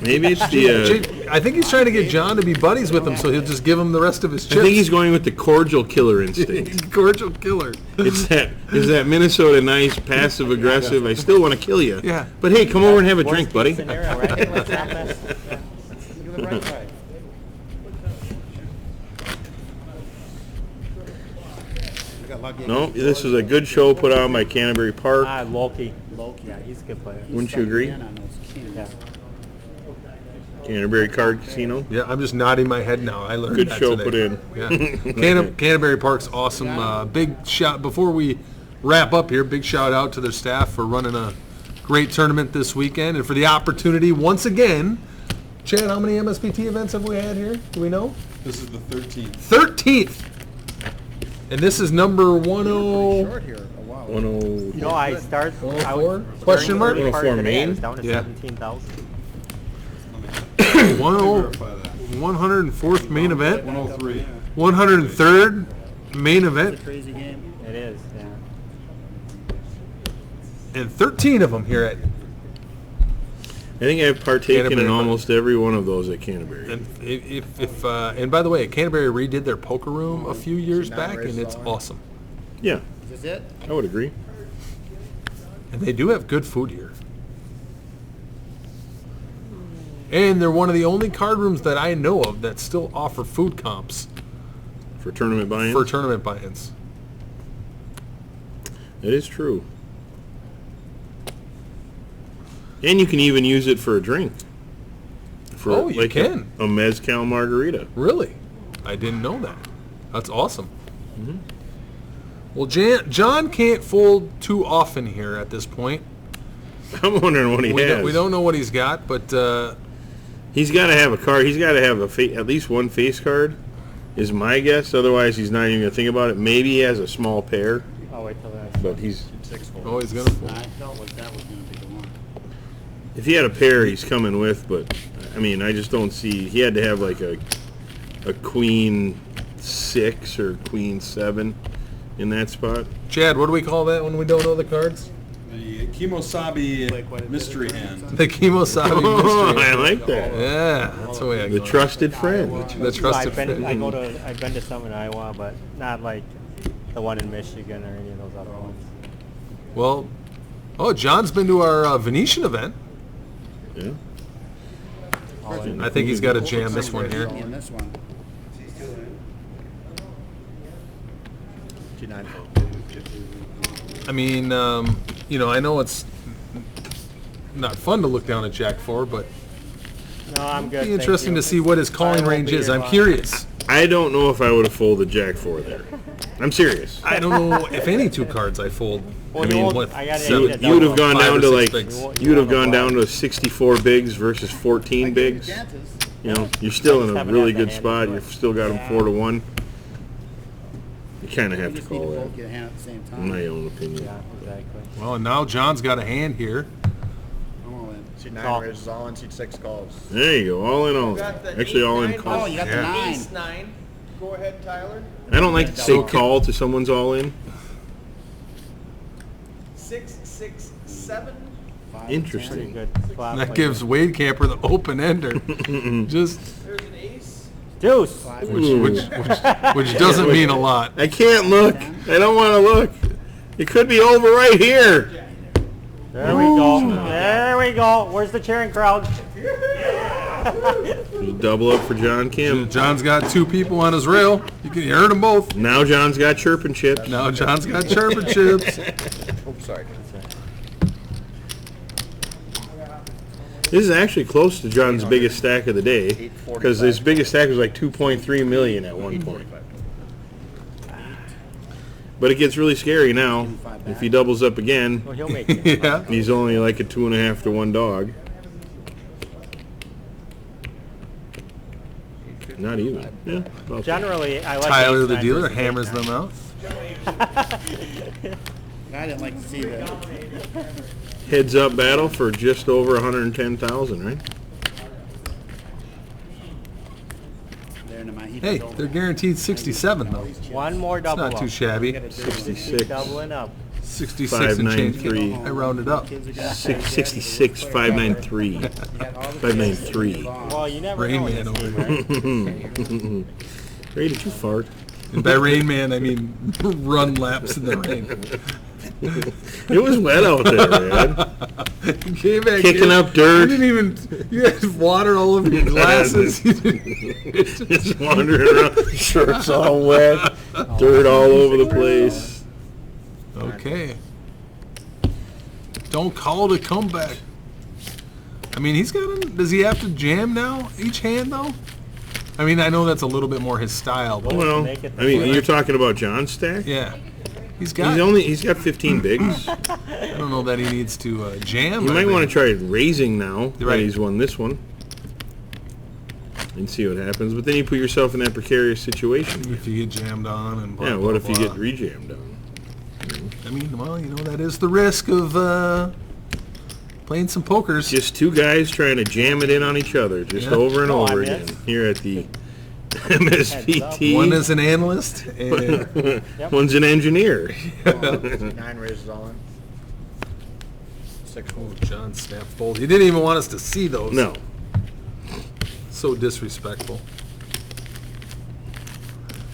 Maybe it's the. I think he's trying to get John to be buddies with him, so he'll just give him the rest of his I chips. think he's going with the cordial killer instinct. Cordial killer. It's that Minnesota nice, passive aggressive. I still want to kill you. Yeah. But hey, come over and have a drink, buddy. Scenario, right? Let's not mess. Look at the right side. We got lucky No, against this is a good show put on by Canterbury Park. Loki. Loki. Yeah, he's a good player. Wouldn't you agree? On those kings. Yeah. Canterbury Card Casino. Yeah, I'm just nodding my head now. I learned Good that show today. put in. Yeah. Canterbury Park's awesome. Big shout before we wrap up here. Big shout out to their staff for running a great tournament this weekend and for the opportunity once again. Chad, how many MSPT events have we had here? Do we know? This is the 13th. 13th. And this is number 10. Short here. Oh, wow. 10. No, I started. 104? Question mark? 104 Today, I main? was down to Yeah. 17,000. Verify that. 104th main event. 103. 103rd main event. It's a crazy game. It is, yeah. And 13 of them here at. I think I've partaken Canterbury in Park. almost every one of those at Canterbury. And and by the way, Canterbury redid their poker room a few years back, and it's awesome. Yeah, Is this it? I would agree. And they do have good food here. And they're one of the only card rooms that I know of that still offer food comps For tournament buy-ins? for tournament buy-ins. It is true. And you can even use it for a drink. For Oh, you can. A mezcal margarita. Really? I didn't know that. That's awesome. Well, John can't fold too often here at this point. I'm wondering what he has. We don't know what he's got, but He's got to have a card. He's got to have at least one face card, is my guess. Otherwise, he's not even going to think about it. Maybe he has a small pair, I'll wait till the next. but he's... oh, he's gonna fold. I felt like that was going to be the one. If he had a pair, he's coming with, but, I mean, I just don't see... He had to have, like, a queen 6 or queen 7 in that spot. Chad, what do we call that when we don't know the cards? The Kimosabi mystery hand. The Kimosabi Oh, mystery. I like that. Yeah, that's the way I The go. trusted friend. The So trusted friend. I've been to some in Iowa, but not like the one in Michigan or any of those other ones. Well, oh, John's been to our Venetian event. Yeah. I think he's got to jam this one here. In this one. I mean, you know, I know it's not fun to look down at Jack 4, but No, I'm good. it'd be thank interesting you. to see what his calling I won't range be is. here I'm long. curious. I don't know if I would have folded Jack 4 there. I'm serious. I don't know if any two cards I fold. Well, I mean, you won't- what, I gotta seven- hit it You would have gone 5 down or to 6 like, bigs. you would have gone down to 64 bigs versus 14 bigs. You know, you're still in a haven't really had the good hand spot. to You've it. still got them 4-1. You kind of You have to just need to call both that, get a hand at the same in time. my own opinion. Yeah, exactly. Well, and now John's got a hand here. I'm all in. Seat Call. 9 raises all in, seat 6 calls. There you go, all in all. Got the Actually, all in 8-9 call. Oh, you got the Yeah. 9. Ace 9. Go ahead, Tyler. I don't like to say So- call to someone's all in. 6, 6, 7. Interesting. Good flop. That like gives Wade Camper the open ender. Just There's an ace. Deuce. which doesn't mean a lot. I can't look. I don't want to look. It could be over right here. There we go. There we go. Where's the cheering crowd? Double up for John Kim. John's got 2 people on his rail. You heard them both. Now John's got chirping chips. Now John's got chirping chips. Oops, sorry. This is actually close to John's biggest stack of the day, because his biggest stack was like 2.3 million at one point. But it gets really scary now. If he doubles up again, Well, he'll make it. Yeah. he's only like a 2.5 to 1 dog. Not even. Yeah. about Generally, I like Tyler, ace the nine dealer, versus hammers ace nine. them out. I didn't like to see that. that. Heads up battle for just over 110,000, right? There in my Hey, they're guaranteed 67 though. One more It's double not up. too shabby. 66. Doubling up. 66 and change. 593. I rounded up. 66, 593. 593. Well, you never Rain know in Man this over game, here. right? Ray, did you fart? And by Rain Man, I mean run laps in the rain. It was wet out there, man. You came back Kicking in, up dirt. You didn't even. You had water all over your glasses. Just wandering around, shirts all wet, dirt all over the place. Okay. Don't call it a comeback. I mean, he's got him. Does he have to jam now each hand though? I mean, I know that's a little bit more his style, but Well, I mean, you're talking about John's stack. yeah, he's got. He's got 15 bigs. I don't know that he needs to jam. You might want to try raising now that Right. he's won this one, and see what happens. But then you put yourself in that precarious situation. If you get jammed on and blah, Yeah, blah, what if you blah. get rejammed on? I mean, well, you know, that is the risk of playing some pokers. Just two guys trying to jam it in on each other, just Yeah. over and No, over I again. missed. Here at the MSPT. One is an analyst, and One's an engineer. 9 raises all in. 6 oh, fold. John snap fold. He didn't even want us to see those. No. So disrespectful.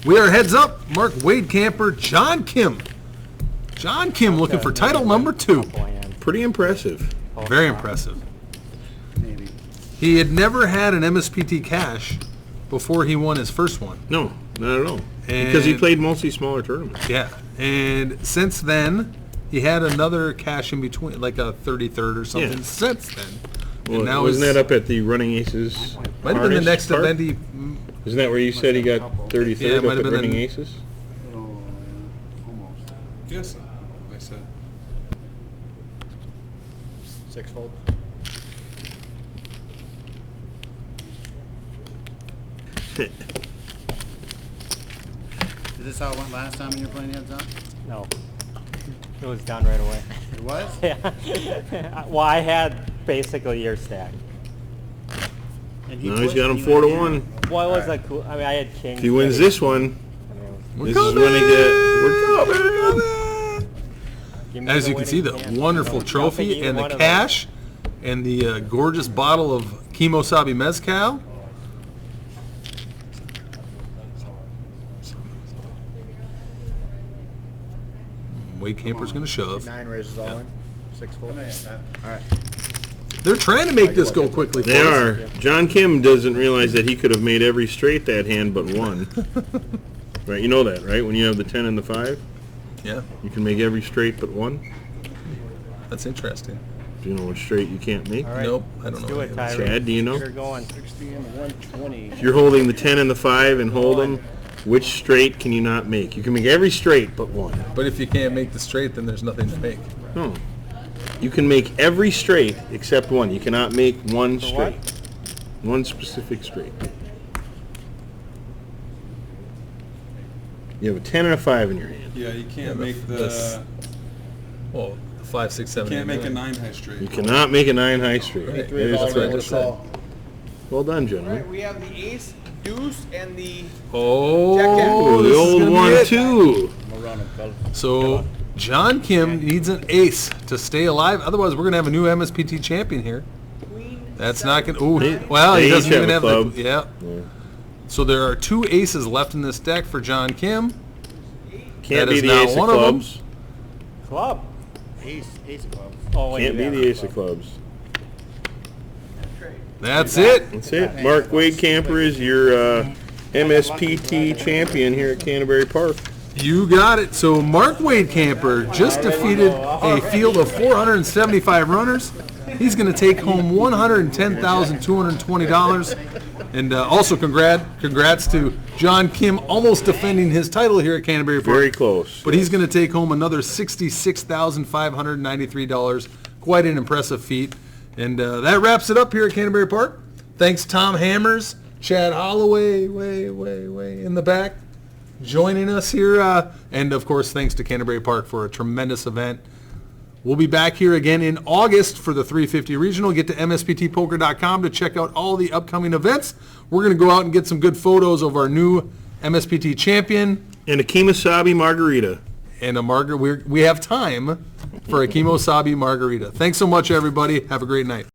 We are heads up. Mark Wade Camper, John Kim. John Kim looking for title number 2. Pretty impressive. Very impressive. Maybe. He had never had an MSPT cash before he won his first one. No, not at all. Because he And- played mostly smaller tournaments. Yeah. And since then, he had another cash in between, like a 33rd or something Yeah. since then. Well, and now wasn't he's- that up at the Running Aces? Might have been the harness next part? event he... Isn't that where you said he got 33rd Yeah, it might up have at been Running the- Aces? Oh, yeah, almost. Yes, I said. 6 fold. Is this how it went last time when you were playing heads up? No. It was done right away. It was? Yeah. Well, I had basically your stack. And Now he's pushed got him and you 4 to went in. 1. Well, it was like cool. I mean, I had king. If he wins this one, this is when they get. We're coming. As you can see, the wonderful trophy and the cash and the gorgeous bottle of Kimosabi Mezcal. Wade Camper's going to shove. 9 raises all in. 6 fold. All right. They're trying to make this go quickly. They folks. are. John Kim doesn't realize that he could have made every straight that hand but one. Right, you know that, right? When you have the 10 and the 5, Yeah, you can make every straight but one. that's interesting. Do you know what straight you can't make? All right. Nope, I don't Let's know do any it, of Tyler. Chad, do you know? Get her going. 60 and 120. If you're holding the 10 and the 5 and hold them, which straight can you not make? You can make every straight but one. But if you can't make the straight, then there's nothing to make. No. You can make every straight except one. You cannot make one For straight. what? One specific straight. You have a 10 and a 5 in your hand. Yeah, you can't Yeah, make this- the. Well, 5, 6, 7, Can't 8, make a 9. 9 high straight. You cannot make a 9 high straight. Right. That is That's what I correct. just said. Well done, All right, gentlemen. we have the ace, deuce, and the Oh, Oh, the this is old gonna be one it. too. I'm running, fellas. So John Kim needs an ace to stay alive. Otherwise, we're gonna have a new MSPT champion here. queen. That's not gonna. Ooh, well, they he each doesn't have even a have club. the. Yeah. So there are 2 aces left in this deck for John Kim. Can't That be is the now ace of one of them. clubs. Club. Ace of clubs. Oh, wait. Can't be yeah. the ace of clubs. That's it. That's it. Mark Wade Camper is your MSPT champion here at Canterbury Park. You got it. So Mark Wade Camper just defeated a field of 475 runners. He's going to take home $110,220. And also congrats to John Kim almost defending his title here at Canterbury Park. Very close. But he's going to take home another $66,593. Quite an impressive feat. And that wraps it up here at Canterbury Park. Thanks, Tom Hammers, Chad Holloway, way in the back, joining us here. And, of course, thanks to Canterbury Park for a tremendous event. We'll be back here again in August for the 350 Regional. Get to msptpoker.com to check out all the upcoming events. We're going to go out and get some good photos of our new MSPT champion. And a Kimosabi margarita. And a we have time for a Kimosabi margarita. Thanks so much, everybody. Have a great night.